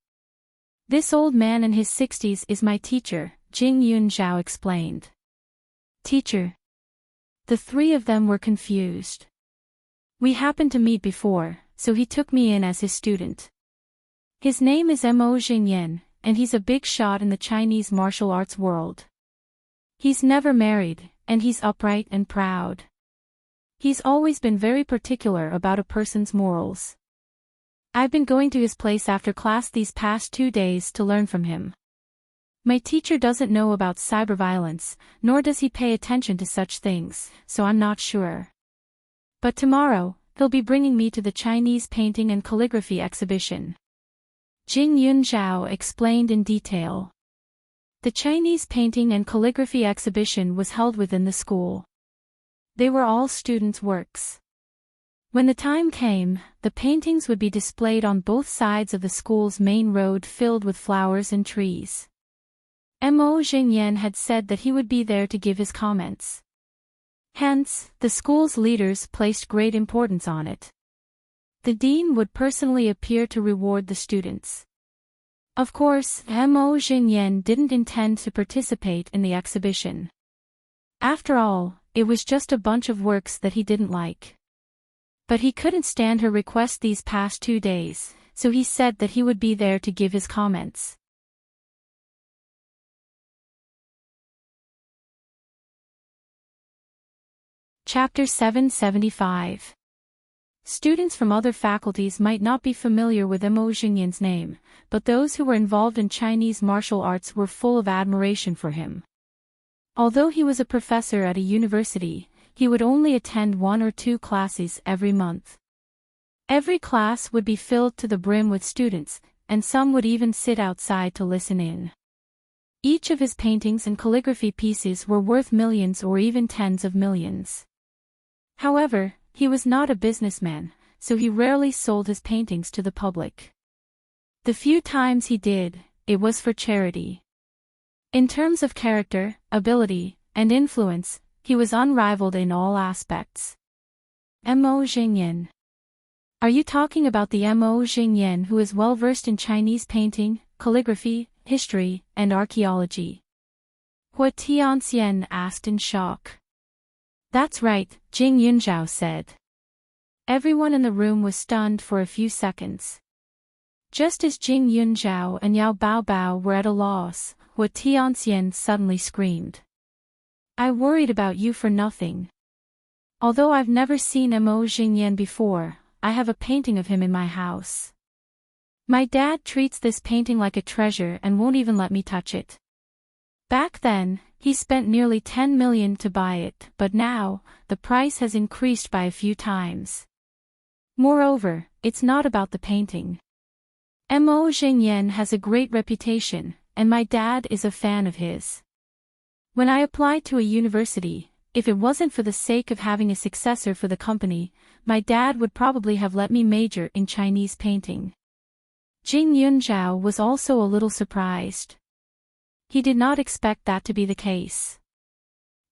This old man in his 60s is my teacher, Jing Yunzhao explained. Teacher? The 3 of them were confused. We happened to meet before, so he took me in as his student. His name is Mo Jingyan, and he's a big shot in the Chinese martial arts world. He's never married, and he's upright and proud. He's always been very particular about a person's morals. I've been going to his place after class these past 2 days to learn from him. My teacher doesn't know about cyberviolence, nor does he pay attention to such things, so I'm not sure. But tomorrow, He'll be bringing me to the Chinese painting and calligraphy exhibition. Jing Yunzhao explained in detail. The Chinese painting and calligraphy exhibition was held within the school. They were all students' works. When the time came, the paintings would be displayed on both sides of the school's main road filled with flowers and trees. Mo Jingyan had said that he would be there to give his comments. Hence, the school's leaders placed great importance on it. The dean would personally appear to reward the students. Of course, Mo Jingyan didn't intend to participate in the exhibition. After all, it was just a bunch of works that he didn't like. But he couldn't stand her request these past 2 days, so he said that he would be there to give his comments. Chapter 775. Students from other faculties might not be familiar with Mo Jingyan's name, but those who were involved in Chinese martial arts were full of admiration for him. Although he was a professor at a university, he would only attend 1 or 2 classes every month. Every class would be filled to the brim with students, and some would even sit outside to listen in. Each of his paintings and calligraphy pieces were worth millions or even tens of millions. However, he was not a businessman, so he rarely sold his paintings to the public. The few times he did, it was for charity. In terms of character, ability, and influence, he was unrivaled in all aspects. Mo Jingyan. Are you talking about the Mo Jingyan who is well versed in Chinese painting, calligraphy, history, and archaeology? Hua Tianxian asked in shock. That's right, Jing Yunzhao said. Everyone in the room was stunned for a few seconds. Just as Jing Yunzhao and Yao Baobao were at a loss, Hua Tianxian suddenly screamed. I worried about you for nothing. Although I've never seen Mo Jingyan before, I have a painting of him in my house. My dad treats this painting like a treasure and won't even let me touch it. Back then, he spent nearly 10 million to buy it, but now, the price has increased by a few times. Moreover, it's not about the painting. Mo Jingyan has a great reputation, and my dad is a fan of his. When I applied to a university, if it wasn't for the sake of having a successor for the company, my dad would probably have let me major in Chinese painting. Jing Yunzhao was also a little surprised. He did not expect that to be the case.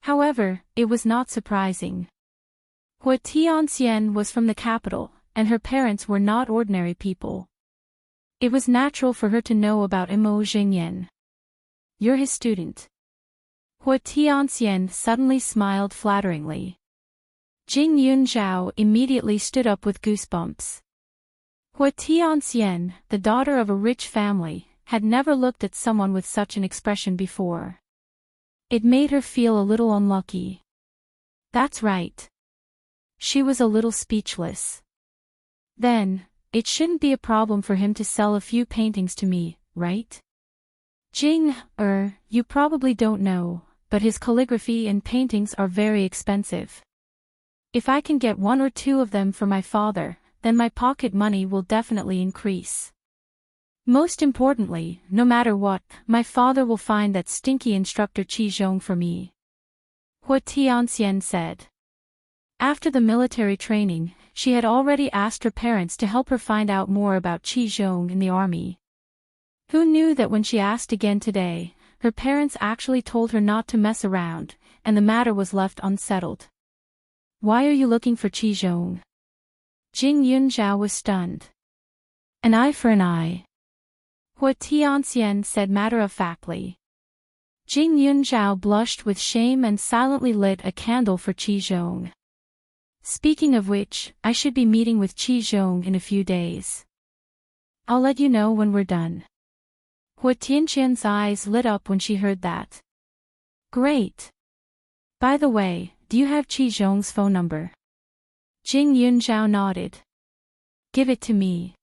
However, it was not surprising. Hua Tianxian was from the capital, and her parents were not ordinary people. It was natural for her to know about Mo Jingyan. You're his student. Hua Tianxian suddenly smiled flatteringly. Jing Yunzhao immediately stood up with goosebumps. Hua Tianxian, the daughter of a rich family, had never looked at someone with such an expression before. It made her feel a little unlucky. That's right. She was a little speechless. Then, it shouldn't be a problem for him to sell a few paintings to me, right? Jing, you probably don't know, but his calligraphy and paintings are very expensive. If I can get 1 or 2 of them for my father, then my pocket money will definitely increase. Most importantly, no matter what, my father will find that stinky instructor Qi Zhong for me. Hua Tianxian said. After the military training, she had already asked her parents to help her find out more about Qi Zhong in the army. Who knew that when she asked again today, her parents actually told her not to mess around, and the matter was left unsettled. Why are you looking for Qi Zhong? Jing Yunzhao was stunned. An eye for an eye. Hua Tianxian said matter-of-factly. Jing Yunzhao blushed with shame and silently lit a candle for Qi Zhong. Speaking of which, I should be meeting with Qi Zhong in a few days. I'll let you know when we're done. Hua Tianxian's eyes lit up when she heard that. Great. By the way, do you have Qi Zhong's phone number? Jing Yunzhao nodded. Give it to me.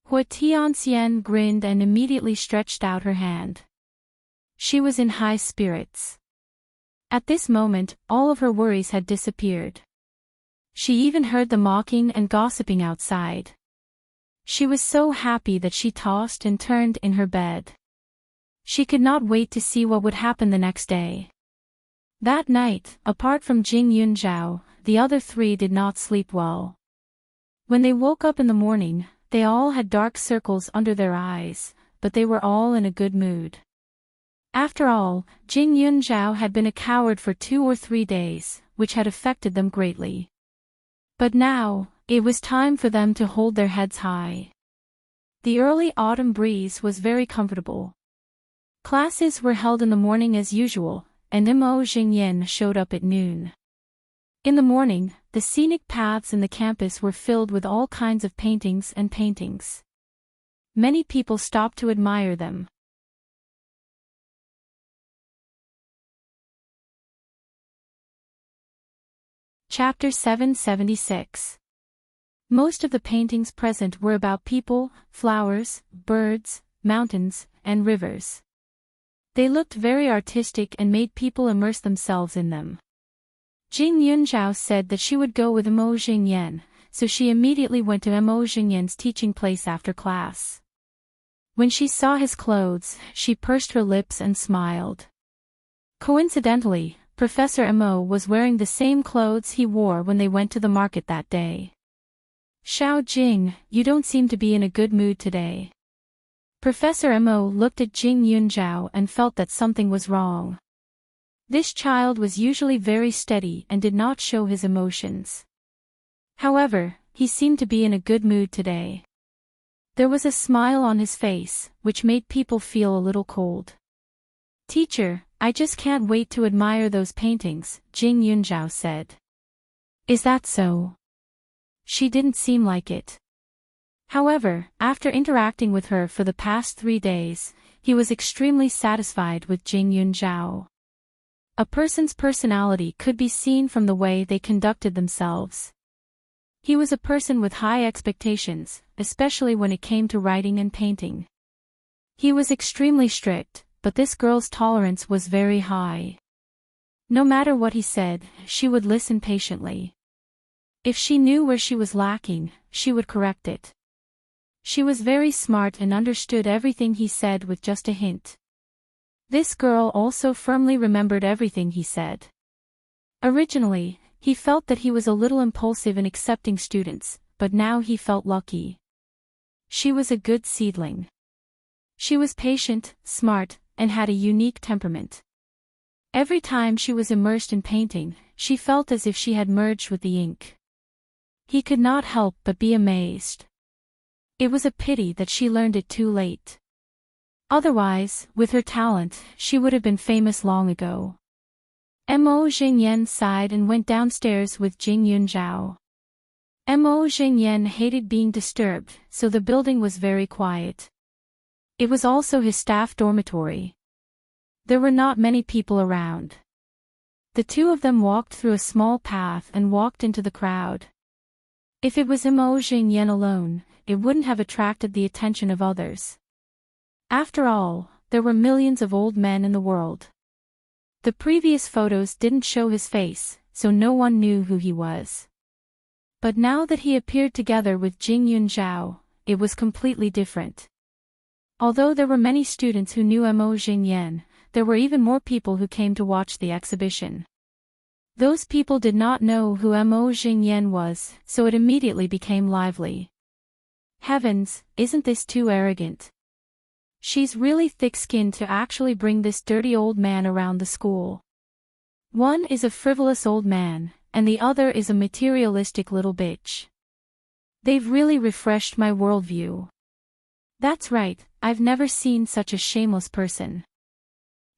Hua Tianxian grinned and immediately stretched out her hand. She was in high spirits. At this moment, all of her worries had disappeared. She even heard the mocking and gossiping outside. She was so happy that she tossed and turned in her bed. She could not wait to see what would happen the next day. That night, apart from Jing Yunzhao, the other three did not sleep well. When they woke up in the morning, they all had dark circles under their eyes, but they were all in a good mood. After all, Jing Yunzhao had been a coward for 2 or 3 days, which had affected them greatly. But now, it was time for them to hold their heads high. The early autumn breeze was very comfortable. Classes were held in the morning as usual, and Mo Jingyan showed up at noon. In the morning, the scenic paths in the campus were filled with all kinds of paintings and paintings. Many people stopped to admire them. Chapter 776. Most of the paintings present were about people, flowers, birds, mountains, and rivers. They looked very artistic and made people immerse themselves in them. Jing Yunzhao said that she would go with Mo Jingyan, so she immediately went to Mo Jingyan's teaching place after class. When she saw his clothes, she pursed her lips and smiled. Coincidentally, Professor Mo was wearing the same clothes he wore when they went to the market that day. "Xiao Jing, you don't seem to be in a good mood today." Professor Mo looked at Jing Yunzhao and felt that something was wrong. This child was usually very steady and did not show his emotions. However, he seemed to be in a good mood today. There was a smile on his face, which made people feel a little cold. "Teacher, I just can't wait to admire those paintings," Jing Yunzhao said. "Is that so?" She didn't seem like it. However, after interacting with her for the past 3 days, he was extremely satisfied with Jing Yunzhao. A person's personality could be seen from the way they conducted themselves. He was a person with high expectations, especially when it came to writing and painting. He was extremely strict, but this girl's tolerance was very high. No matter what he said, she would listen patiently. If she knew where she was lacking, she would correct it. She was very smart and understood everything he said with just a hint. This girl also firmly remembered everything he said. Originally, he felt that he was a little impulsive in accepting students, but now he felt lucky. She was a good seedling. She was patient, smart, and had a unique temperament. Every time she was immersed in painting, she felt as if she had merged with the ink. He could not help but be amazed. It was a pity that she learned it too late. Otherwise, with her talent, she would have been famous long ago. Mo Jingyan sighed and went downstairs with Jing Yunzhao. Mo Jingyan hated being disturbed, so the building was very quiet. It was also his staff dormitory. There were not many people around. The two of them walked through a small path and walked into the crowd. If it was Mo Jingyan alone, it wouldn't have attracted the attention of others. After all, there were millions of old men in the world. The previous photos didn't show his face, so no one knew who he was. But now that he appeared together with Jing Yunzhao, it was completely different. Although there were many students who knew Mo Jingyan, there were even more people who came to watch the exhibition. Those people did not know who Mo Jingyan was, so it immediately became lively. Heavens, isn't this too arrogant? She's really thick-skinned to actually bring this dirty old man around the school. One is a frivolous old man, and the other is a materialistic little bitch. They've really refreshed my worldview. That's right, I've never seen such a shameless person.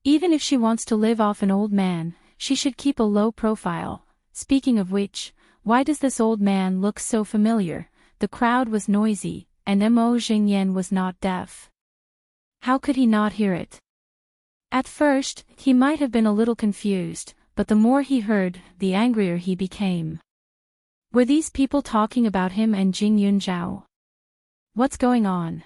Even if she wants to live off an old man, she should keep a low profile. Speaking of which, why does this old man look so familiar? The crowd was noisy, and Mo Jingyan was not deaf. How could he not hear it? At first, he might have been a little confused, but the more he heard, the angrier he became. Were these people talking about him and Jing Yunzhao? What's going on?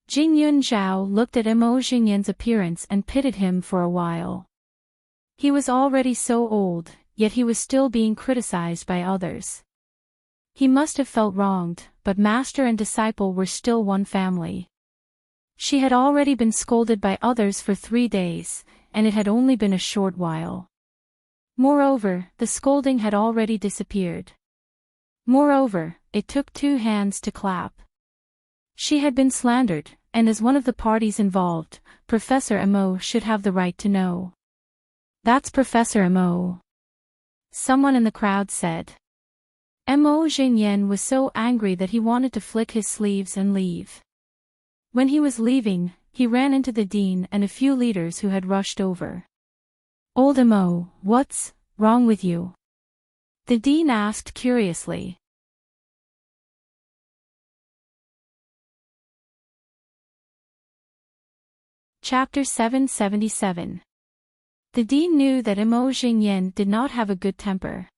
Jing Yunzhao looked at Mo Jingyan's appearance and pitied him for a while. He was already so old, yet he was still being criticized by others. He must have felt wronged, but master and disciple were still one family. She had already been scolded by others for 3 days, and it had only been a short while. Moreover, the scolding had already disappeared. Moreover, it took 2 hands to clap. She had been slandered, and as one of the parties involved, Professor Mo should have the right to know. "That's Professor Mo," someone in the crowd said. Mo Xingyan was so angry that he wanted to flick his sleeves and leave. When he was leaving, he ran into the dean and a few leaders who had rushed over. "Old Mo, what's wrong with you?" the dean asked curiously. Chapter 777. The dean knew that Mo Xingyan did not have a good temper.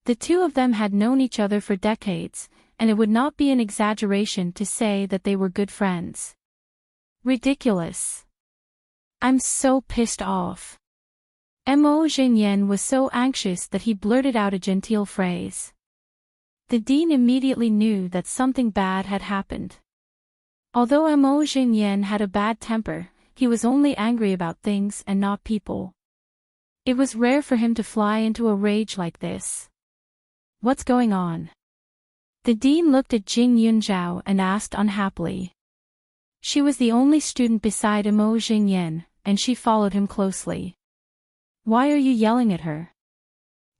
The two of them had known each other for decades, and it would not be an exaggeration to say that they were good friends. Ridiculous. "I'm so pissed off." Mo Xingyan was so anxious that he blurted out a genteel phrase. The dean immediately knew that something bad had happened. Although Mo Xingyan had a bad temper, he was only angry about things and not people. It was rare for him to fly into a rage like this. "What's going on?" The dean looked at Jing Yunzhao and asked unhappily. She was the only student beside Mo Xingyan, and she followed him closely. "Why are you yelling at her?"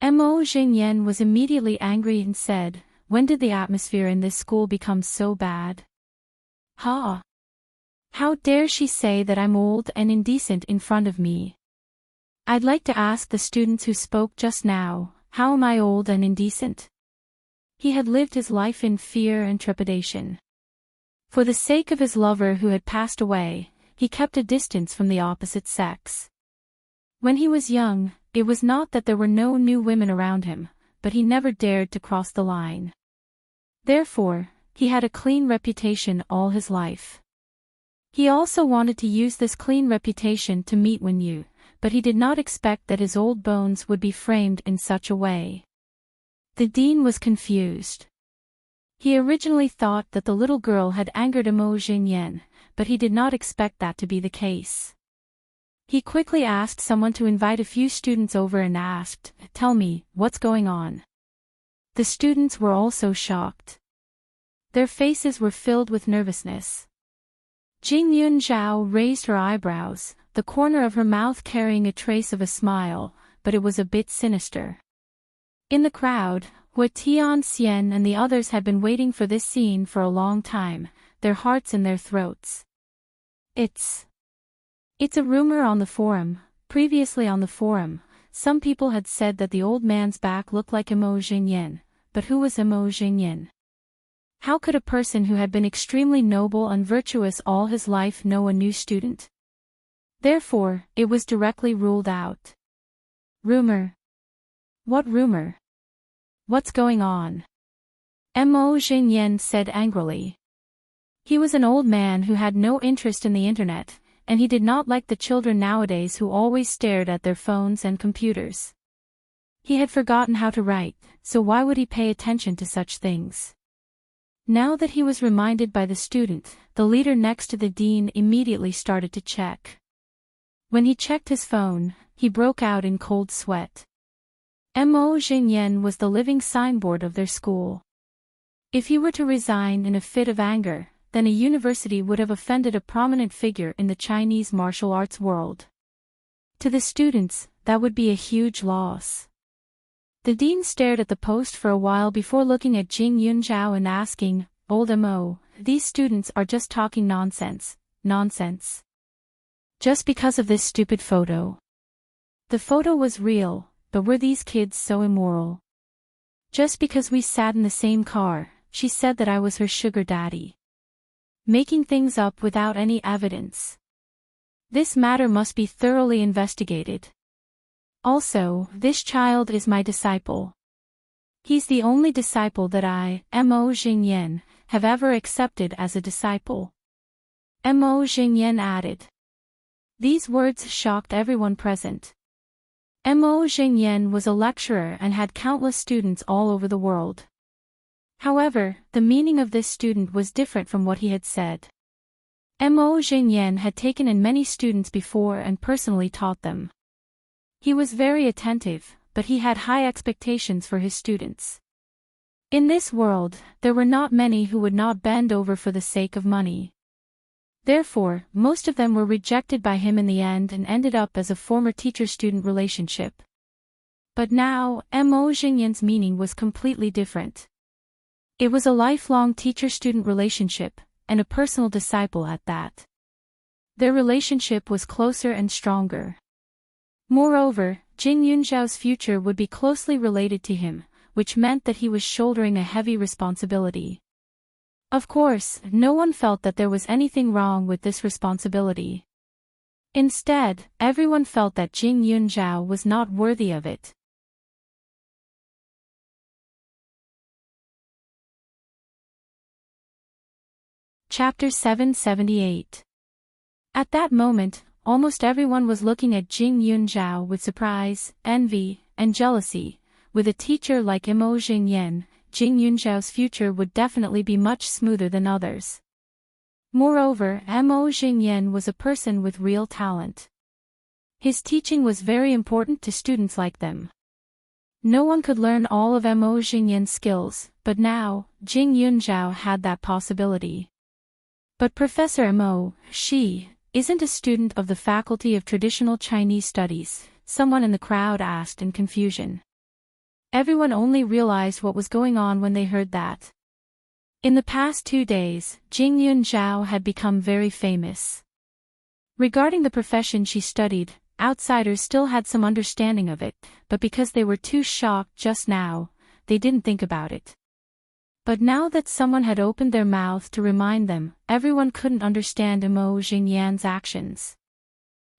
Mo Xingyan was immediately angry and said, "When did the atmosphere in this school become so bad? Ha! How dare she say that I'm old and indecent in front of me? I'd like to ask the students who spoke just now, how am I old and indecent?" He had lived his life in fear and trepidation. For the sake of his lover who had passed away, he kept a distance from the opposite sex. When he was young, it was not that there were no new women around him, but he never dared to cross the line. Therefore, he had a clean reputation all his life. He also wanted to use this clean reputation to meet Wen Yu, but he did not expect that his old bones would be framed in such a way. The dean was confused. He originally thought that the little girl had angered Mo Xingyan, but he did not expect that to be the case. He quickly asked someone to invite a few students over and asked, "Tell me, what's going on?" The students were also shocked. Their faces were filled with nervousness. Jing Yunzhao raised her eyebrows, the corner of her mouth carrying a trace of a smile, but it was a bit sinister. In the crowd, Hua Tianxian and the others had been waiting for this scene for a long time, their hearts in their throats. It's a rumor on the forum. Previously on the forum, some people had said that the old man's back looked like Mo Xingyan, but who was Mo Xingyan? How could a person who had been extremely noble and virtuous all his life know a new student? Therefore, it was directly ruled out. Rumor. What rumor? What's going on? Mo Xingyan said angrily. He was an old man who had no interest in the internet, and he did not like the children nowadays who always stared at their phones and computers. He had forgotten how to write, so why would he pay attention to such things? Now that he was reminded by the student, the leader next to the dean immediately started to check. When he checked his phone, he broke out in cold sweat. Mo Xingyan was the living signboard of their school. If he were to resign in a fit of anger, then a university would have offended a prominent figure in the Chinese martial arts world. To the students, that would be a huge loss. The dean stared at the post for a while before looking at Jing Yunzhao and asking, "Old Mo, these students are just talking nonsense, nonsense. Just because of this stupid photo." The photo was real, but were these kids so immoral? Just because we sat in the same car, she said that I was her sugar daddy. Making things up without any evidence. This matter must be thoroughly investigated. Also, this child is my disciple. He's the only disciple that I, Mo Xingyan, have ever accepted as a disciple. Mo Xingyan added. These words shocked everyone present. Mo Xingyan was a lecturer and had countless students all over the world. However, the meaning of this student was different from what he had said. Mo Xingyan had taken in many students before and personally taught them. He was very attentive, but he had high expectations for his students. In this world, there were not many who would not bend over for the sake of money. Therefore, most of them were rejected by him in the end and ended up as a former teacher-student relationship. But now, Mo Xingyan's meaning was completely different. It was a lifelong teacher-student relationship, and a personal disciple at that. Their relationship was closer and stronger. Moreover, Jing Yunzhao's future would be closely related to him, which meant that he was shouldering a heavy responsibility. Of course, no one felt that there was anything wrong with this responsibility. Instead, everyone felt that Jing Yunzhao was not worthy of it. Chapter 778. At that moment, almost everyone was looking at Jing Yunzhao with surprise, envy, and jealousy. With a teacher like Mo Xingyan, Jing Yunzhao's future would definitely be much smoother than others. Moreover, Mo Xingyan was a person with real talent. His teaching was very important to students like them. No one could learn all of Mo Xingyan's skills, but now, Jing Yunzhao had that possibility. But Professor Mo, she isn't a student of the Faculty of Traditional Chinese Studies, someone in the crowd asked in confusion. Everyone only realized what was going on when they heard that. In the past 2 days, Jing Yunzhao had become very famous. Regarding the profession she studied, outsiders still had some understanding of it, but because they were too shocked just now, they didn't think about it. But now that someone had opened their mouth to remind them, everyone couldn't understand Mo Xingyan's actions.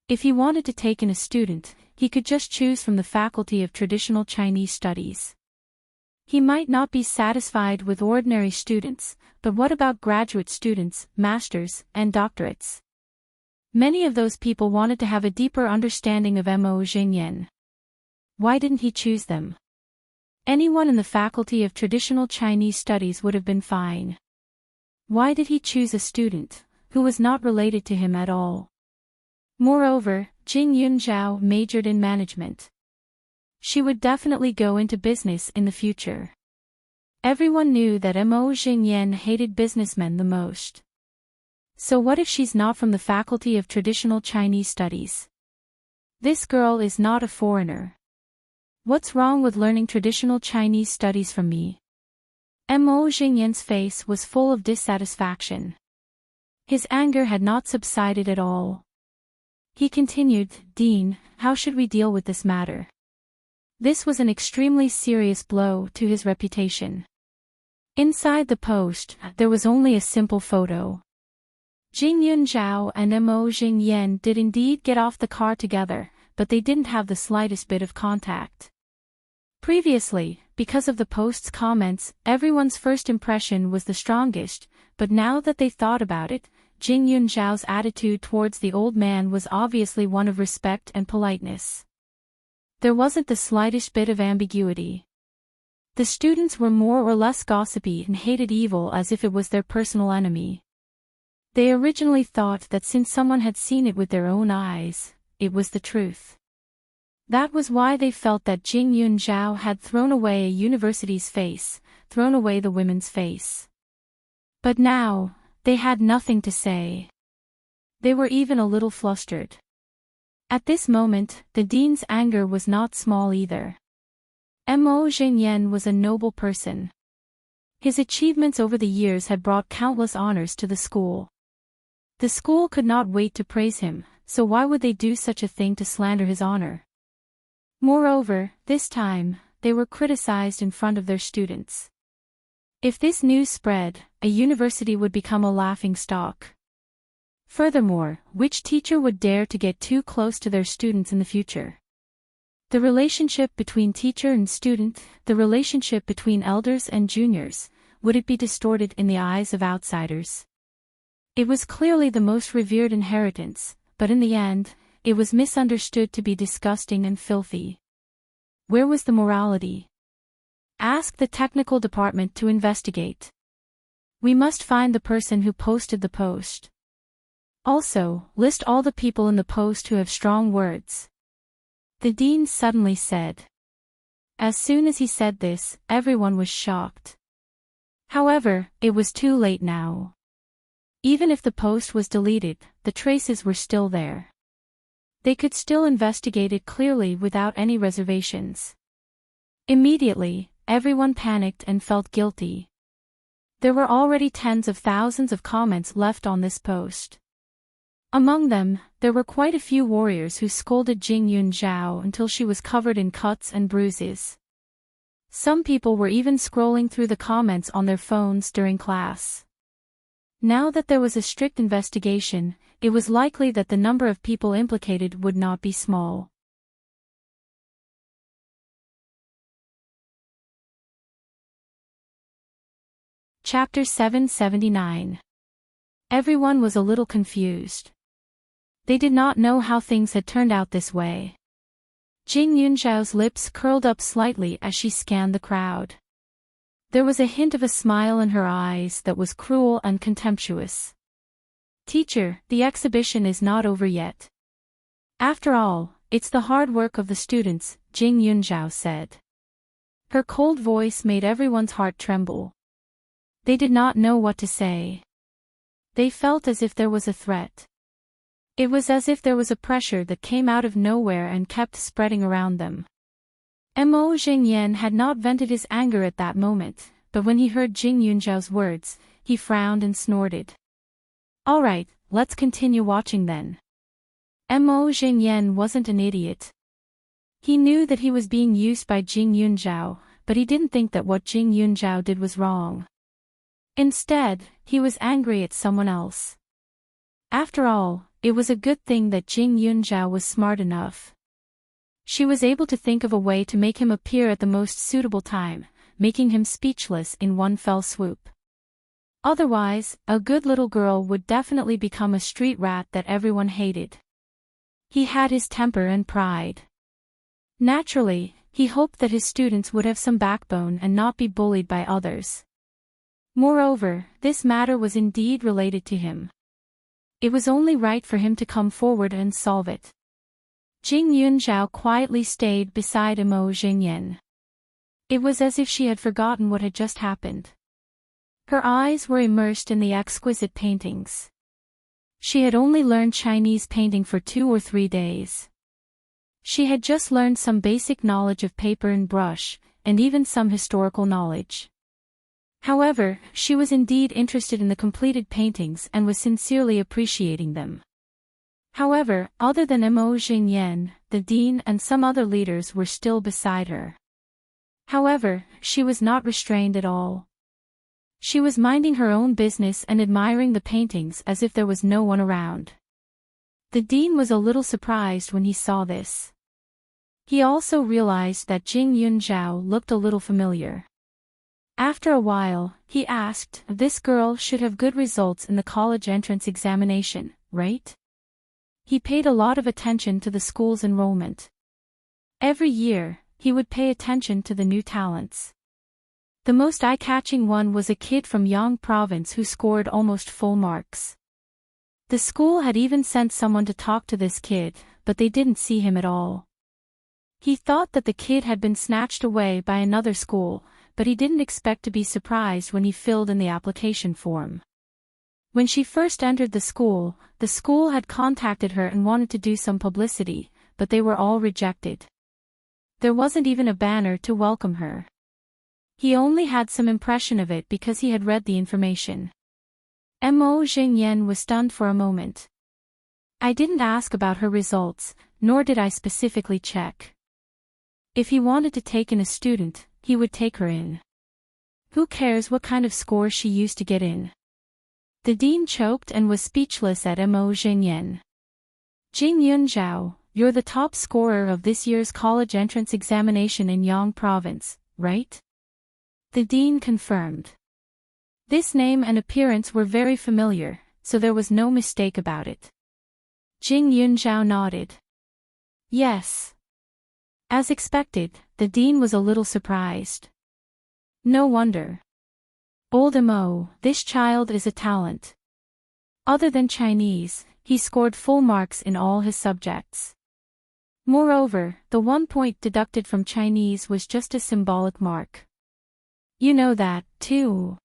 If he wanted to take in a student, he could just choose from the Faculty of Traditional Chinese Studies. He might not be satisfied with ordinary students, but what about graduate students, masters, and doctorates? Many of those people wanted to have a deeper understanding of Mo Xingyan. Why didn't he choose them? Anyone in the Faculty of Traditional Chinese Studies would have been fine. Why did he choose a student who was not related to him at all? Moreover, Jing Yunzhao majored in management. She would definitely go into business in the future. Everyone knew that Mo Xingyan hated businessmen the most. So what if she's not from the Faculty of Traditional Chinese Studies? This girl is not a foreigner. What's wrong with learning traditional Chinese studies from me? Mo Xingyan's face was full of dissatisfaction. His anger had not subsided at all. He continued, "Dean, how should we deal with this matter?" This was an extremely serious blow to his reputation. Inside the post, there was only a simple photo. Jing Yunzhao and Mo Xingyan did indeed get off the car together, but they didn't have the slightest bit of contact. Previously, because of the post's comments, everyone's first impression was the strongest, but now that they thought about it, Jing Yunzhao's attitude towards the old man was obviously one of respect and politeness. There wasn't the slightest bit of ambiguity. The students were more or less gossipy and hated evil as if it was their personal enemy. They originally thought that since someone had seen it with their own eyes, it was the truth. That was why they felt that Jing Yunzhao had thrown away a university's face, thrown away the women's face. But now, they had nothing to say. They were even a little flustered. At this moment, the dean's anger was not small either. Mo Xingyan was a noble person. His achievements over the years had brought countless honors to the school. The school could not wait to praise him, so why would they do such a thing to slander his honor? Moreover, this time, they were criticized in front of their students. If this news spread, a university would become a laughingstock. Furthermore, which teacher would dare to get too close to their students in the future? The relationship between teacher and student, the relationship between elders and juniors, would it be distorted in the eyes of outsiders? It was clearly the most revered inheritance, but in the end, it was misunderstood to be disgusting and filthy. Where was the morality? Ask the technical department to investigate. We must find the person who posted the post. Also, list all the people in the post who have strong words. The dean suddenly said. As soon as he said this, everyone was shocked. However, it was too late now. Even if the post was deleted, the traces were still there. They could still investigate it clearly without any reservations. Immediately, everyone panicked and felt guilty. There were already tens of thousands of comments left on this post. Among them, there were quite a few warriors who scolded Jingyun Zhao until she was covered in cuts and bruises. Some people were even scrolling through the comments on their phones during class. Now that there was a strict investigation, it was likely that the number of people implicated would not be small. Chapter 779. Everyone was a little confused. They did not know how things had turned out this way. Jing Yunzhao's lips curled up slightly as she scanned the crowd. There was a hint of a smile in her eyes that was cruel and contemptuous. Teacher, the exhibition is not over yet. After all, it's the hard work of the students, Jing Yunzhao said. Her cold voice made everyone's heart tremble. They did not know what to say. They felt as if there was a threat. It was as if there was a pressure that came out of nowhere and kept spreading around them. Mo Jingyan had not vented his anger at that moment, but when he heard Jing Yunzhao's words, he frowned and snorted. All right, let's continue watching then. Mo Jingyan wasn't an idiot. He knew that he was being used by Jing Yunzhao, but he didn't think that what Jing Yunzhao did was wrong. Instead, he was angry at someone else. After all, it was a good thing that Jing Yunzhao was smart enough. She was able to think of a way to make him appear at the most suitable time, making him speechless in one fell swoop. Otherwise, a good little girl would definitely become a street rat that everyone hated. He had his temper and pride. Naturally, he hoped that his students would have some backbone and not be bullied by others. Moreover, this matter was indeed related to him. It was only right for him to come forward and solve it. Jing Yunzhao quietly stayed beside Mo Jingyan. It was as if she had forgotten what had just happened. Her eyes were immersed in the exquisite paintings. She had only learned Chinese painting for 2 or 3 days. She had just learned some basic knowledge of paper and brush, and even some historical knowledge. However, she was indeed interested in the completed paintings and was sincerely appreciating them. However, other than Mo Jingyan, the dean and some other leaders were still beside her. However, she was not restrained at all. She was minding her own business and admiring the paintings as if there was no one around. The dean was a little surprised when he saw this. He also realized that Jing Yunzhao looked a little familiar. After a while, he asked, "This girl should have good results in the college entrance examination, right?" He paid a lot of attention to the school's enrollment. Every year, he would pay attention to the new talents. The most eye-catching one was a kid from Yang province who scored almost full marks. The school had even sent someone to talk to this kid, but they didn't see him at all. He thought that the kid had been snatched away by another school, but he didn't expect to be surprised when he filled in the application form. When she first entered the school had contacted her and wanted to do some publicity, but they were all rejected. There wasn't even a banner to welcome her. He only had some impression of it because he had read the information. Mo Jingyan was stunned for a moment. I didn't ask about her results, nor did I specifically check. If he wanted to take in a student, he would take her in. Who cares what kind of score she used to get in? The dean choked and was speechless at Mo Jingyan. Jing Yunzhao, you're the top scorer of this year's college entrance examination in Yang province, right? The dean confirmed. This name and appearance were very familiar, so there was no mistake about it. Jing Yunzhao nodded. Yes. As expected, the dean was a little surprised. No wonder. Old Mo, this child is a talent. Other than Chinese, he scored full marks in all his subjects. Moreover, the 1 point deducted from Chinese was just a symbolic mark. You know that, too.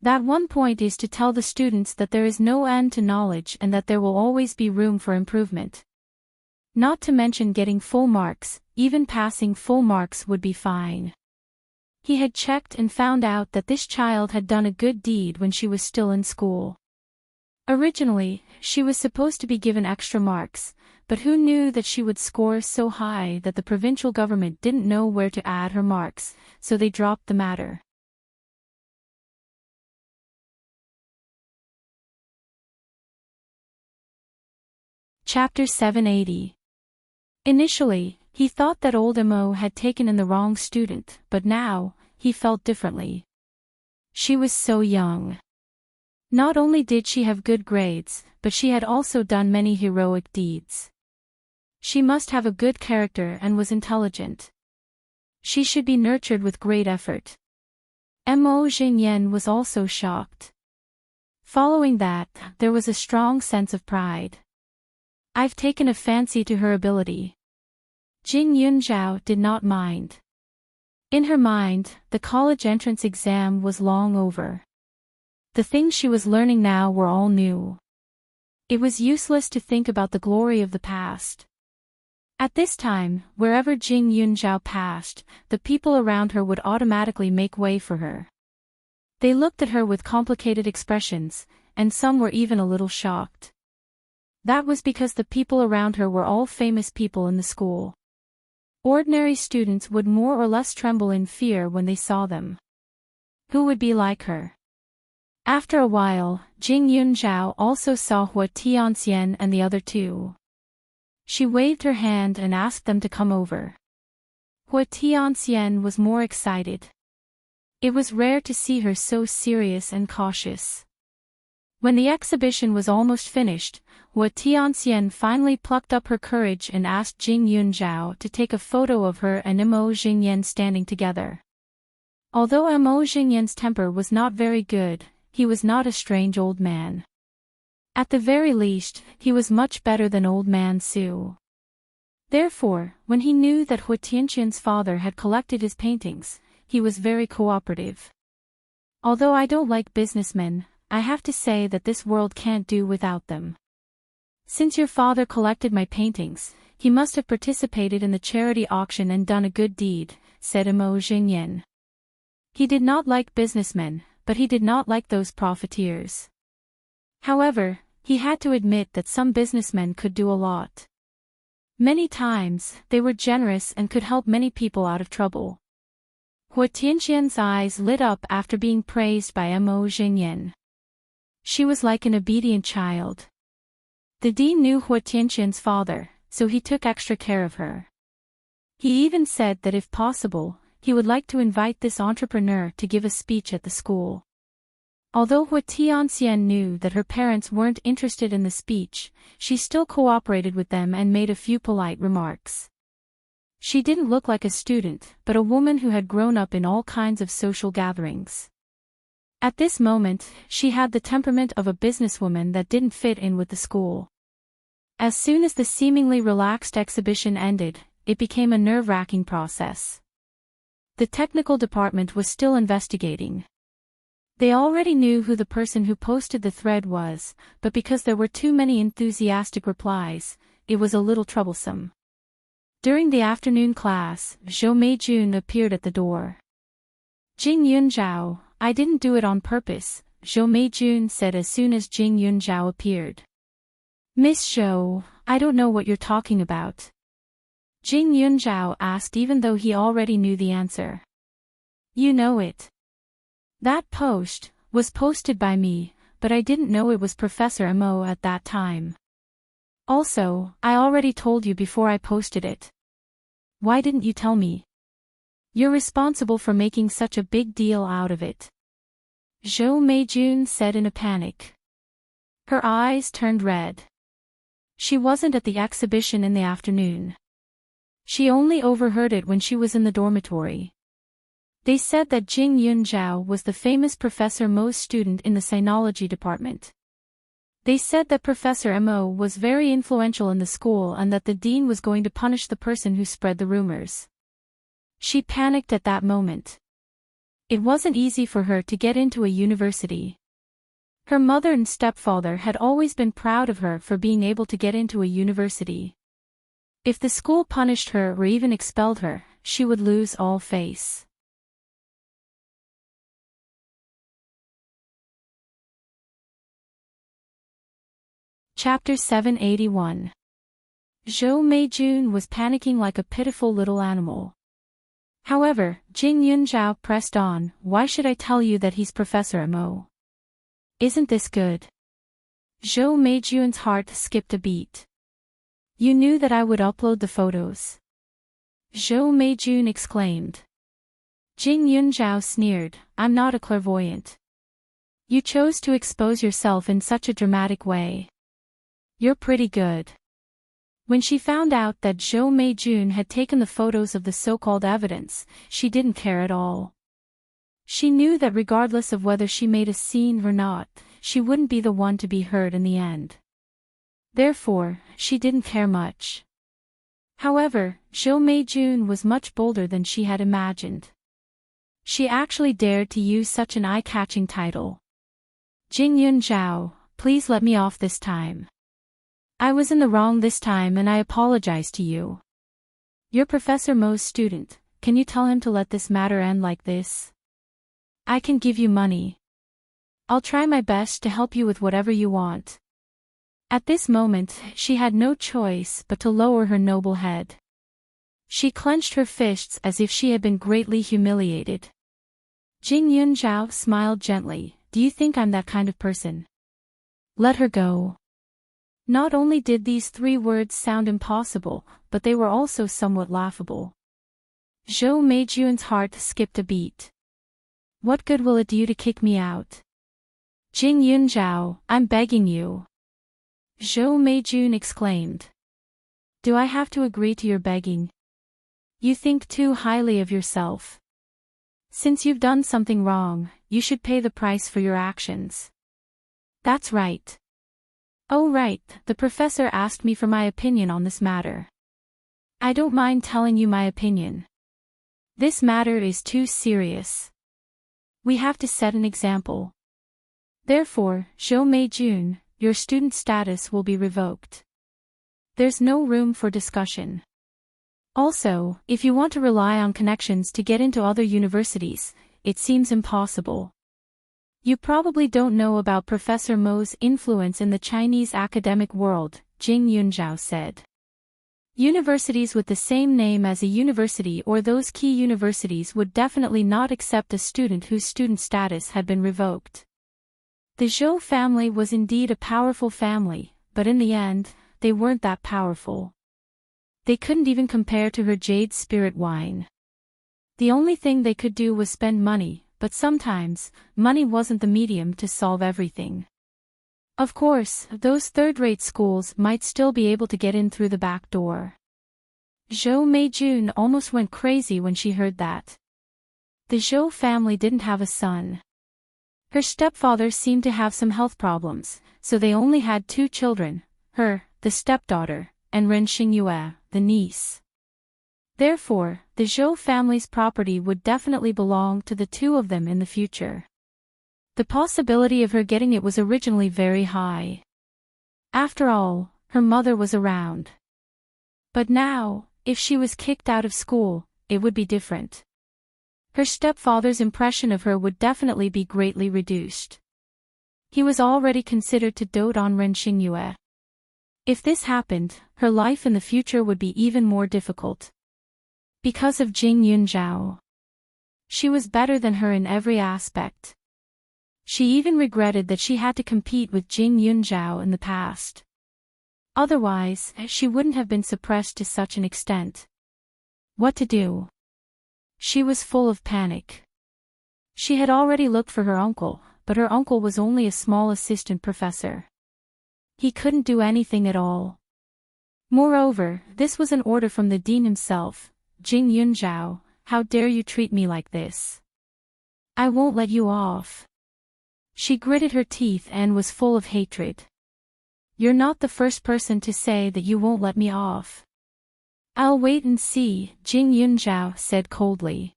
That 1 point is to tell the students that there is no end to knowledge and that there will always be room for improvement. Not to mention getting full marks, even passing full marks would be fine. He had checked and found out that this child had done a good deed when she was still in school. Originally, she was supposed to be given extra marks, but who knew that she would score so high that the provincial government didn't know where to add her marks, so they dropped the matter. Chapter 780. Initially, he thought that old Mo had taken in the wrong student, but now, he felt differently. She was so young. Not only did she have good grades, but she had also done many heroic deeds. She must have a good character and was intelligent. She should be nurtured with great effort. Mo Jingyan was also shocked. Following that, there was a strong sense of pride. I've taken a fancy to her ability. Jing Yunzhao did not mind. In her mind, the college entrance exam was long over. The things she was learning now were all new. It was useless to think about the glory of the past. At this time, wherever Jing Yunzhao passed, the people around her would automatically make way for her. They looked at her with complicated expressions, and some were even a little shocked. That was because the people around her were all famous people in the school. Ordinary students would more or less tremble in fear when they saw them. Who would be like her? After a while, Jing Yunzhao also saw Hua Tianxian and the other two. She waved her hand and asked them to come over. Hua Tianxian was more excited. It was rare to see her so serious and cautious. When the exhibition was almost finished, Hua Tianxian finally plucked up her courage and asked Jing Yunzhao to take a photo of her and Mo Jingyan standing together. Although Mo Jingyan's temper was not very good, he was not a strange old man. At the very least, he was much better than old man Su. Therefore, when he knew that Hua Tianxian's father had collected his paintings, he was very cooperative. Although I don't like businessmen, I have to say that this world can't do without them. Since your father collected my paintings, he must have participated in the charity auction and done a good deed, said Mo Jingyan. He did not like businessmen, but he did not like those profiteers. However, he had to admit that some businessmen could do a lot. Many times, they were generous and could help many people out of trouble. Hua Tianxian's eyes lit up after being praised by Mo Jingyan. She was like an obedient child. The dean knew Hua Tianxian's father, so he took extra care of her. He even said that if possible, he would like to invite this entrepreneur to give a speech at the school. Although Hua Tianxian knew that her parents weren't interested in the speech, she still cooperated with them and made a few polite remarks. She didn't look like a student, but a woman who had grown up in all kinds of social gatherings. At this moment, she had the temperament of a businesswoman that didn't fit in with the school. As soon as the seemingly relaxed exhibition ended, it became a nerve-wracking process. The technical department was still investigating. They already knew who the person who posted the thread was, but because there were too many enthusiastic replies, it was a little troublesome. During the afternoon class, Zhou Meijun appeared at the door. Jing Yunzhao, I didn't do it on purpose, Zhou Meijun said as soon as Jing Yunzhao appeared. Miss Zhou, I don't know what you're talking about. Jing Yunzhao asked even though he already knew the answer. You know it. That post was posted by me, but I didn't know it was Professor Mo at that time. Also, I already told you before I posted it. Why didn't you tell me? You're responsible for making such a big deal out of it. Zhou Meijun said in a panic. Her eyes turned red. She wasn't at the exhibition in the afternoon. She only overheard it when she was in the dormitory. They said that Jing Yunzhao was the famous Professor Mo's student in the sinology department. They said that Professor Mo was very influential in the school and that the dean was going to punish the person who spread the rumors. She panicked at that moment. It wasn't easy for her to get into a university. Her mother and stepfather had always been proud of her for being able to get into a university. If the school punished her or even expelled her, she would lose all face. Chapter 781. Zhou Meijun was panicking like a pitiful little animal. However, Jing Yunzhao pressed on, "Why should I tell you that he's Professor Mo? Isn't this good?" Zhou Meijun's heart skipped a beat. "You knew that I would upload the photos?" Zhou Meijun exclaimed. Jing Yunzhao sneered, "I'm not a clairvoyant. You chose to expose yourself in such a dramatic way. You're pretty good." When she found out that Zhou Meijun had taken the photos of the so-called evidence, she didn't care at all. She knew that regardless of whether she made a scene or not, she wouldn't be the one to be hurt in the end. Therefore, she didn't care much. However, Zhou Meijun was much bolder than she had imagined. She actually dared to use such an eye-catching title. "Jing Yunzhao, please let me off this time. I was in the wrong this time and I apologize to you. You're Professor Mo's student, can you tell him to let this matter end like this? I can give you money. I'll try my best to help you with whatever you want." At this moment, she had no choice but to lower her noble head. She clenched her fists as if she had been greatly humiliated. Jing Yunzhao smiled gently, "Do you think I'm that kind of person? Let her go." Not only did these 3 words sound impossible, but they were also somewhat laughable. Zhou Meijun's heart skipped a beat. "What good will it do you to kick me out? Jing Yunzhao, I'm begging you." Zhou Meijun exclaimed. "Do I have to agree to your begging? You think too highly of yourself. Since you've done something wrong, you should pay the price for your actions." "That's right." "Oh right, the professor asked me for my opinion on this matter. I don't mind telling you my opinion. This matter is too serious. We have to set an example. Therefore, Zhou Meijun, your student status will be revoked. There's no room for discussion. Also, if you want to rely on connections to get into other universities, it seems impossible. You probably don't know about Professor Mo's influence in the Chinese academic world," Jing Yunzhao said. "Universities with the same name as a university or those key universities would definitely not accept a student whose student status had been revoked." The Zhou family was indeed a powerful family, but in the end, they weren't that powerful. They couldn't even compare to her jade spirit wine. The only thing they could do was spend money, but sometimes, money wasn't the medium to solve everything. Of course, those third-rate schools might still be able to get in through the back door. Zhou Meijun almost went crazy when she heard that. The Zhou family didn't have a son. Her stepfather seemed to have some health problems, so they only had 2 children, her, the stepdaughter, and Ren Xingyue, the niece. Therefore, the Zhou family's property would definitely belong to the 2 of them in the future. The possibility of her getting it was originally very high. After all, her mother was around. But now, if she was kicked out of school, it would be different. Her stepfather's impression of her would definitely be greatly reduced. He was already considered to dote on Ren Xingyue. If this happened, her life in the future would be even more difficult. Because of Jing Yunzhao. She was better than her in every aspect. She even regretted that she had to compete with Jing Yunzhao in the past. Otherwise, she wouldn't have been suppressed to such an extent. What to do? She was full of panic. She had already looked for her uncle, but her uncle was only a small assistant professor. He couldn't do anything at all. Moreover, this was an order from the dean himself. Jing Yunzhao, how dare you treat me like this? I won't let you off. She gritted her teeth and was full of hatred. You're not the first person to say that you won't let me off. I'll wait and see, Jing Yunzhao said coldly.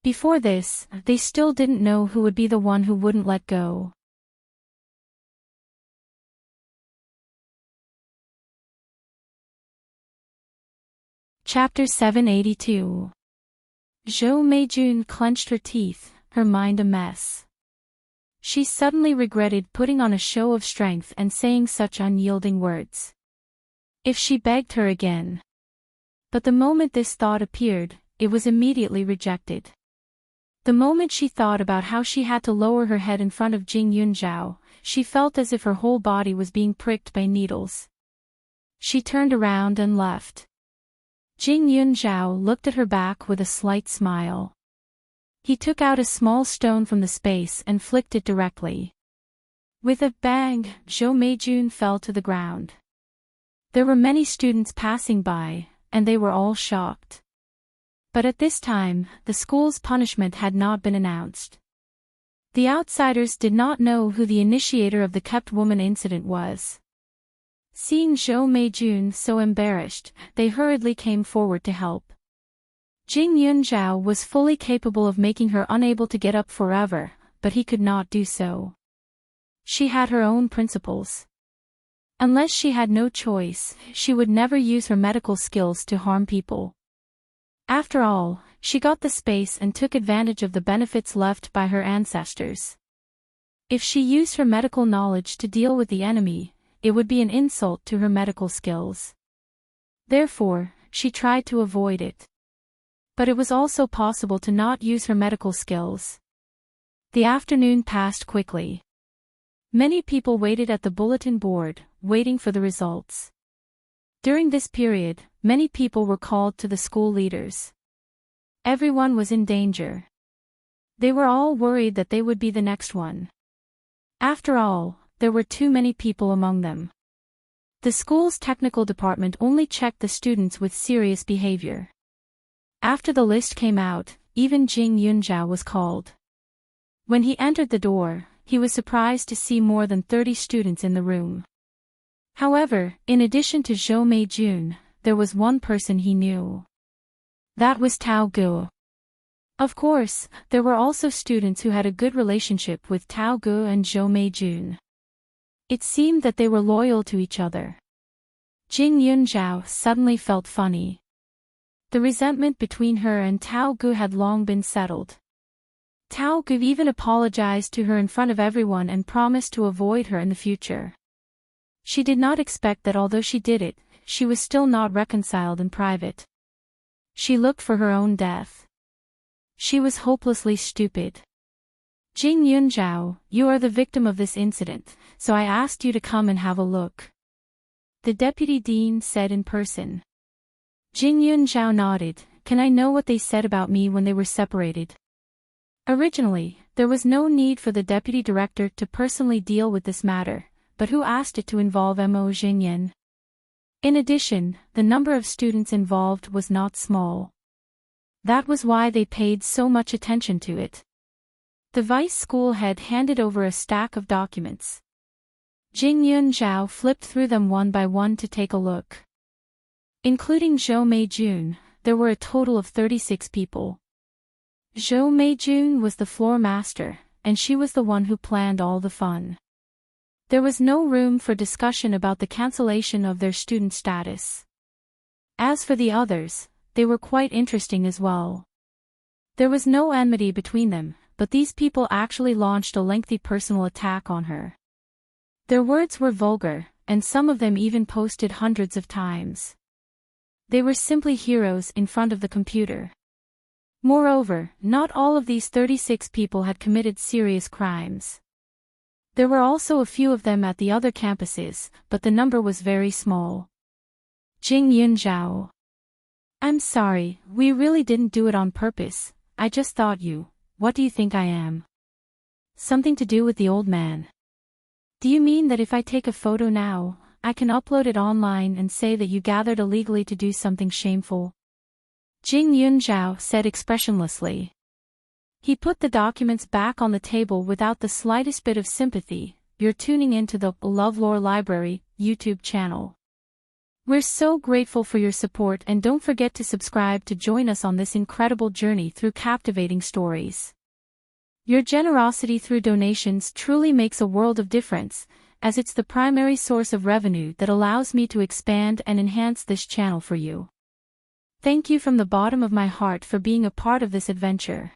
Before this, they still didn't know who would be the one who wouldn't let go. Chapter 782. Zhou Meijun clenched her teeth, her mind a mess. She suddenly regretted putting on a show of strength and saying such unyielding words. If she begged her again. But the moment this thought appeared, it was immediately rejected. The moment she thought about how she had to lower her head in front of Jing Yunzhao, she felt as if her whole body was being pricked by needles. She turned around and left. Jing Yunzhao looked at her back with a slight smile. He took out a small stone from the space and flicked it directly. With a bang, Zhou Meijun fell to the ground. There were many students passing by, and they were all shocked. But at this time, the school's punishment had not been announced. The outsiders did not know who the initiator of the kept woman incident was. Seeing Zhou Meijun so embarrassed, they hurriedly came forward to help. Jing Yunzhao was fully capable of making her unable to get up forever, but he could not do so. She had her own principles. Unless she had no choice, she would never use her medical skills to harm people. After all, she got the space and took advantage of the benefits left by her ancestors. If she used her medical knowledge to deal with the enemy, it would be an insult to her medical skills. Therefore, she tried to avoid it. But it was also possible to not use her medical skills. The afternoon passed quickly. Many people waited at the bulletin board, waiting for the results. During this period, many people were called to the school leaders. Everyone was in danger. They were all worried that they would be the next one. After all, there were too many people among them. The school's technical department only checked the students with serious behavior. After the list came out, even Jing Yunzhao was called. When he entered the door, he was surprised to see more than 30 students in the room. However, in addition to Zhou Meijun, there was one person he knew. That was Tao Gu. Of course, there were also students who had a good relationship with Tao Gu and Zhou Meijun. It seemed that they were loyal to each other. Jing Yunzhao suddenly felt funny. The resentment between her and Tao Gu had long been settled. Tao Gu even apologized to her in front of everyone and promised to avoid her in the future. She did not expect that although she did it, she was still not reconciled in private. She looked for her own death. She was hopelessly stupid. Jing Yunzhao, you are the victim of this incident, so I asked you to come and have a look. The deputy dean said in person. Jing Yunzhao nodded. Can I know what they said about me when they were separated? Originally, there was no need for the deputy director to personally deal with this matter, but who asked it to involve Mo Jingyan? In addition, the number of students involved was not small. That was why they paid so much attention to it. The vice school head handed over a stack of documents. Jing Yunzhao flipped through them one by one to take a look. Including Zhou Meijun, there were a total of 36 people. Zhou Meijun was the floor master, and she was the one who planned all the fun. There was no room for discussion about the cancellation of their student status. As for the others, they were quite interesting as well. There was no enmity between them, but these people actually launched a lengthy personal attack on her. Their words were vulgar, and some of them even posted hundreds of times. They were simply heroes in front of the computer. Moreover, not all of these 36 people had committed serious crimes. There were also a few of them at the other campuses, but the number was very small. Jing Yunzhao. I'm sorry, we really didn't do it on purpose, I just thought you, what do you think I am? Something to do with the old man. Do you mean that if I take a photo now, I can upload it online and say that you gathered illegally to do something shameful. Jing Yunzhao said expressionlessly. He put the documents back on the table without the slightest bit of sympathy. You're tuning into the LoveLore Library YouTube channel. We're so grateful for your support, and don't forget to subscribe to join us on this incredible journey through captivating stories. Your generosity through donations truly makes a world of difference, as it's the primary source of revenue that allows me to expand and enhance this channel for you. Thank you from the bottom of my heart for being a part of this adventure.